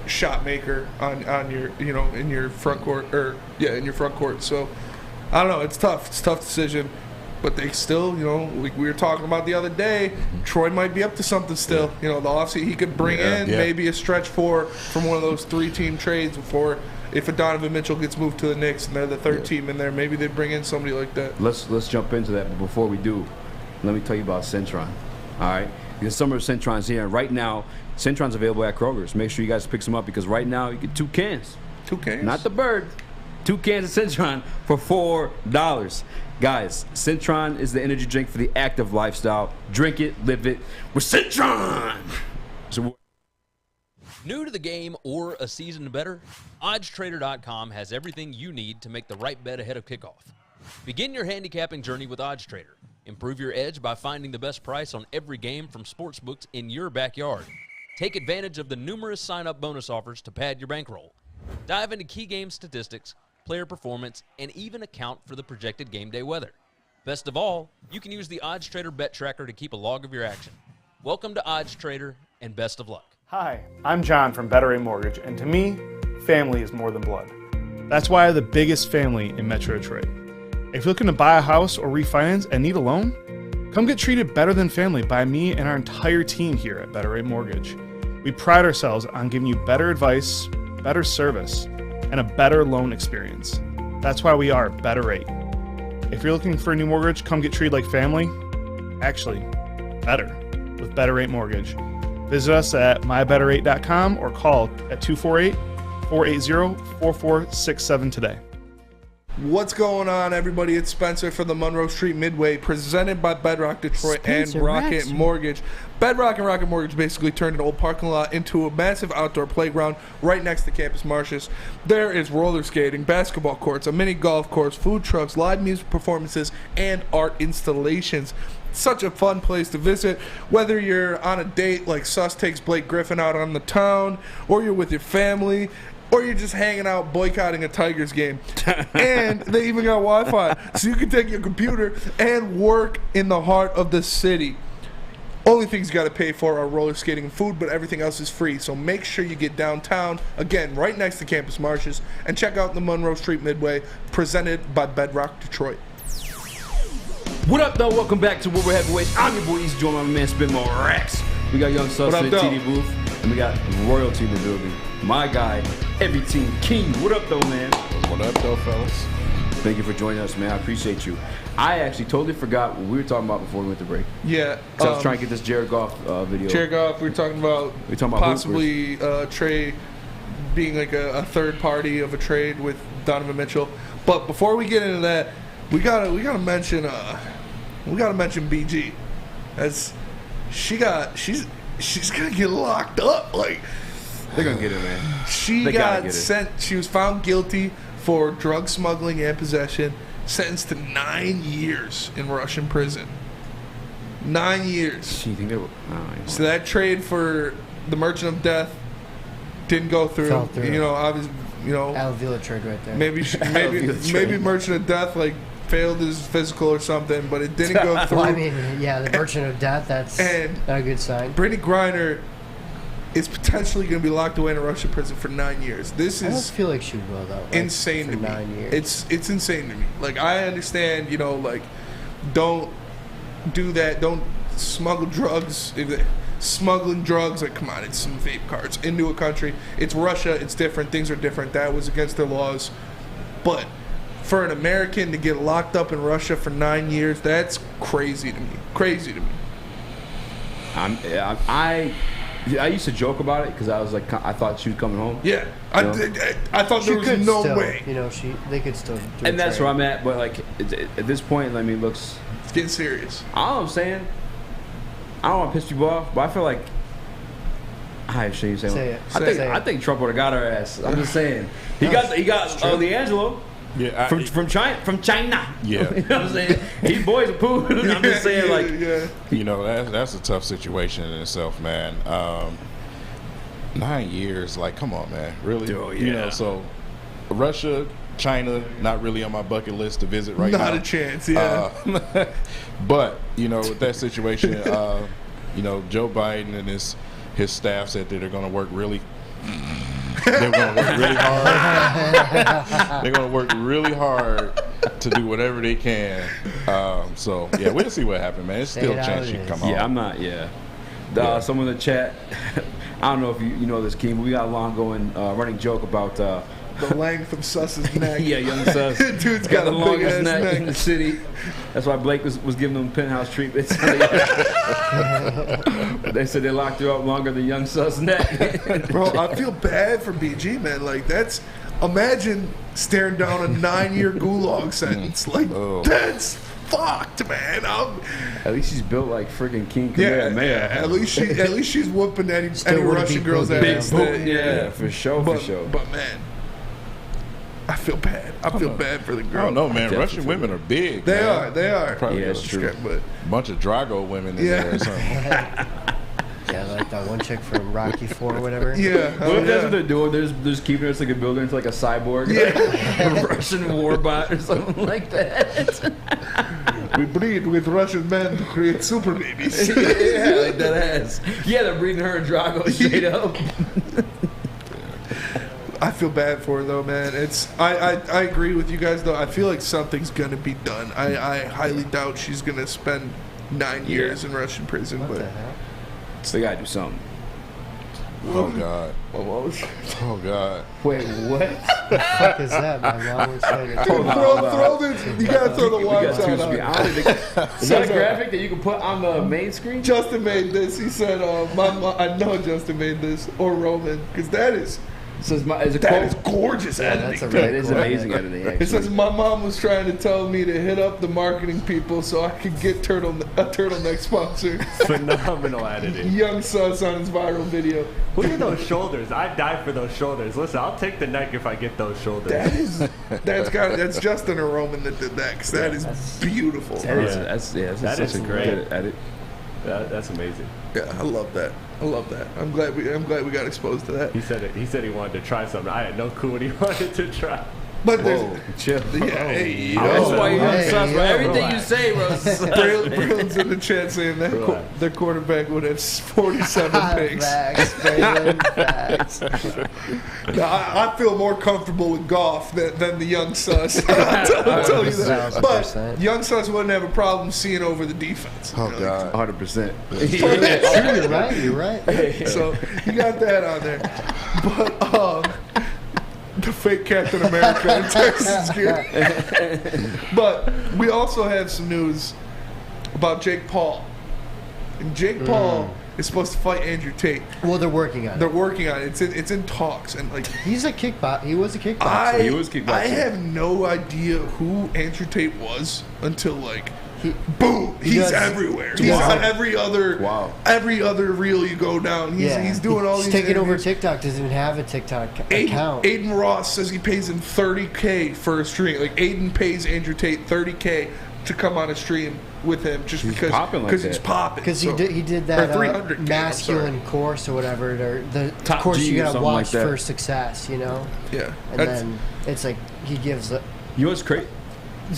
shot maker on your in your front court in your front court. So I don't know. It's tough. It's a tough decision. But they still, like we were talking about the other day, Troy might be up to something still. You know, the offseason he could bring in maybe a stretch from one of those 3-team trades before. If a Donovan Mitchell gets moved to the Knicks and they're the third team in there, maybe they bring in somebody like that. Let's jump into that. But before we do, let me tell you about Centron. All right, because summer Centron's here. And right now, Centron's available at Kroger's. Make sure you guys pick some up because right now you get 2 cans. 2 cans? Not the bird. 2 cans of Centron for $4. Guys, Centron is the energy drink for the active lifestyle. Drink it, live it with Centron. New to the game or a season better? OddsTrader.com has everything you need to make the right bet ahead of kickoff. Begin your handicapping journey with OddsTrader. Improve your edge by finding the best price on every game from sportsbooks in your backyard. Take advantage of the numerous sign-up bonus offers to pad your bankroll. Dive into key game statistics, player performance, and even account for the projected game day weather. Best of all, you can use the OddsTrader bet tracker to keep a log of your action. Welcome to OddsTrader, and best of luck. Hi, I'm John from Better Rate Mortgage, and to me, family is more than blood. That's why I have the biggest family in Metro Detroit. If you're looking to buy a house or refinance and need a loan, come get treated better than family by me and our entire team here at Better Rate Mortgage. We pride ourselves on giving you better advice, better service, and a better loan experience. That's why we are Better Rate. If you're looking for a new mortgage, come get treated like family. Actually, better with Better Rate Mortgage. Visit us at mybetterrate.com or call at 248-480-4467 today. What's going on, everybody? It's Spencer for the Monroe Street Midway, presented by Bedrock Detroit Spencer and Rocket Rex. Mortgage. Bedrock and Rocket Mortgage basically turned an old parking lot into a massive outdoor playground right next to Campus Martius. There is roller skating, basketball courts, a mini golf course, food trucks, live music performances, and art installations. Such a fun place to visit, whether you're on a date like Sus takes Blake Griffin out on the town, or you're with your family, or you're just hanging out boycotting a Tigers game. And they even got Wi-Fi, so you can take your computer and work in the heart of the city. Only things you got to pay for are roller skating and food, but everything else is free. So make sure you get downtown, again, right next to Campus Martius, and check out the Monroe Street Midway, presented by Bedrock Detroit. What up, though? Welcome back to Woodward Heavyweights. I'm your boy Eazy, joined by my man Spin More Rex. We got Young Sus in the TD booth, and we got Royalty in the building. My guy, every team king. What up, though, man? What up, though, fellas? Thank you for joining us, man. I appreciate you. I actually totally forgot what we were talking about before we went to break. Yeah. So I was trying to get this Jared Goff video. Jared Goff, we were talking about possibly trade being like a third party of a trade with Donovan Mitchell. But before we get into that, we gotta mention BG, as she's gonna get locked up. Like, they're gonna get her, man. She was found guilty for drug smuggling and possession, sentenced to 9 years in Russian prison. 9 years. She think they were, so that trade for the Merchant of Death didn't go through. Fell through. You know, obviously, Al Vila trade right there. Maybe Merchant of Death failed his physical or something, but it didn't go through. Well, I mean, yeah, the Merchant of Death, that's not a good sign. Brittney Griner is potentially going to be locked away in a Russian prison for 9 years. This I is don't feel like she will, though. insane to me. 9 years. It's insane to me. Like, I understand, don't do that. Don't smuggle drugs. Smuggling drugs, come on, it's some vape cards into a country. It's Russia. It's different. Things are different. That was against their laws. But for an American to get locked up in Russia for 9 years, that's crazy to me. Crazy to me. I used to joke about it because I was like, I thought she was coming home. Yeah, I thought there was no way. They could still. And that's where I'm at. But at this point, it looks. It's getting serious. I don't know what I'm saying. I don't want to piss people off, but I feel like I shouldn't say Say it. I think Trump would have got her ass. I'm just saying. He got D'Angelo. Yeah, from China. Yeah. You know what I'm saying? He boys a poo. I'm just saying, like, you know, that's a tough situation in itself, man. 9 years, like, come on, man, really? Oh, yeah. You know, so Russia, China, not really on my bucket list to visit right now. Not a chance, yeah. But you know, with that situation, you know, Joe Biden and his staff said that they're going to work really. They're going to work really hard. They're going to work really hard to do whatever they can. So yeah, we'll see what happens, man. It's still a chance she can come out. Yeah, I'm not. Yeah. Someone in the chat. I don't know if you know this, Keem, but we got a long going running joke about the length of Suss's neck. Yeah, young Suss. Dude's got the a longest big-ass neck in the city. That's why Blake was giving them penthouse treatments. They said they locked her up longer than young Suss' neck. Bro, I feel bad for BG, man. Like, imagine staring down a 9-year gulag sentence. Like, that's fucked, man. At least she's built like freaking King Yeah, Kamehameha. at least she's whooping any Russian girl's ass. Yeah, for sure. But man, I feel bad. I feel bad for the girl. I don't know, man. Russian women are big. They man. are. Probably it's true. But bunch of Drago women in there or something. Yeah, like that one chick from Rocky IV or whatever. Yeah. What if that's what they're doing? They're just keeping her like a builder into like a cyborg, a Russian war bot or something like that. We breed with Russian men to create super babies. Yeah, like that ass. Yeah, they're breeding her and Drago straight up. I feel bad for her though, man. I agree with you guys though. I feel like something's gonna be done. I highly doubt she's gonna spend 9 years in Russian prison. What but the hell? So they gotta do something. Oh God. Oh God. Wait, what? What the fuck is that? My mom was trying to throw this. You gotta throw the lights out. Is that a graphic that you can put on the main screen? Justin made this. He said, I know Justin made this, or Roman, because that is gorgeous editing. That is amazing editing. Actually. It says my mom was trying to tell me to hit up the marketing people so I could get a turtleneck sponsor. Phenomenal editing. Young Suss on his viral video. Look at those shoulders. I'd die for those shoulders. Listen, I'll take the neck if I get those shoulders. That's Justin or Roman that did that, because that is beautiful. That's such a great edit. That's amazing. Yeah, I love that. I'm glad we got exposed to that. He said he wanted to try something. I had no clue what he wanted to try. But chill. Yeah, that's why you're obsessed with everything you say, bro. Braylen's in the chat saying that their quarterback would have 47 picks. Facts. Now, I feel more comfortable with Goff than the young Suss. I'll tell you that. But young Suss wouldn't have a problem seeing over the defense. Oh God, 100%. You're right. So you got that on there. But the fake Captain America in Texas gear. But we also have some news about Jake Paul. And Jake Paul is supposed to fight Andrew Tate. Well, they're working on it. They're working on it. It's in talks, and like he was a kickboxer. He was kickboxer. I have no idea who Andrew Tate was until like boom, he's everywhere. He's on every other reel you go down. He's doing all these. He's taking over TikTok. Doesn't even have a TikTok account. Aiden Ross says he pays him $30K for a stream. Like Aiden pays Andrew Tate $30K to come on a stream with him just because he's popping. Because he did that masculine course or whatever, the course you gotta watch for success. You know. Yeah. And then it's like he gives. You know what's crazy?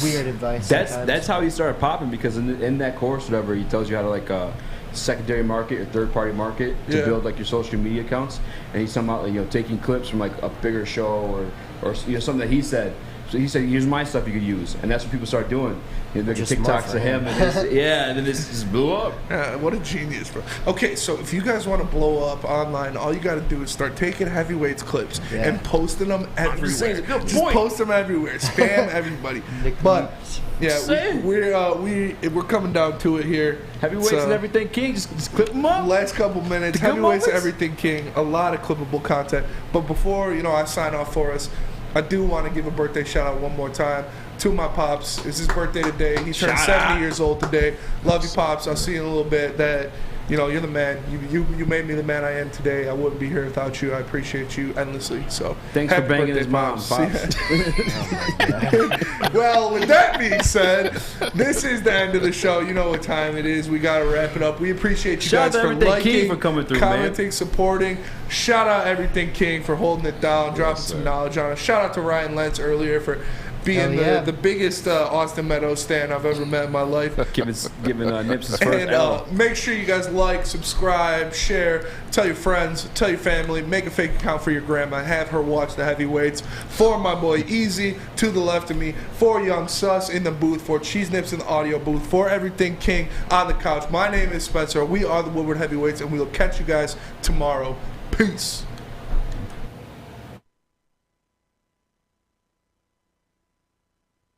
Weird advice. That's how he started popping, because in that course, whatever, he tells you how to like secondary market or third party market to build like your social media accounts, and he's somehow taking clips from like a bigger show or something that he said. So he said, "Here's my stuff you could use," and that's what people start doing. They're making TikToks of him, and then this just blew up. What a genius, bro. Okay, so if you guys want to blow up online, all you got to do is start taking Heavyweights clips and posting them everywhere. Just post them everywhere. Spam everybody. But yeah, we're coming down to it here. Heavyweights and Everything King, just clip them up. Last couple minutes, Heavyweights and Everything King. A lot of clippable content. But before I sign off for us, I do want to give a birthday shout out one more time. to my pops. It's his birthday today. He turned Shout 70 out. years old today. Love you, Pops. I'll see you in a little bit. That, you know, you're the man. You made me the man I am today. I wouldn't be here without you. I appreciate you endlessly. So Thanks for happy banging birthday, his mom, Pops. Well, with that being said, this is the end of the show. You know what time it is. We got to wrap it up. We appreciate you Shout guys out to for Everything liking, King for coming through, commenting, supporting. Shout out Everything King for holding it down, dropping some knowledge on us. Shout out to Ryan Lentz earlier for being the biggest Austin Meadows stan I've ever met in my life. Giving Nips his first And L. make sure you guys like, subscribe, share, tell your friends, tell your family, make a fake account for your grandma, have her watch the heavyweights. For my boy Eazy to the left of me, for Young Sus in the booth, for Cheese Nips in the audio booth, for Everything King on the couch. My name is Spencer. We are the Woodward Heavyweights, and we will catch you guys tomorrow. Peace.